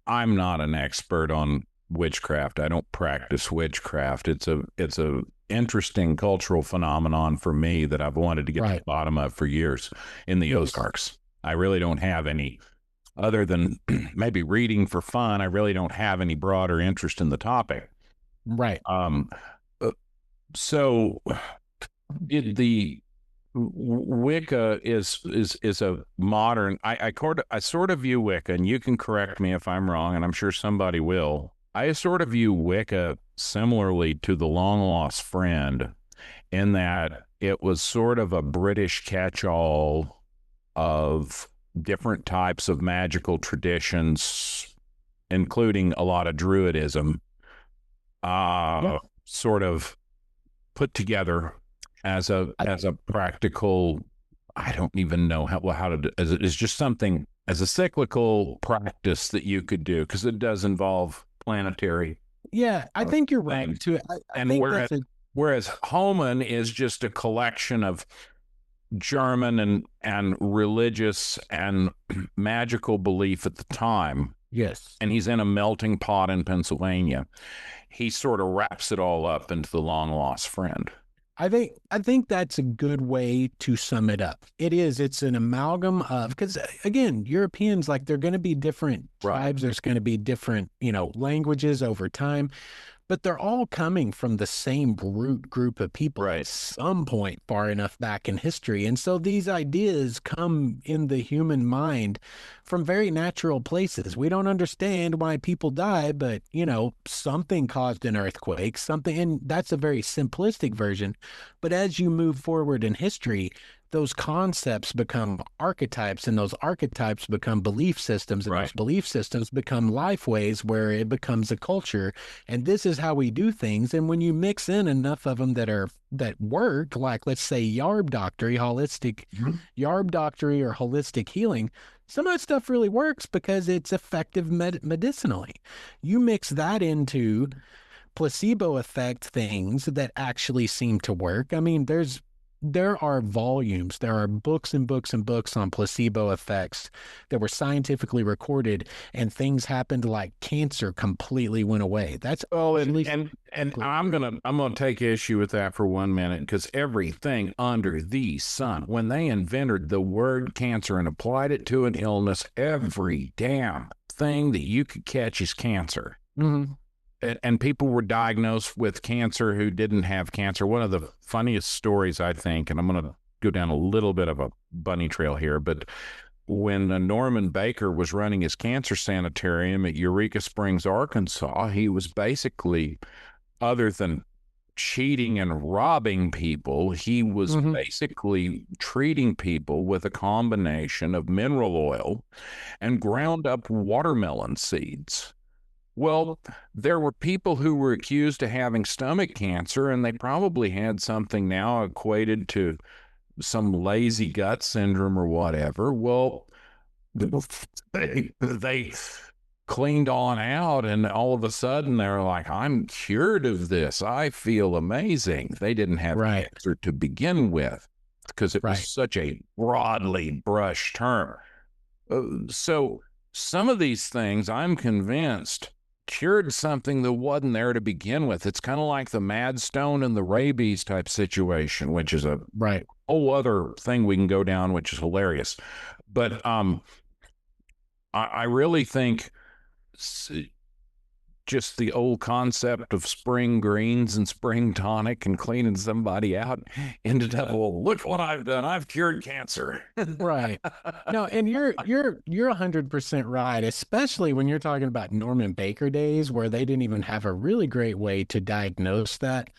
I'm not an expert on witchcraft. I don't practice witchcraft. It's a interesting cultural phenomenon for me that I've wanted to get to the bottom of for years in the Ozarks. I really don't have any, other than maybe reading for fun, I really don't have any broader interest in the topic. Right. So the Wicca is a modern. I sort of view Wicca, and you can correct me if I'm wrong, and I'm sure somebody will. I sort of view Wicca similarly to the long lost friend, in that it was sort of a British catch-all of different types of magical traditions, including a lot of Druidism. sort of put together as a practical, I don't even know how to do, as it is just something as a cyclical practice that you could do, because it does involve planetary Yeah, I think you're right things. too. I And think whereas that's a whereas Homan is just a collection of German and religious and magical belief at the time, yes. and he's in a melting pot in Pennsylvania. He sort of wraps it all up into the long lost friend. I think that's a good way to sum it up. It's an amalgam of, because again, Europeans, like, they're going to be different Right. tribes, there's going to be different, languages over time, but they're all coming from the same root group of people at Right. some point far enough back in history. And so these ideas come in the human mind from very natural places. We don't understand why people die, but something caused an earthquake, something, and that's a very simplistic version. But as you move forward in history, those concepts become archetypes, and those archetypes become belief systems, and Right. those belief systems become life ways where it becomes a culture. And this is how we do things. And when you mix in enough of them that work, like, let's say, Mhm. yarb doctory or holistic healing, some of that stuff really works because it's effective medicinally. You mix that into placebo effect things that actually seem to work. I mean, there are volumes, there are books and books and books on placebo effects that were scientifically recorded, and things happened, like cancer completely went away. That's Well, actually and I'm gonna take issue with that for 1 minute, because everything under the sun, when they invented the word cancer and applied it to an illness, every damn thing that you could catch is cancer. Mhm. And people were diagnosed with cancer who didn't have cancer. One of the funniest stories, I think, and I'm going to go down a little bit of a bunny trail here, but when Norman Baker was running his cancer sanitarium at Eureka Springs, Arkansas, he was basically, other than cheating and robbing people, he was Mhm. basically treating people with a combination of mineral oil and ground up watermelon seeds. Well, there were people who were accused of having stomach cancer, and they probably had something now equated to some lazy gut syndrome or whatever. Well, they cleaned on out, and all of a sudden they're like, I'm cured of this. I feel amazing. They didn't have Right, cancer to begin with because it was right. such a broadly brushed term. So some of these things, I'm convinced, cured something that wasn't there to begin with. It's kind of like the mad stone and the rabies type situation, which is a Right. whole other thing we can go down, which is hilarious. But I really think just the old concept of spring greens and spring tonic and cleaning somebody out ended up, well, look what I've done. I've cured cancer. Right. No, and you're 100% right, especially when you're talking about Norman Baker days where they didn't even have a really great way to diagnose that.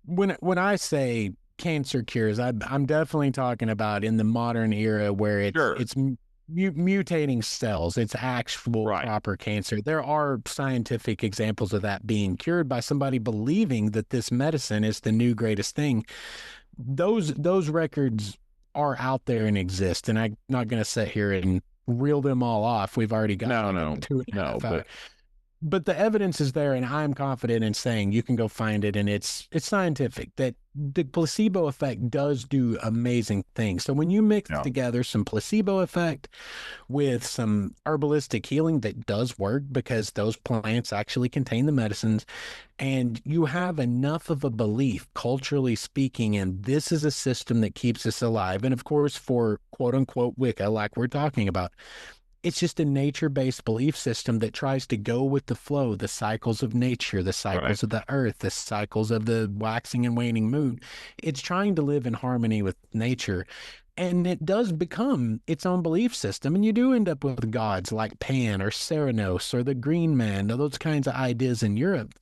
When I say cancer cures, I'm definitely talking about in the modern era where Sure. it's mutating cells. It's actual Right. proper cancer. There are scientific examples of that being cured by somebody believing that this medicine is the new greatest thing. Those records are out there and exist, and I'm not going to sit here and reel them all off. We've already got No, like no, two and a no, half hours. but But the evidence is there, and I'm confident in saying you can go find it, and it's scientific that the placebo effect does do amazing things. So when you mix no. together some placebo effect with some herbalistic healing that does work because those plants actually contain the medicines, and you have enough of a belief, culturally speaking, and this is a system that keeps us alive. And of course, for quote unquote Wicca, like we're talking about, it's just a nature-based belief system that tries to go with the flow, the cycles of nature, the Right. cycles of the earth, the cycles of the waxing and waning moon. It's trying to live in harmony with nature. And it does become its own belief system. And you do end up with gods like Pan or Ceranos or the Green Man, those kinds of ideas in Europe.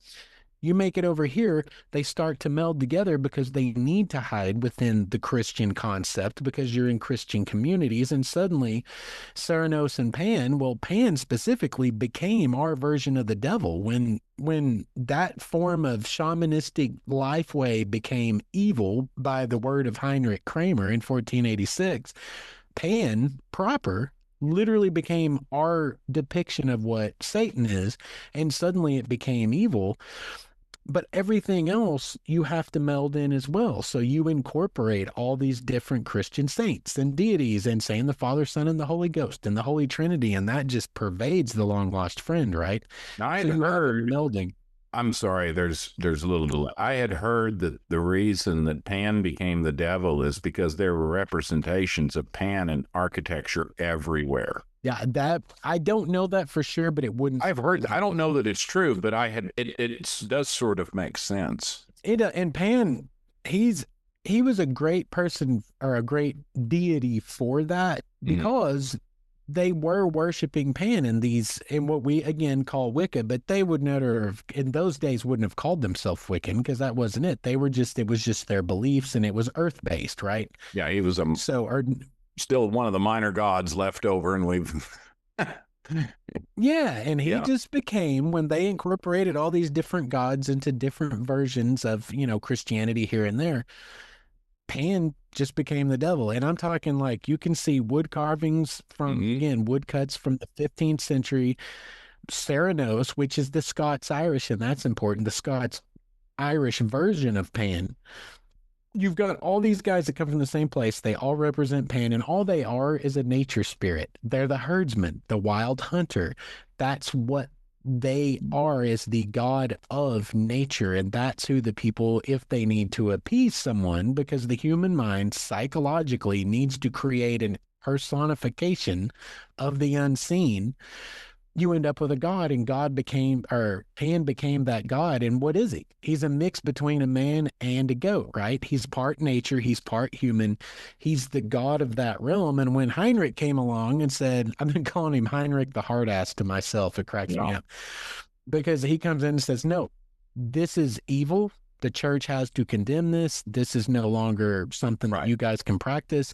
You make it over here, they start to meld together because they need to hide within the Christian concept because you're in Christian communities. And suddenly, Ceranos and Pan, well, Pan specifically became our version of the devil when when that form of shamanistic life way became evil by the word of Heinrich Kramer in 1486, Pan proper literally became our depiction of what Satan is, and suddenly it became evil. But everything else you have to meld in as well. So you incorporate all these different Christian saints and deities and saying the Father, Son, and the Holy Ghost and the Holy Trinity, and that just pervades the long lost friend, right? Now, I So had you have heard, melding. I'm sorry, there's a little delay. I had heard that the reason that Pan became the devil is because there were representations of Pan in architecture everywhere. Yeah, that I don't know that for sure, but it wouldn't. I've heard, I don't know that it's true, but it does sort of make sense. And Pan, he was a great person or a great deity for that, because they were worshiping Pan in what we again call Wicca, but they would never have, in those days, wouldn't have called themselves Wiccan, because that wasn't it. It was just their beliefs, and it was earth based, right? Yeah, he was So, still one of the minor gods left over, and we've yeah, and he Yeah. just became, when they incorporated all these different gods into different versions of, Christianity here and there, Pan just became the devil. And I'm talking like you can see wood carvings from, again, woodcuts from the 15th century, Ceranos, which is the Scots-Irish, and that's important, the Scots-Irish version of Pan. You've got all these guys that come from the same place. They all represent Pan, and all they are is a nature spirit. They're the herdsman, the wild hunter. That's what they are, is the god of nature. And that's who the people, if they need to appease someone, because the human mind psychologically needs to create an personification of the unseen, you end up with a god, and Pan became that god. And what is he? He's a mix between a man and a goat, right? He's part nature, he's part human, he's the god of that realm. And when Heinrich came along and said, I've been calling him Heinrich the hard ass to myself, it cracks me up, because he comes in and says, no, this is evil. The church has to condemn this. This is no longer something that you guys can practice.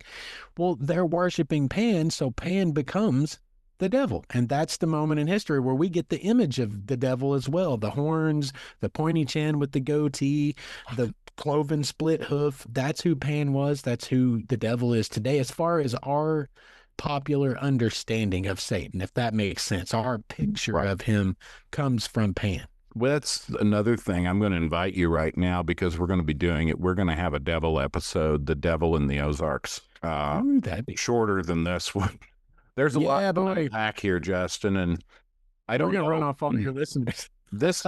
Well, they're worshiping Pan, so Pan becomes the devil. And that's the moment in history where we get the image of the devil as well. The horns, the pointy chin with the goatee, the cloven split hoof. That's who Pan was. That's who the devil is today, as far as our popular understanding of Satan, if that makes sense. Our picture of him comes from Pan. Well, that's another thing. I'm going to invite you right now, because we're going to be doing it. We're going to have a devil episode, The Devil in the Ozarks. Ooh, that'd be shorter than this one. There's a lot to unpack here, Justin, and I don't We're gonna run off all your listeners. This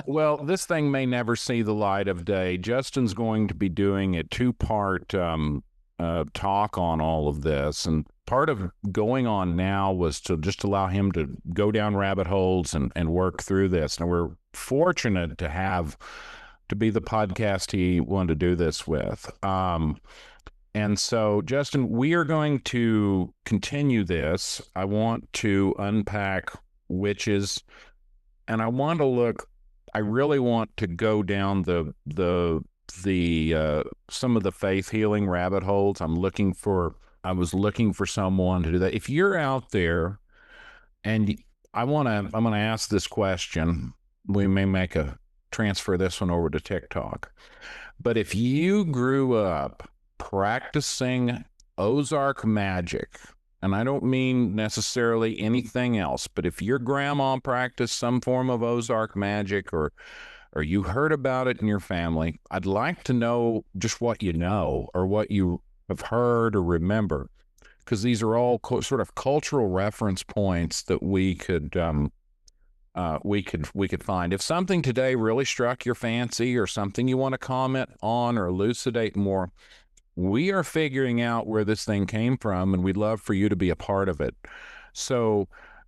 thing may never see the light of day. Justin's going to be doing a two-part talk on all of this, and part of going on now was to just allow him to go down rabbit holes and work through this. Now, we're fortunate to be the podcast he wanted to do this with. And so, Justin, we are going to continue this. I want to unpack witches, and I really want to go down the some of the faith healing rabbit holes. I was looking for someone to do that. If you're out there, and I'm going to ask this question, we may transfer this one over to TikTok. But if you grew up practicing Ozark magic, and I don't mean necessarily anything else, but if your grandma practiced some form of Ozark magic, or you heard about it in your family, I'd like to know just what you know, or what you have heard or remember, because these are all sort of cultural reference points that we could find. If something today really struck your fancy, or something you want to comment on or elucidate more, we are figuring out where this thing came from, and we'd love for you to be a part of it. So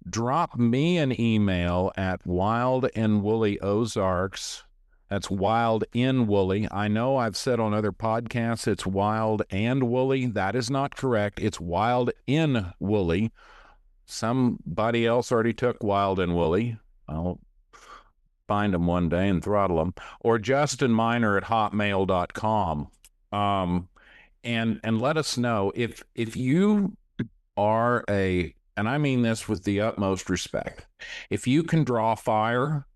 drop me an email at Wild and Woolly Ozarks. That's Wild in Woolly. I know I've said on other podcasts it's Wild and Woolly. That is not correct. It's Wild in Woolly. Somebody else already took Wild and Woolly. I'll find them one day and throttle them. Or justinminer@hotmail.com. And let us know if you are and I mean this with the utmost respect, if you can draw fire,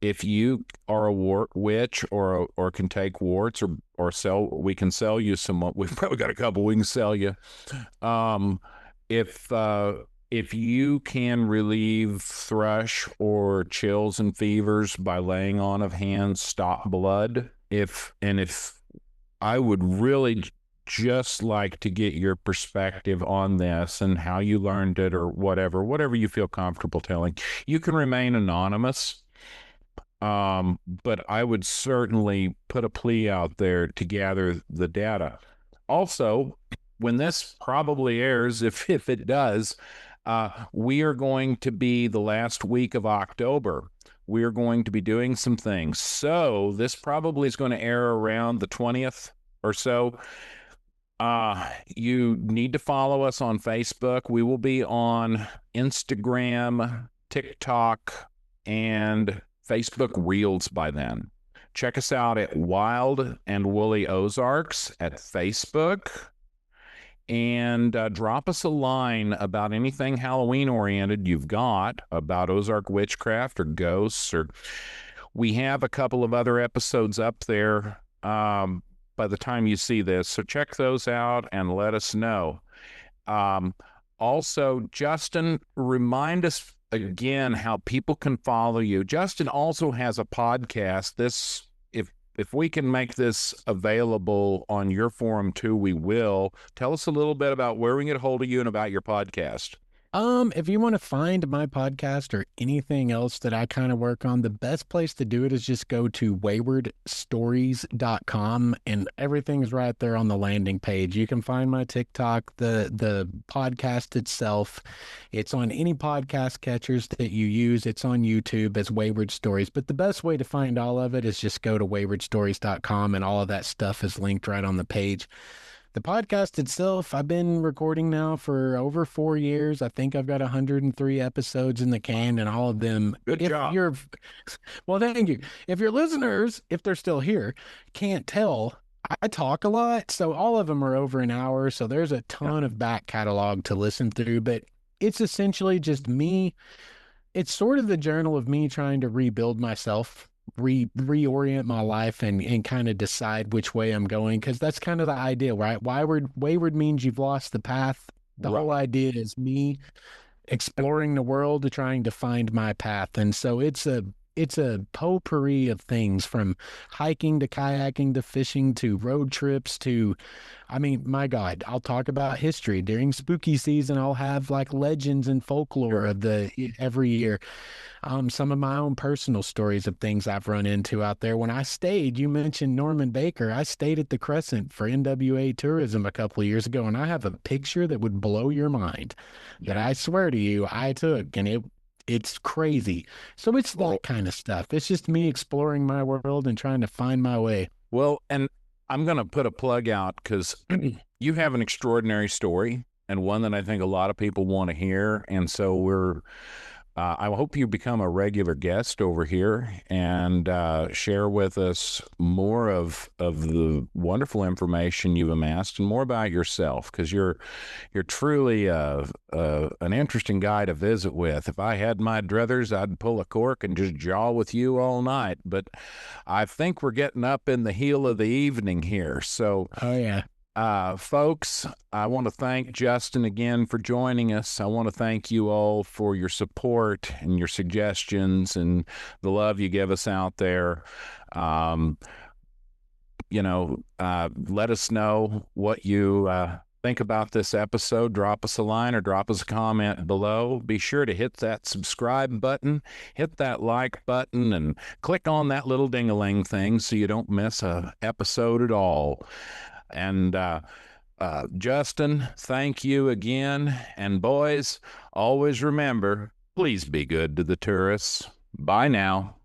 if you are a witch or can take warts or sell, we can sell you some. We've probably got a couple we can sell you. Um, if you can relieve thrush or chills and fevers by laying on of hands, stop blood. If I would really just like to get your perspective on this and how you learned it or whatever you feel comfortable telling. You can remain anonymous. But I would certainly put a plea out there to gather the data. Also, when this probably airs, if it does, we are going to be the last week of October. We are going to be doing some things. So this probably is going to air around the 20th or so. You need to follow us on Facebook. We will be on Instagram, TikTok, and Facebook Reels by then. Check us out at Wild and Woolly Ozarks at Facebook, and drop us a line about anything Halloween oriented you've got about Ozark witchcraft or ghosts. Or we have a couple of other episodes up there by the time you see this, so check those out and let us know. Also, Justin, remind us again how people can follow you. Justin also has a podcast. This, if we can make this available on your forum too, we will. Tell us a little bit about where we can get a hold of you and about your podcast. If you want to find my podcast or anything else that I kind of work on, the best place to do it is just go to waywardstories.com, and everything's right there on the landing page. You can find my TikTok, the podcast itself. It's on any podcast catchers that you use. It's on YouTube as Wayward Stories, but the best way to find all of it is just go to waywardstories.com, and all of that stuff is linked right on the page. The podcast itself, I've been recording now for over 4 years. I think I've got 103 episodes in the can, and all of them. Good job. Well, thank you. If your listeners, if they're still here, can't tell, I talk a lot. So all of them are over an hour. So there's a ton of back catalog to listen through, but it's essentially just me. It's sort of the journal of me trying to rebuild myself, reorient my life, and kind of decide which way I'm going, because that's kind of the idea, right? Wayward means you've lost the path. The whole idea is me exploring the world to trying to find my path. And so it's a potpourri of things, from hiking to kayaking to fishing to road trips to, I mean, my God, I'll talk about history. During spooky season, I'll have like legends and folklore of every year. Some of my own personal stories of things I've run into out there. When I stayed, you mentioned Norman Baker. I stayed at the Crescent for NWA Tourism a couple of years ago, and I have a picture that would blow your mind that I swear to you I took, and it's crazy. So it's that kind of stuff. It's just me exploring my world and trying to find my way. Well, and I'm going to put a plug out because you have an extraordinary story, and one that I think a lot of people want to hear. And so I hope you become a regular guest over here and share with us more of the wonderful information you've amassed and more about yourself, because you're truly an interesting guy to visit with. If I had my druthers, I'd pull a cork and just jaw with you all night. But I think we're getting up in the heel of the evening here. So, oh yeah. Folks, I want to thank Justin again for joining us. I want to thank you all for your support and your suggestions and the love you give us out there. Let us know what you think about this episode. Drop us a line or drop us a comment below. Be sure to hit that subscribe button, hit that like button, and click on that little ding-a-ling thing so you don't miss an episode at all. And Justin, thank you again. And boys, always remember, please be good to the tourists. Bye now.